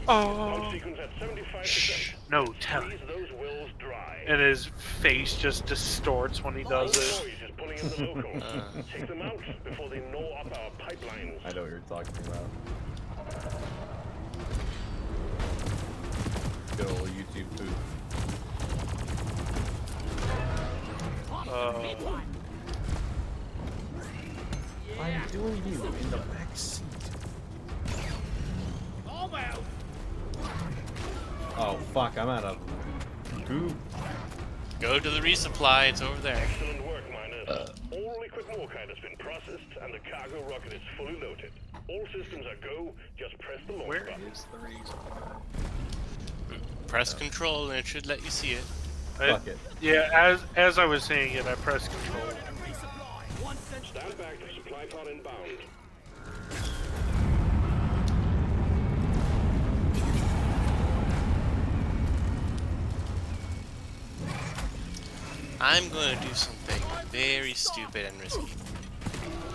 Oh, Sequence at 75%. shh, no, tell Squeeze it. those wells dry. And his face just distorts when he does it. Noise is pulling in the locals. Take them out before they gnaw up our pipelines. I know what you're talking about. Good old YouTube food. I'm doing you in the back seat. Almost. Oh fuck, I'm out of goo. Go to the resupply, it's over there. Excellent work, miners. All liquid morkite has been processed and the cargo rocket is fully loaded. All systems are go. Just press the launch Where button. is the reason? Press control and it should let you see it. Fuck it. Yeah, as I was saying it, I pressed control. Resupply. One sentry. Stand back. Supply pod inbound. I'm going to do something very stupid and risky.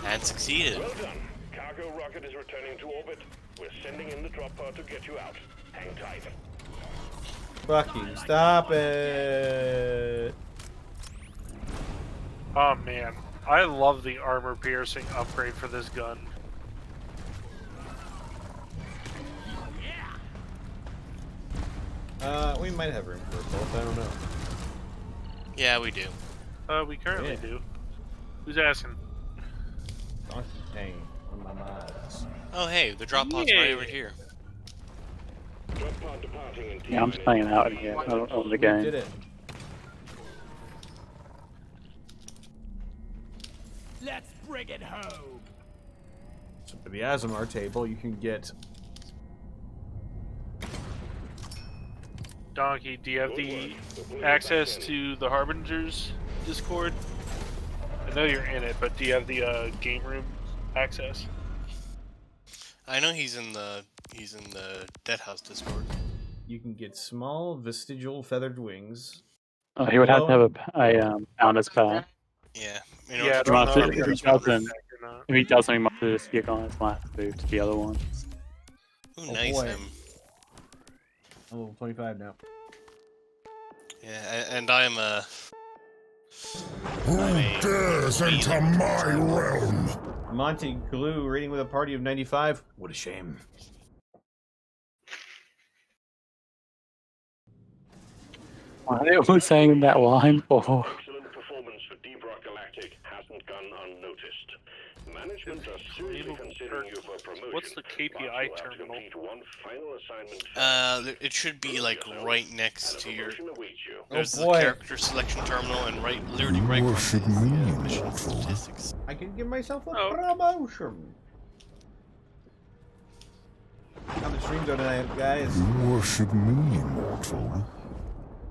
And succeeded. Well done. Cargo rocket is returning to orbit. We're sending in the drop pod to get you out. Hang tight. Fucking stop it. Oh man, I love the armor piercing upgrade for this gun. We might have room for both, I don't know. Yeah, we do. We currently Yeah. do. Who's asking? Donkey Kane on my mind. Oh, hey, the drop pod's right over here. Drop pod departing in Yeah, I'm just hanging out in here on the game. Did it. Let's bring it home. So for the Asimov table, you can get Donkey, do you have the access to the Harbinger's Discord? I know you're in it, but do you have the game room access? I know he's in the Dead House Discord. you can get small vestigial feathered wings. Oh, he would have to have a Founder's Pack. Yeah. Yeah, I If he don't wants know to- if if he it's covered doesn't- back or not. If he does something, he might just get on his last move to the other one. Ooh, Oh, nice boy. him. I'm level 25 now. Yeah, and I'm a... Who dares enter my realm? Monty Glue rating with a party of 95. What a shame. Why are they all saying that line for? Excellent performance for Hee Haw Galactic hasn't gone unnoticed. Management are seriously considering you for promotion. What's the but you'll KPI have to terminal? complete one final assignment. It should be like right next to your... Promotion awaits you. There's the boy. character selection terminal and literally right You across worship is me, the mission mortal. statistics. I can give myself a Oh. promotion. How the stream go tonight, guys? You worship me, mortal.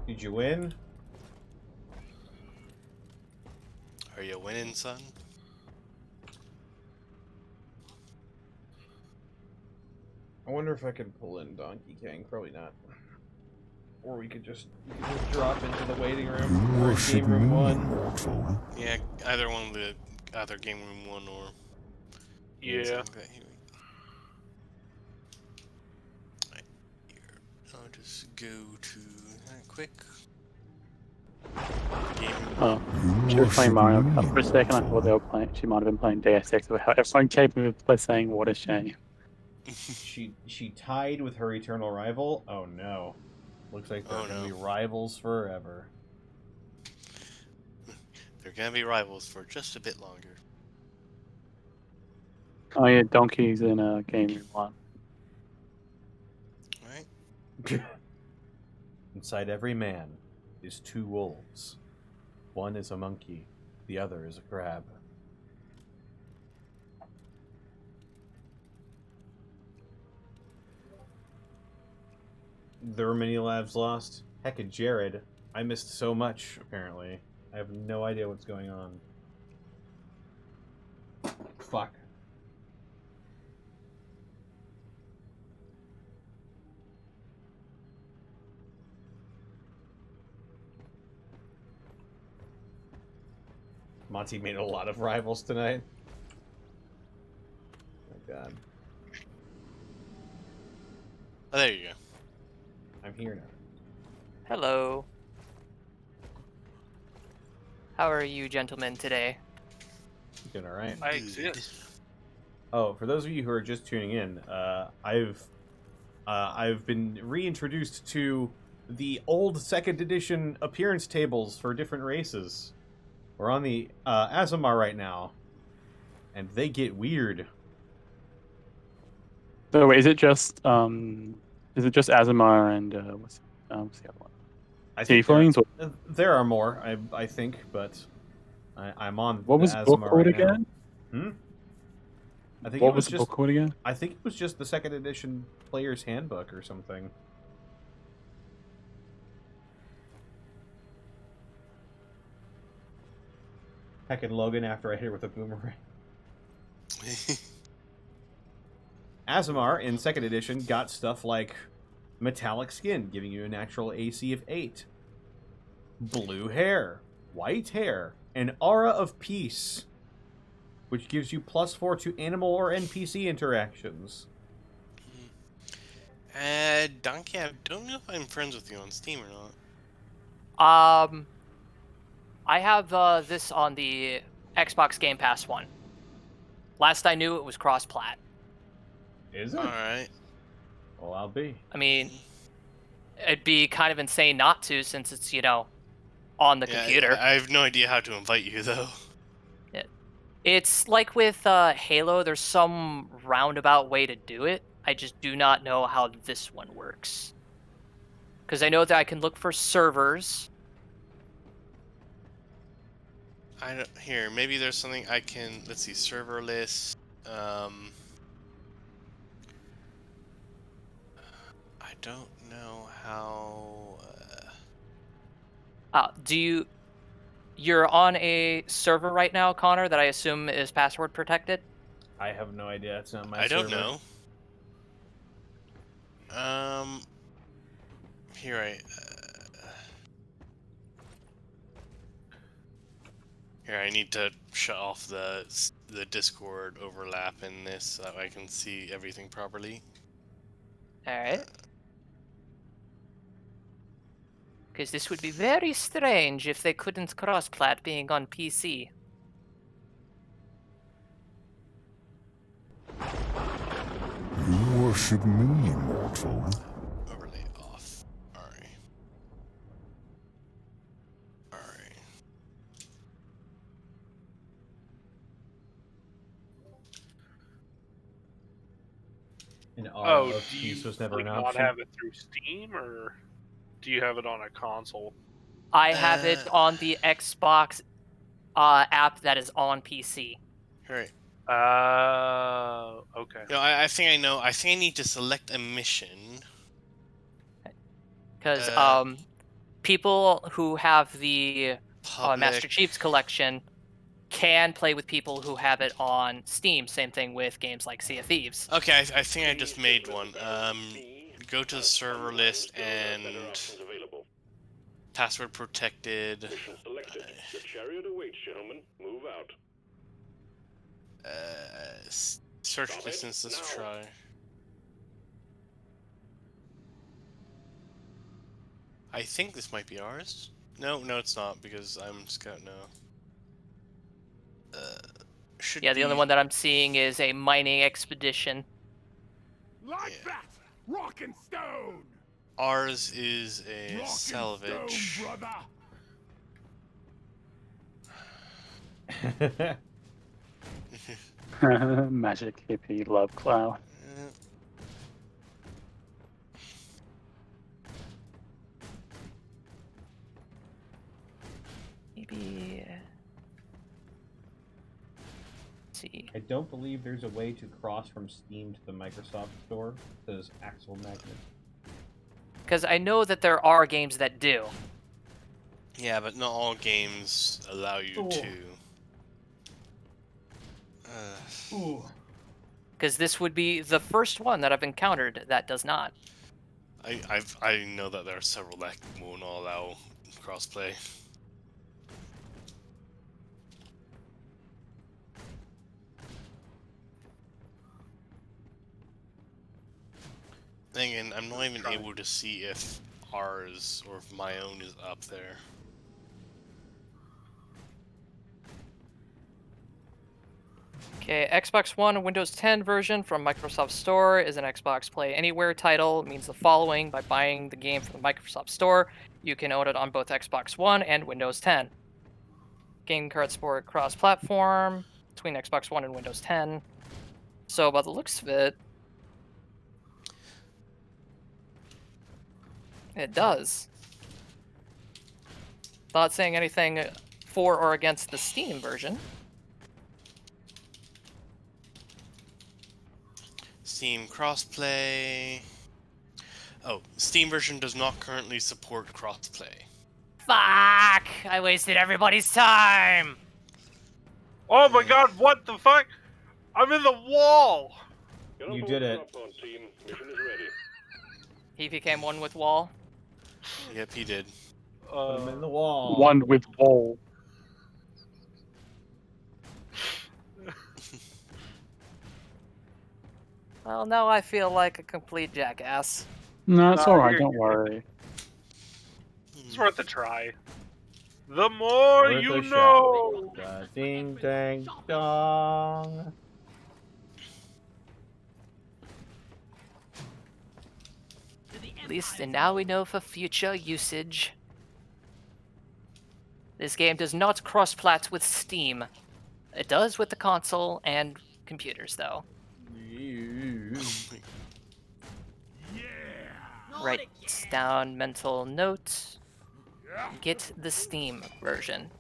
Did you win? Are you winning, son? I wonder if I can pull in Donkey Kong. Probably not. or we could just drop into the waiting room. You Or worship game room me, 1. Yeah, either one of the either game room 1 or Yeah. something like that. Right here. I'll just go to quick game room. Oh, she was playing Mario Kart for a second. I thought they were playing. She might have been playing Deus Ex. Or how everyone came with by saying, "What a shame." She tied with her eternal rival. Oh no! Looks like they're gonna be rivals forever. They're gonna be rivals for just a bit longer. Oh yeah, Donkey's in game room 1. Right. Inside every man is 2 wolves. One is a monkey, the other is a crab. There were many lives lost. Heckin' Jared, I missed so much, apparently. I have no idea what's going on. Fuck. Monty made a lot of rivals tonight. Oh my god. Oh, there you go. I'm here now. Hello. How are you gentlemen today? Doing alright. I exist. Oh, for those of you who are just tuning in, I've been reintroduced to the old 2nd edition appearance tables for different races. We're on the Azamar right now, and they get weird. So wait, is it just Azamar and what's the other one? Tieflings? There are more, I think, but I'm on. What was the the book Azamar called right now. again? I think What it was was the just. book called again? I think it was just the 2nd edition player's handbook or something. Heckin' Logan after I hit her with a boomerang. Azamar in 2nd edition got stuff like metallic skin, giving you a natural AC of 8. Blue hair, white hair, an aura of peace, which gives you +4 to animal or NPC interactions. Donkey, I don't know if I'm friends with you on Steam or not. I have this on the Xbox Game Pass one. Last I knew, it was cross-plat. Is it? Alright. Well, I'll be. I mean, it'd be kind of insane not to, since it's, on the computer. I have no idea how to invite you, though. It's like with Halo, there's some roundabout way to do it. I just do not know how this one works. Because I know that I can look for servers. Here, maybe there's something I can... Let's see, server list. I don't know how... You're on a server right now, Connor, that I assume is password protected? I have no idea. It's not my I server. don't know. Here I need to shut off the Discord overlap in this so that I can see everything properly. Alright. Because this would be very strange if they couldn't cross-plat being on PC. You worship me, immortal. Overlay off. Alright. Alright. An aura of do you peace was never an not option. have it through Steam, or do you have it on a console? I have it on the Xbox app that is on PC. Alright. Okay. No, I think I know. I think I need to select a mission. Because people who have the Master Chief's Collection can play with people who have it on Steam. Same thing with games like Sea of Thieves. Okay, I think I just made one. Go to the server list and password protected. Mission selected. The chariot awaits, gentlemen. Move out. Search Stop it distance. Let's now. try. I think this might be ours. No, it's not because I'm scout now. Should Yeah, the only be- one that I'm seeing is a mining expedition. Like that! Rock and stone! Ours is a Rock salvage. and stone, brother! Magic hippie love cloud. Maybe. Let's see. I don't believe there's a way to cross from Steam to the Microsoft Store. Those axle magnets. Because I know that there are games that do. Yeah, but not all games allow you Ooh. to. Ooh. Because this would be the first one that I've encountered that does not. I know that there are several that won't allow crossplay. Again, I'm not even able to see if ours or if my own is up there. Okay, Xbox One Windows 10 version from Microsoft Store is an Xbox Play Anywhere title. It means the following: by buying the game from the Microsoft Store, you can own it on both Xbox One and Windows 10. Game card support cross-platform between Xbox One and Windows 10. So, by the looks of it, it does. Not saying anything for or against the Steam version. Steam crossplay. Oh, Steam version does not currently support crossplay. Fuck! I wasted everybody's time! Oh my god, what the fuck? I'm in the wall! Get up You on did the it. drop pod, team. Mission is ready. He became one with Wall. Yep, he did. Put him in the wall. One with wall. Well, now I feel like a complete jackass. No, it's No, alright, you're don't good. worry. It's worth a try. The more Worth you a know! shot. Ding dang dong. At least, and now we know for future usage. This game does not cross-plat with Steam. It does with the console and computers, though. Write down mental note. Get the Steam version.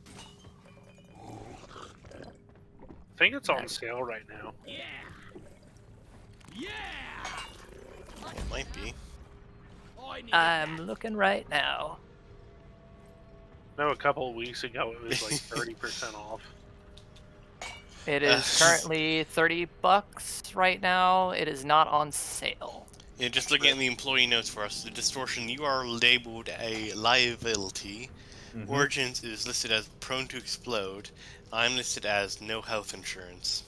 I think it's on sale right now. It might be. I'm looking right now. No, a couple of weeks ago it was like 30% off. It is currently $30 right now. It is not on sale. Yeah, just looking at the employee notes for us, the distortion, you are labeled a liability. Origins is listed as prone to explode. I'm listed as no health insurance.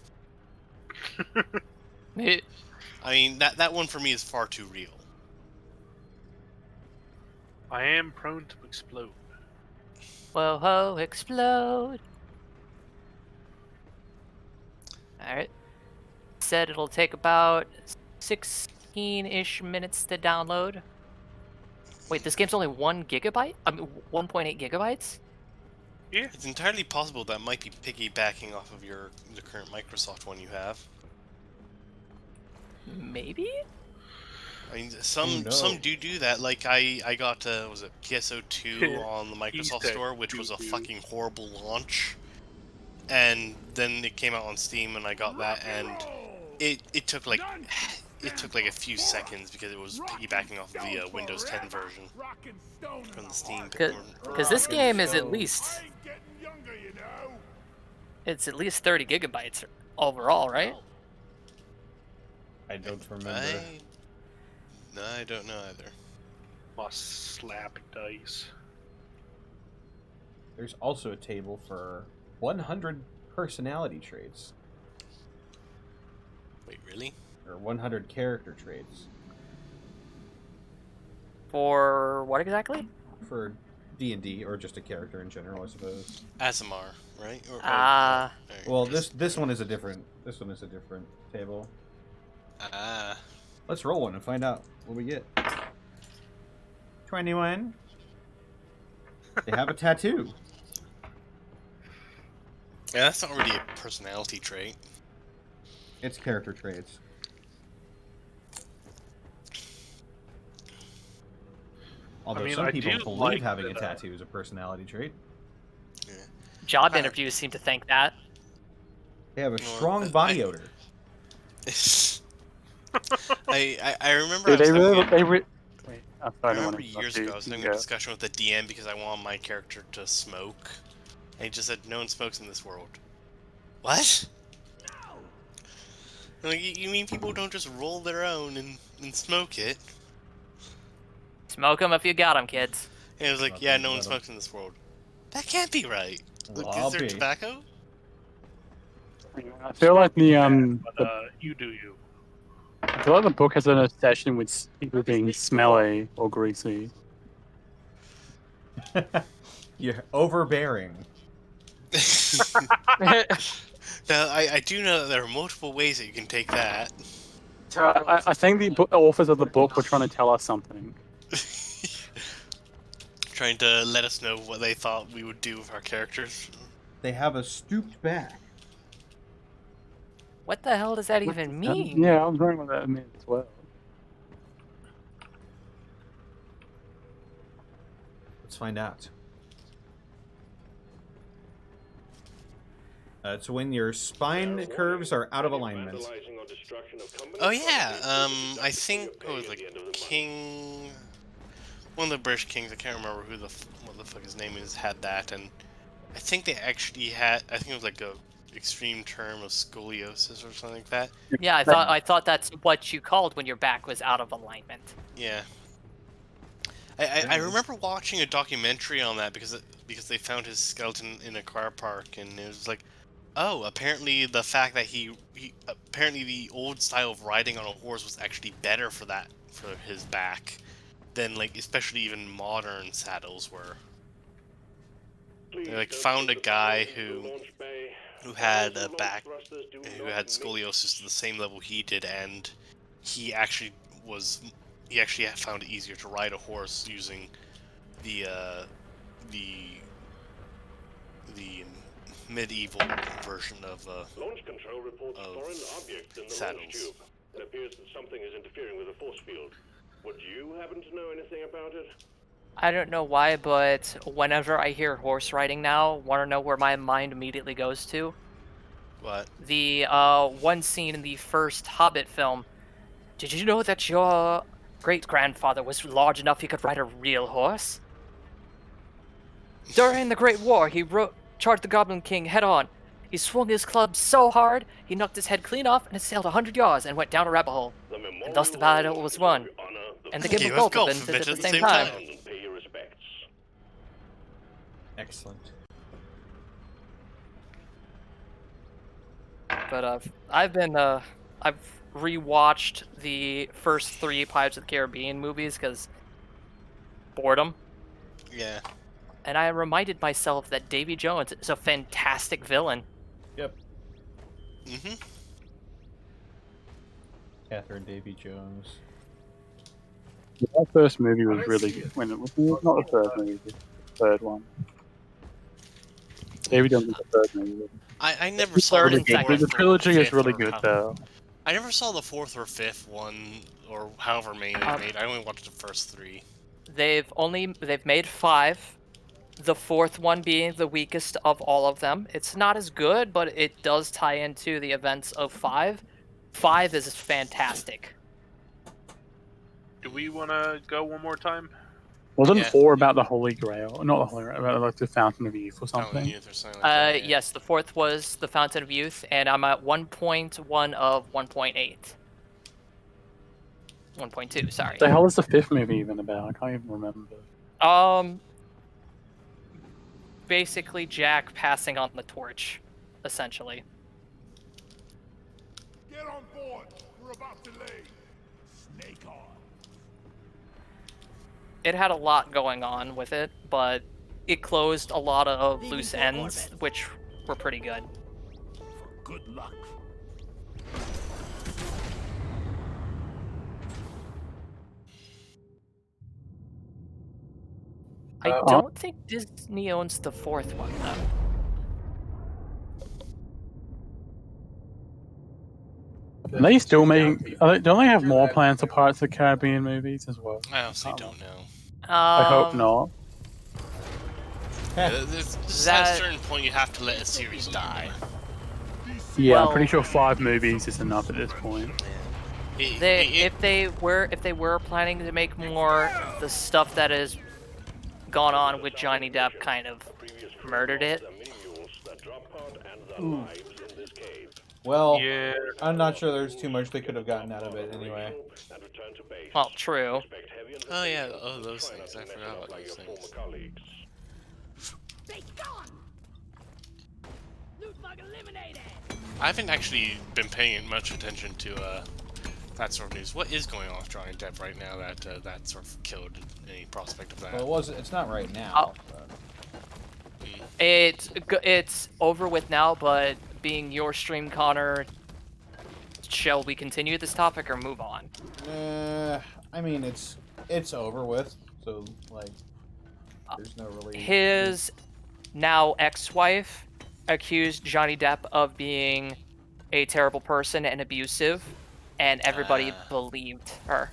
I mean, that one for me is far too real. I am prone to explode. Whoa ho, explode. Alright. Said it'll take about 16-ish minutes to download. Wait, this game's only 1 gigabyte? I mean, 1.8 gigabytes? Yeah. It's entirely possible that might be piggybacking off of the current Microsoft one you have. Maybe? I mean, some do that. Like I got was it PSO2 on the Microsoft Store, which was a fucking horrible launch, and then it came out on Steam, and I got that, and it took like a few seconds because it was piggybacking off of the Windows 10 version from the Steam. Because this game is at least... It's at least 30 gigabytes overall, right? I don't remember. No, I don't know either. Must slap dice. there's also a table for 100 personality traits. Wait, really? Or 100 character traits. For what exactly? For D&D, or just a character in general, I suppose. Asimar, right? Or, well, this one is a different table. Let's roll one and find out what we get. 21. They have a tattoo. Yeah, that's not really a personality trait. It's character traits. Although some people believe having a tattoo is a personality trait. Yeah. Job interviews seem to think that. They have a strong body odor. I remember. Dude, I remember years ago I was having a discussion with the DM because I wanted my character to smoke, and he just said, "No one smokes in this world." What? Like, you mean people don't just roll their own and smoke it? Smoke them if you got them, kids. And it was like, yeah, no one smokes in this world. That can't be right. Is there tobacco? I feel like the you do you. I feel like the book has an obsession with people being smelly or greasy. You're overbearing. Now, I do know that there are multiple ways that you can take that. So I think the authors of the book were trying to tell us something. Trying to let us know what they thought we would do with our characters. They have a stooped back. What the hell does that even mean? Yeah, I was wondering what that meant as well. Let's find out. It's when your spine curves are out of alignment. Oh yeah, I think like King, one of the British kings. I can't remember what the fuck his name is. Had that, and I think they actually had. I think it was like a extreme term of scoliosis or something like that. Yeah, I thought that's what you called when your back was out of alignment. Yeah. I remember watching a documentary on that because they found his skeleton in a car park, and it was like, oh, apparently the fact that he apparently the old style of riding on a horse was actually better for his back than like especially even modern saddles were. They like found a guy who had a back who had scoliosis to the same level he did, and he actually found it easier to ride a horse using the medieval version of Launch control reports foreign objects in the launch tube. It appears that something is interfering with the force field. Would you happen to know anything about it? I don't know why, but whenever I hear horse riding now, want to know where my mind immediately goes to? What? The one scene in the first Hobbit film. Did you know that your great-grandfather was large enough he could ride a real horse? During the Great War, he charged the Goblin King head-on. He swung his club so hard, he knocked his head clean off and sailed 100 yards and went down a rabbit hole. And thus the battle was won. And the game of golf invented at the same time. Excellent. But I've rewatched the first 3 Pirates of the Caribbean movies because boredom. Yeah. And I reminded myself that Davy Jones is a fantastic villain. Yep. Mm-hmm. Catherine Davy-Jones. That first movie was really good. When it was not the first movie, the third one. Davy Jones was the third movie. I never saw third the and second. The trilogy is really good though. I never saw the 4th or 5th one, or however many they made. I only watched the first 3. They've made 5. The 4th one being the weakest of all of them. It's not as good, but it does tie into the events of 5. 5 is fantastic. Do we want to go one more time? Wasn't 4 about the Holy Grail? Not the Holy Grail, about like the Fountain of Youth or something? Youth or something like that, yeah. Yes, the 4th was the Fountain of Youth, and I'm at 1.1 of 1.8. 1.2, sorry. The hell is the 5th movie even about? I can't even remember. basically Jack passing on the torch, essentially. Get on board. We're about to leave. Snake on. It had a lot going on with it, but it closed a lot of loose ends, which were pretty good. Good luck. I don't think Disney owns the fourth one, though. Are they still making? Don't they have more plans for Pirates of the Caribbean movies as well? I honestly don't know. I hope not. There's at a certain point you have to let a series die. Yeah, Well- I'm pretty sure 5 movies is enough at this point. If they were planning to make more, the stuff that has gone on with Johnny Depp kind of murdered it. Well, Yeah. I'm not sure there's too much they could have gotten out of it anyway. Well, true. Oh yeah, those things. I forgot about those things. They gone. Loot bug eliminated. I haven't actually been paying much attention to that sort of news. What is going on with Johnny Depp right now that that sort of killed any prospect of that? Well, it's not right now. But... It's over with now, but being your stream, Connor, shall we continue this topic or move on? I mean, it's over with, so, like, there's no really... His now ex-wife accused Johnny Depp of being a terrible person and abusive, and everybody believed her.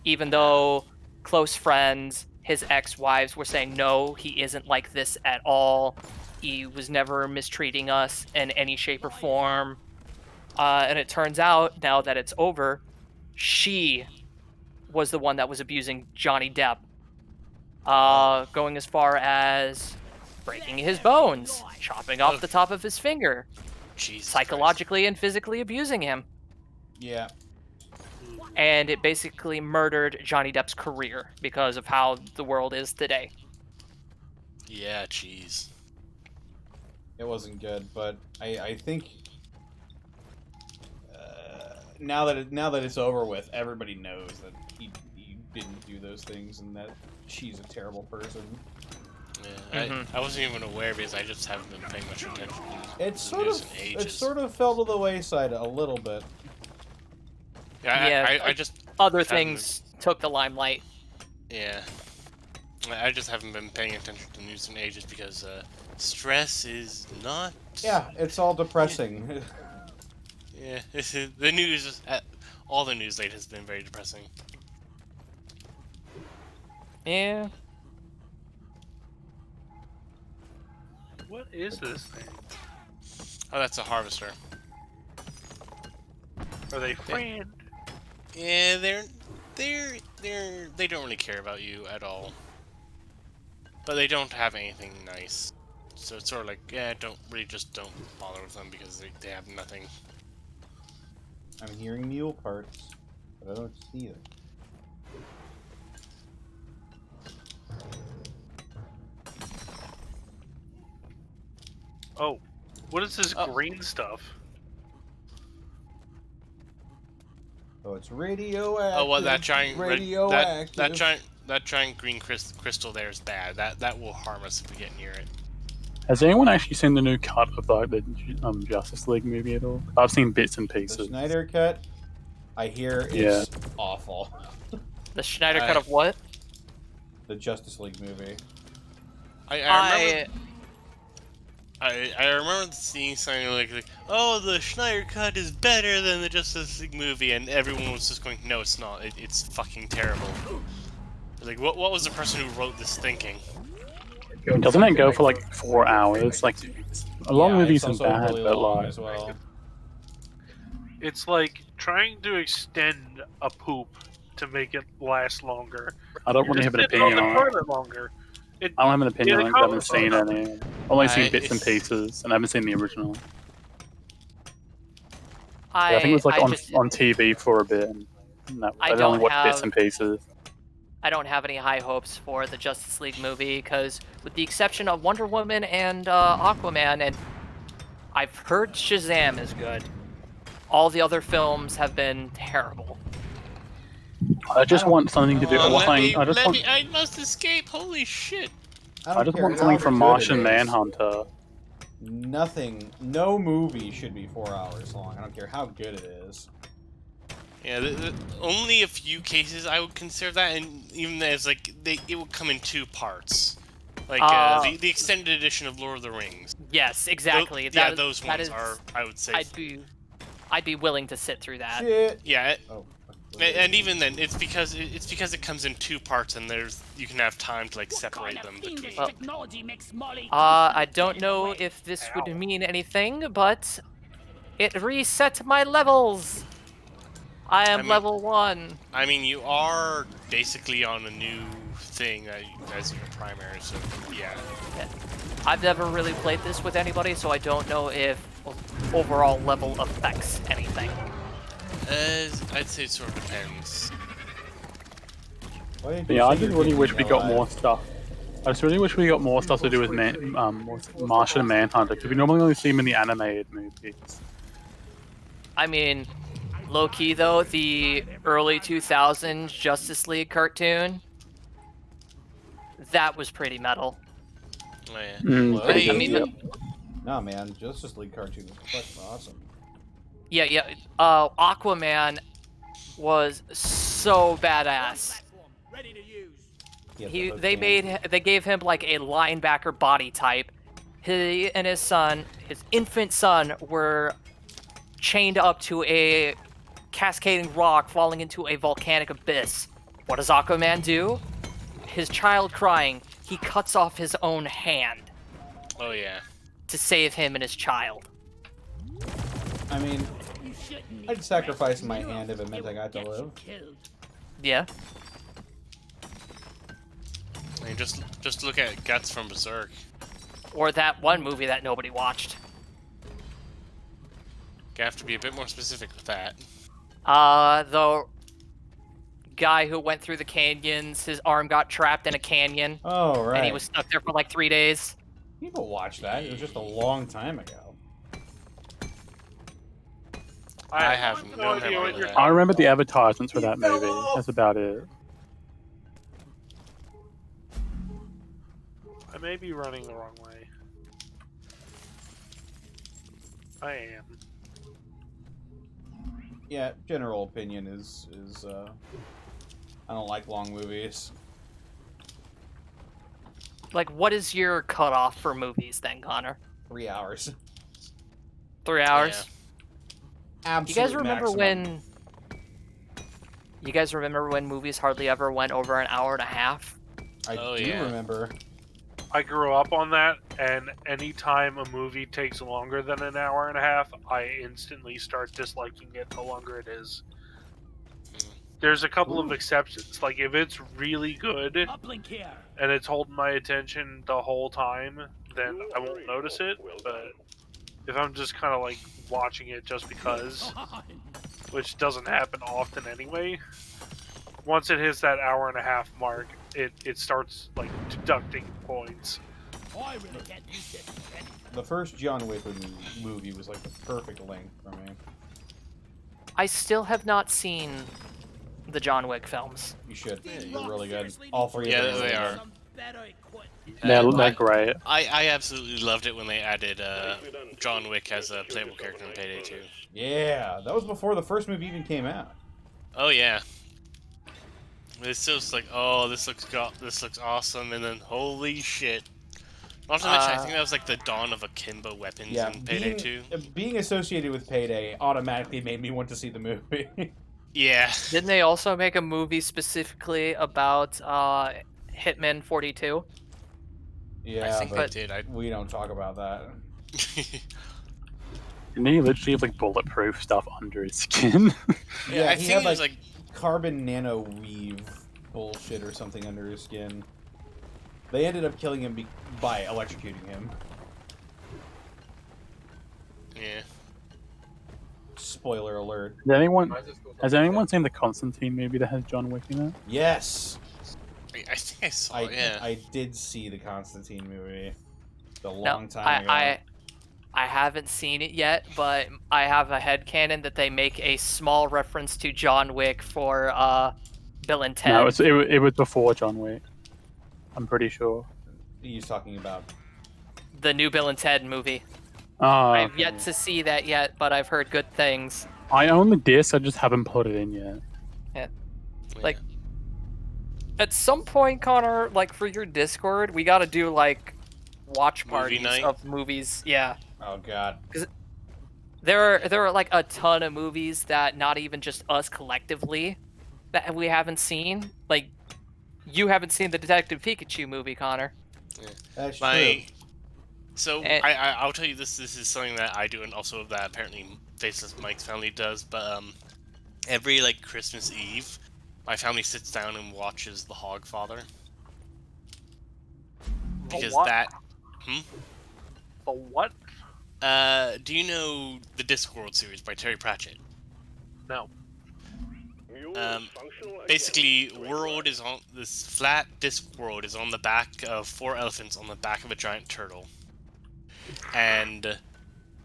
Even though close friends, his ex-wives were saying, no, he isn't like this at all. He was never mistreating us in any shape or form. And it turns out, now that it's over, she was the one that was abusing Johnny Depp. Going as far as breaking his bones, chopping off the top of his finger, psychologically and physically abusing him. Yeah. And it basically murdered Johnny Depp's career because of how the world is today. Yeah, jeez. It wasn't good, but I think now that it's over with, everybody knows that he didn't do those things and that she's a terrible person. Yeah, I wasn't even aware because I just haven't been paying much attention to It sort of fell to the wayside a little bit. Yeah, I just other things took the limelight. Yeah, I just haven't been paying attention to news in ages because stress is not. Yeah, it's all depressing. Yeah, the news, all the news lately has been very depressing. Yeah. What is this thing? Oh, that's a harvester. Are they friend? Yeah, they don't really care about you at all. But they don't have anything nice. So it's sort of like, yeah, don't bother with them because they have nothing. I'm hearing mule parts, but I don't see them. Oh, what is this green stuff? Oh, it's radioactive. Oh, well, that giant radioactive. that giant green crystal there is bad. That will harm us if we get near it. Has anyone actually seen the new cut of like the Justice League movie at all? I've seen bits and pieces. The Snyder cut, I hear it's awful. The Schneider cut of what? The Justice League movie. I remember seeing something like, oh, the Schneider cut is better than the Justice League movie, and everyone was just going, no, it's not. It's fucking terrible. Like, what was the person who wrote this thinking? Doesn't it go for like 4 hours? Like, a long movie isn't bad, really but long like, as well. It's like trying to extend a poop to make it last longer. I don't really have an opinion on it. Longer. I don't have an opinion on it because I haven't seen any. I've only seen bits and pieces, and I haven't seen the original. I think it was like on TV for a bit, and I only watched bits and pieces. I don't have any high hopes for the Justice League movie because, with the exception of Wonder Woman and Aquaman, and I've heard Shazam is good, all the other films have been terrible. I just want something to do. I must escape. Holy shit! I just care want something how from good Martian it is. Manhunter. No movie should be 4 hours long. I don't care how good it is. Yeah, only a few cases I would consider that, and even as like it would come in 2 parts, like the extended edition of Lord of the Rings. Yes, exactly. Those ones are, I would say. I'd be willing to sit through that. Shit. Yeah. And even then, it's because it comes in 2 parts, and you can have time to like separate them between. I don't know if this would mean anything, but it reset my levels. I am level 1. I mean, you are basically on a new thing as your primary, so yeah. I've never really played this with anybody, so I don't know if overall level affects anything. I'd say it sort of depends. Yeah, I just really wish we got more stuff. I just really wish we got more stuff to do with Martian Manhunter, because we normally only see him in the animated movies. I mean, low-key though, the early 2000s Justice League cartoon, that was pretty metal. Oh, yeah. I mean, no man, Justice League cartoon was fucking awesome. Yeah. Aquaman was so badass. They gave him like a linebacker body type. He and his son, his infant son, were chained up to a cascading rock falling into a volcanic abyss. What does Aquaman do? His child crying, he cuts off his own hand. Oh yeah. To save him and his child. I mean, I'd sacrifice my hand if it meant I got to live. Yeah. I mean, just look at Guts from Berserk. Or that one movie that nobody watched. You have to be a bit more specific with that. The guy who went through the canyons, his arm got trapped in a canyon. Oh, right. And he was stuck there for like 3 days. People watch that. It was just a long time ago. I haven't. No idea what you're I remember the advertisements for that movie. That's about it. I may be running the wrong way. I am. Yeah, general opinion is I don't like long movies. Like, what is your cutoff for movies then, Connor? 3 hours. 3 hours? Yeah. Absolute You guys remember maximum. You guys remember when movies hardly ever went over an hour and a half? I do remember. I grew up on that, and anytime a movie takes longer than an hour and a half, I instantly start disliking it the longer it is. There's a couple of exceptions. Like, if it's really good, and it's holding my attention the whole time, then I won't notice it, but if I'm just kind of, like, watching it just because, which doesn't happen often anyway, once it hits that hour and a half mark, it starts, like, deducting points. The first John Wick movie was, like, the perfect length for me. I still have not seen the John Wick films. You should. They're really good. All 3 of them. Yeah, they are. They're great. I absolutely loved it when they added John Wick as a playable character in Payday 2. Yeah, that was before the first movie even came out. Oh yeah. It's just like, oh, this looks awesome, and then holy shit. Not to mention, I think that was like the dawn of akimbo weapons in Payday 2. Being associated with Payday automatically made me want to see the movie. Yeah. Didn't they also make a movie specifically about Hitman 42? Yeah, I think but they did. we don't talk about that. Didn't he literally have like bulletproof stuff under his skin? Yeah, I he think had it was like carbon nano weave bullshit or something under his skin. They ended up killing him by electrocuting him. Yeah. Spoiler alert. Has anyone seen the Constantine movie that has John Wick in it? Yes. I think I saw it, yeah. I did see the Constantine movie a No, long time ago. I haven't seen it yet, but I have a headcanon that they make a small reference to John Wick for Bill and Ted. No, it was before John Wick. I'm pretty sure. He's talking about The new Bill and Ted movie. Oh, I've okay. yet to see that yet, but I've heard good things. I own the disc, I just haven't put it in yet. Yeah. Like, at some point, Connor, like for your Discord, we gotta do like watch Movie parties night? of movies. Yeah. Oh god. There are like a ton of movies that not even just us collectively that we haven't seen. Like, you haven't seen the Detective Pikachu movie, Connor. Yeah. That's My true. So And- I'll tell you this is something that I do and also that apparently Faceless Mike's family does, but every like Christmas Eve my family sits down and watches The Hogfather. Because what? that The what? do you know the Discworld series by Terry Pratchett? No. Basically, world is on this flat disc world is on the back of 4 elephants on the back of a giant turtle, and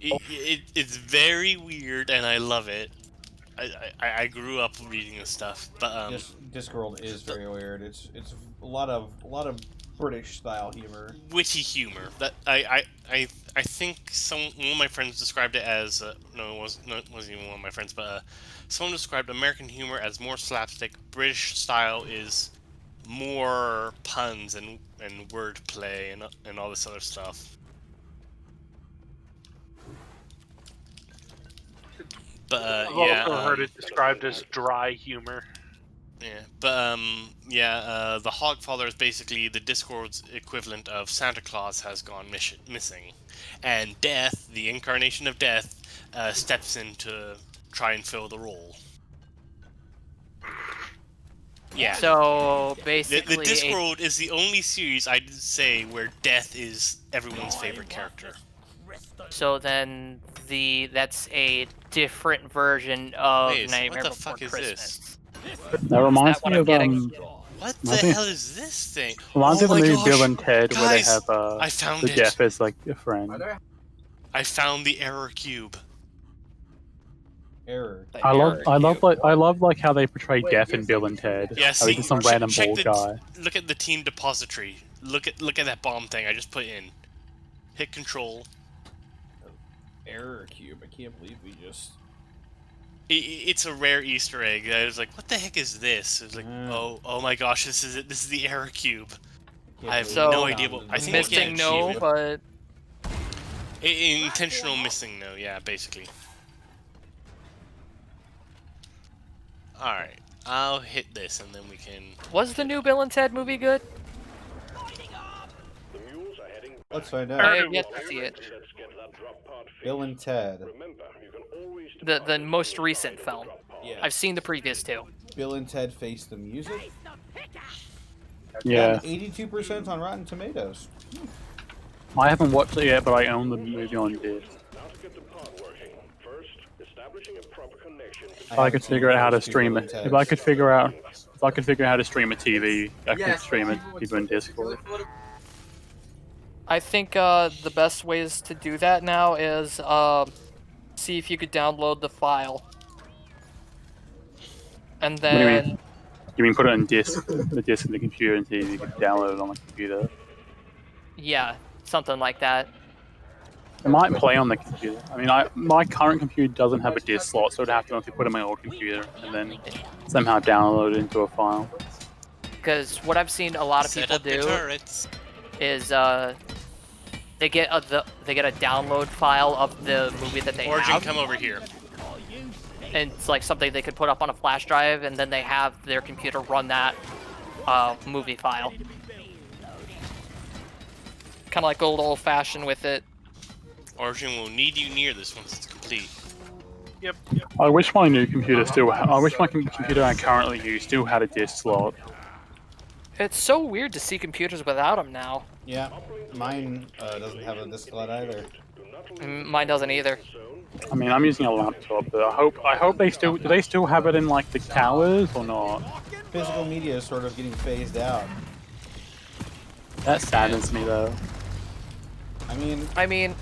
it's very weird, and I love it. I grew up reading this stuff, but Discworld is very weird. It's a lot of British style humor. witty humor. That I think one of my friends described it as no, it wasn't even one of my friends, but someone described American humor as more slapstick. British style is more puns and wordplay and all this other stuff. But I've yeah, also heard it described as dry humor. Yeah, but the Hogfather is basically the Discord's equivalent of Santa Claus has gone missing, and Death, the incarnation of Death, steps in to try and fill the role. Yeah. So The basically, Discworld is the only series I'd say where Death is everyone's favorite character. so then that's a different version of Wait, Nightmare what the Before fuck is Christmas. this? That reminds what me I'm of getting? What the Nothing. hell is this thing? Reminds me Oh of the my movie gosh, Bill and Ted where they guys, have I found the it. deaf as like a friend. I found the error cube. Error. I love like how they portray Death in Bill and Ted. Yeah, How see, he's just some random check bald the guy. look at the team depository. Look at that bomb thing I just put in. Hit control. Error cube. I can't believe we just. It's a rare Easter egg. I was like, what the heck is this? It was like, oh my gosh, this is it. This is the error cube. I have So, no idea what. I think it's missing no, but intentional missing no. Yeah, basically. All right, I'll hit this and then we can. was the new Bill and Ted movie good? Let's find I out. have yet to see it. Bill and Ted. The most recent film. Yeah. I've seen the previous two. Bill and Ted Face the Music. Yeah. 82% on Rotten Tomatoes. I haven't watched it yet, but I own the movie on disc. If I could figure out how to stream it, if I could figure out how to stream a TV, I could stream it even in Discord. I think the best ways to do that now is see if you could download the file. And What do you then mean? You mean put it on disc, the disc in the computer, and see if you can download it on the computer? yeah, something like that. It might play on the computer. I mean, my current computer doesn't have a disc slot, so I'd have to actually put it in my old computer and then somehow download it into a file. Because what I've seen a lot of Set people up the do turrets. is they get a download file of the movie that they Origin, have, come over here. and it's like something they could put up on a flash drive, and then they have their computer run that movie file. Kind of like old fashioned with it. Origin will need you near this once it's complete. Yep. I wish my new computer I wish my computer I currently use still had a disc slot. It's so weird to see computers without them now. Yeah, mine doesn't have a disc slot either. Mine doesn't either. I mean, I'm using a laptop, but I hope they still do they still have it in like the towers or not? Physical media is sort of getting phased out. That saddens me though. I mean,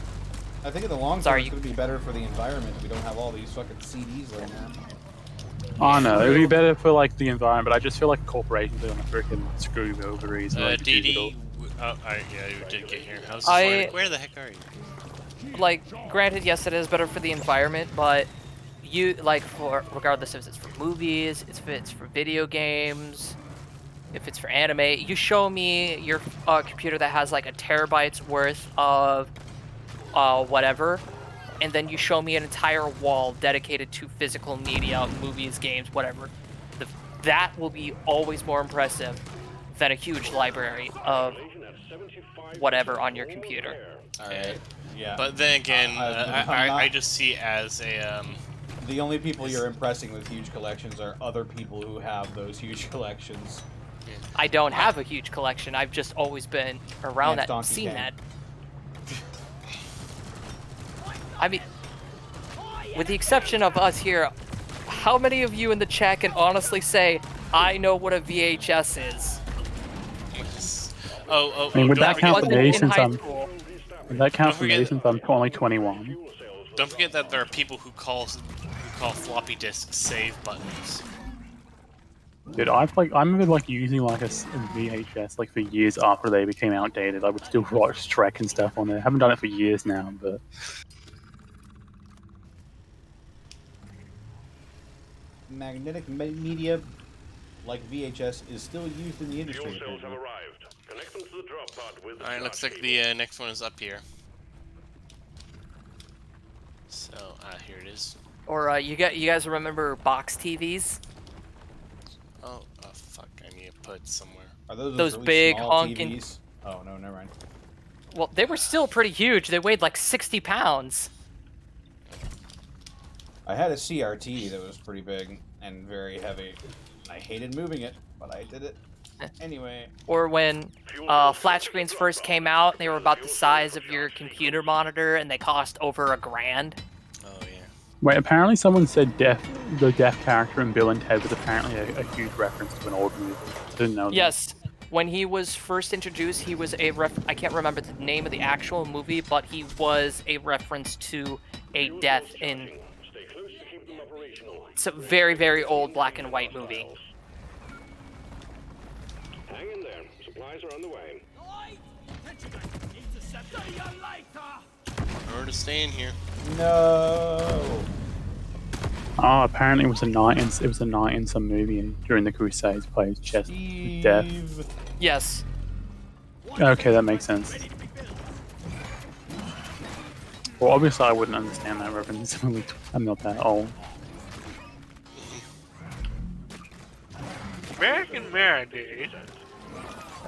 I think in the long term Sorry, it's going to be better for the environment if we don't have all these fucking CDs laying around. Oh no, it would be better for like the environment, but I just feel like corporations are gonna freaking screw me over easily. Like, DD. Oh, yeah, you did get here. I was just I- wondering, where the heck are you? Like, granted, yes, it is better for the environment, but you like for regardless if it's for movies, if it's for video games, if it's for anime, you show me your computer that has like a terabyte's worth of whatever, and then you show me an entire wall dedicated to physical media, movies, games, whatever. That will be always more impressive than a huge library of whatever on your computer. Alright. Yeah. But then again, I'm I not- just see as a The only people you're impressing with huge collections are other people who have those huge collections. I don't have a huge collection. I've just always been around That's that and Donkey seen Kong. that. I mean, with the exception of us here, how many of you in the chat can honestly say, I know what a VHS is? oh. I mean, would don't that forget count for Wasn't me in since high I'm? school. Would that count Don't for me forget- since I'm only 21? Don't forget that there are people who call floppy disks save buttons. Dude, I remember like using like a VHS like for years after they became outdated. I would still watch Trek and stuff on there. I haven't done it for years now, but Magnetic media, like VHS, is still used in the industry. Fuel cells have arrived. Connect them to the drop pod with the Alright, looks like the next one is up here. So, here it is. Or you guys remember box TVs? Oh, fuck, I need to put it somewhere. Are those really big small honking- TVs? Oh no, never mind. Well, they were still pretty huge. They weighed like 60 pounds. I had a CRT that was pretty big and very heavy. I hated moving it, but I did it anyway. Or when flat screens first came out, they were about the size of your computer monitor, and they cost over $1,000. Oh, yeah. wait. Apparently, someone said the deaf character in Bill and Ted was apparently a huge reference to an old movie. Didn't know. that. Yes, when he was first introduced, he was I can't remember the name of the actual movie, but he was a reference to a death in. It's a very, very old black and white movie. Hang in there. Supplies are on the way. Remember to stay in here. No. Oh, apparently it was a knight in some movie during the Crusades plays chess with death. Yes. Okay, that makes sense. Well, obviously I wouldn't understand that reference. I'm not that old. Back in my day.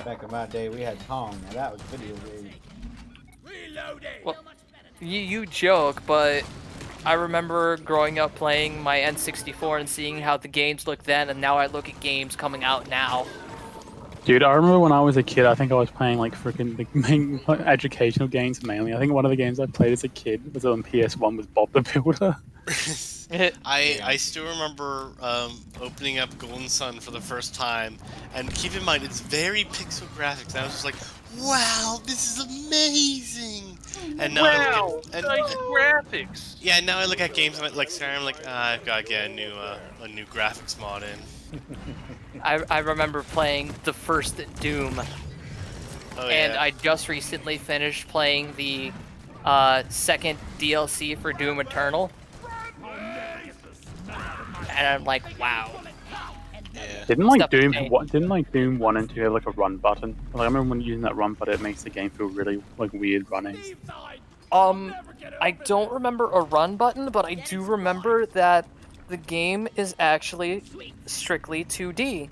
Back in my day, we had Pong. Now that was video game. Well, you joke, but I remember growing up playing my N64 and seeing how the games looked then, and now I look at games coming out now. Dude, I remember when I was a kid, I think I was playing like freaking educational games mainly. I think one of the games I played as a kid was on PS1 with Bob the Builder. I still remember opening up Golden Sun for the first time, and keep in mind it's very pixel graphics. And I was just like, "Wow, this is amazing!" And now I look at nice graphics. yeah, now I look at games like Skyrim, I'm like, I've got to get a new graphics mod in. I remember playing the first Doom, Oh, and yeah. I just recently finished playing the second DLC for Doom Eternal. And I'm like, wow. Yeah. Didn't like Stuff Doom changed. Didn't like Doom 1 and 2 have like a run button? Like, I remember when using that run button, it makes the game feel really like weird running. I don't remember a run button, but I do remember that the game is actually strictly 2D.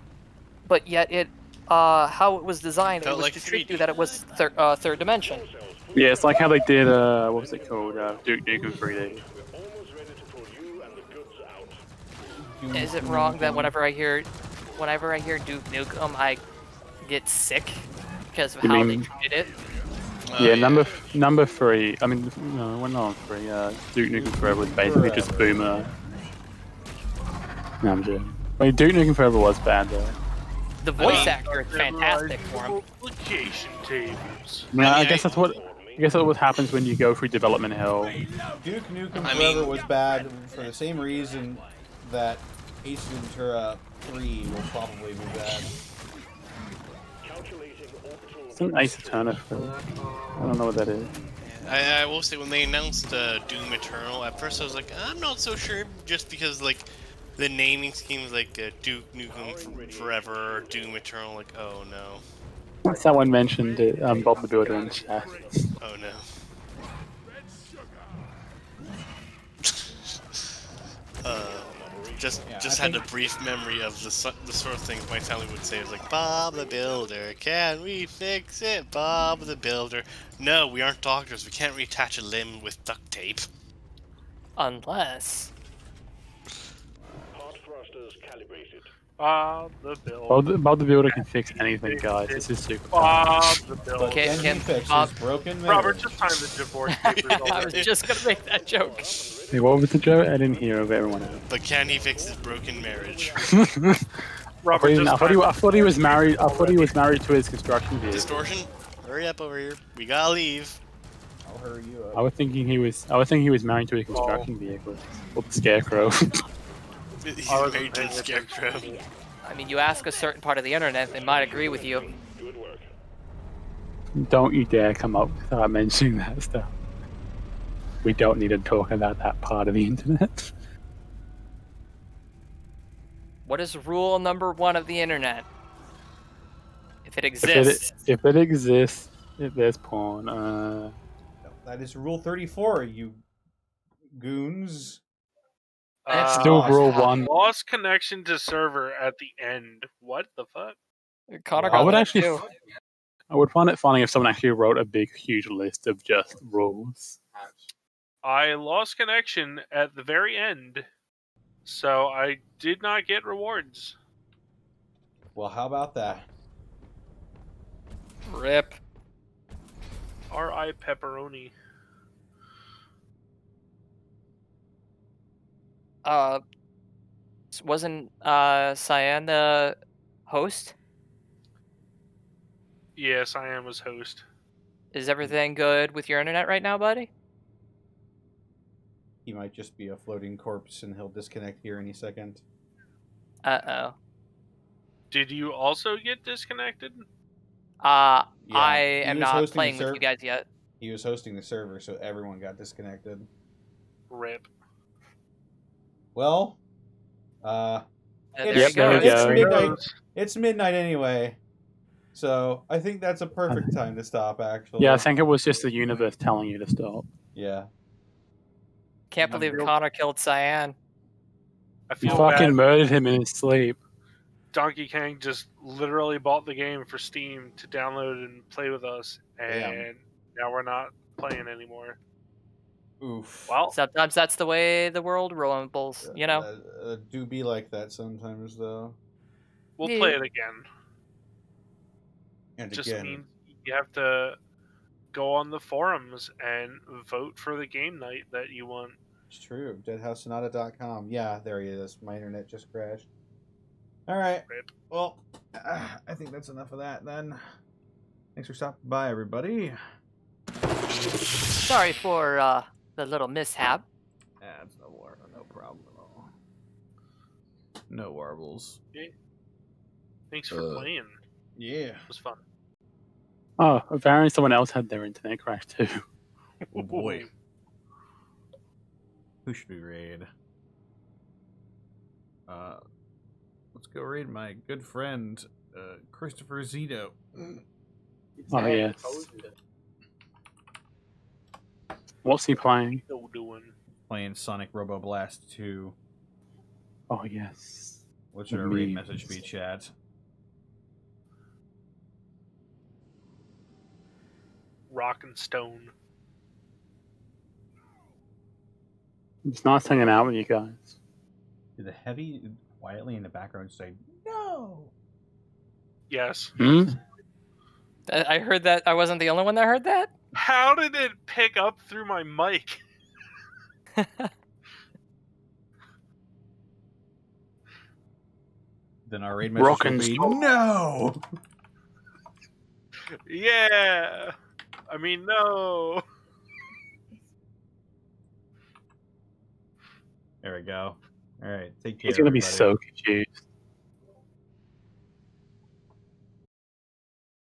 But yet it how it was designed, it Felt was like to treat 3D. you that it was third dimension. Yeah, it's like how they did what was it called? Duke Nukem 3D. Is it wrong that whenever I hear Duke Nukem, I get sick because of You how mean- they treated it? Oh, Yeah, number 3. I mean, no, we're not on 3. Duke Nukem Forever was basically just Boomer. No, I'm joking. Wait, Duke Nukem Forever was bad though. The voice actor is fantastic for him. Multiplication tables. I guess that's what happens when you go through development hell. Duke Nukem Forever was bad for the same reason that Ace Ventura 3 will probably be bad. It's an Ace Attorney film. I don't know what that is. I will say, when they announced Doom Eternal, at first I was like, I'm not so sure, just because, like, the naming scheme is like Duke Nukem Forever or Doom Eternal, like, oh no. Someone mentioned it, Bob the Builder in the chat. Oh no. Just had a brief memory of the sort of things my family would say. It was like, Bob the Builder, can we fix it? Bob the Builder. No, we aren't doctors. We can't reattach a limb with duct tape. Unless. Hard thrusters calibrated. Bob the Builder. Bob the Builder can fix anything, guys. This is super Bob the Builder. But can he fix his broken marriage? Robert, just sign the divorce papers. I was just gonna make that joke. Hey, what was the joke? I didn't hear of everyone else. But can he fix his broken marriage? Robert, I thought he was married. I thought he was married to his construction vehicle. Distortion, hurry up over here. We gotta leave. I'll hurry you up. I was thinking he was married to a construction vehicle. Or the Scarecrow. He's married to the Scarecrow. I mean, you ask a certain part of the internet, they might agree with you. Don't you dare come up without mentioning that stuff. We don't need to talk about that part of the internet. What is rule number 1 of the internet? If it exists. If it exists, if there's porn, That is rule 34, you goons. Still rule 1. Lost connection to server at the end. What the fuck? Connor I got would that actually, too. I would find it funny if someone actually wrote a big, huge list of just rules. I lost connection at the very end, so I did not get rewards. Well, how about that? Rip. R.I. Pepperoni. Wasn't Cyan the host? Yes, I am as host. Is everything good with your internet right now, buddy? He might just be a floating corpse and he'll disconnect here any second. Uh-oh. Did you also get disconnected? I he am was not hosting the playing with server. you guys yet. He was hosting the server, so everyone got disconnected. Rip. Well, There Yep, you there go. we it's go. midnight. It's midnight anyway, so I think that's a perfect time to stop. Actually, Yeah, I think it was just the universe telling you to stop. Yeah. Can't believe Connor killed Cyan. I You feel fucking bad. murdered him in his sleep. Donkey Kong just literally bought the game for Steam to download and play with us, and Damn. now we're not playing anymore. Oof. Well, Sometimes that's the way the world rumbles, you know? Do be like that sometimes, though. we'll Yeah. play it again. And Just again, means you have to go on the forums and vote for the game night that you want. it's true. DeadhouseSonata.com. Yeah, there he is. My internet just crashed. All right. Rip. Well, I think that's enough of that then. Thanks for stopping by, everybody. Sorry for the little mishap. That's no problem at all. No warbles. Thanks for playing. Yeah. It was fun. Oh, apparently someone else had their internet crash too. Oh boy. Who should we raid? Let's go raid my good friend, Christopher Zito. Oh yes. What's he playing? Still doing. Playing Sonic Robo Blast 2. Oh yes. What should our raid message be, chat? Rock and Stone. It's nice hanging out with you guys. Did the heavy quietly in the background say, no? Yes. Hmm? I heard that. I wasn't the only one that heard that? How did it pick up through my mic? then our raid message will be no. Yeah. I mean, no. There we go. All right, take care. He's gonna be everybody. so confused.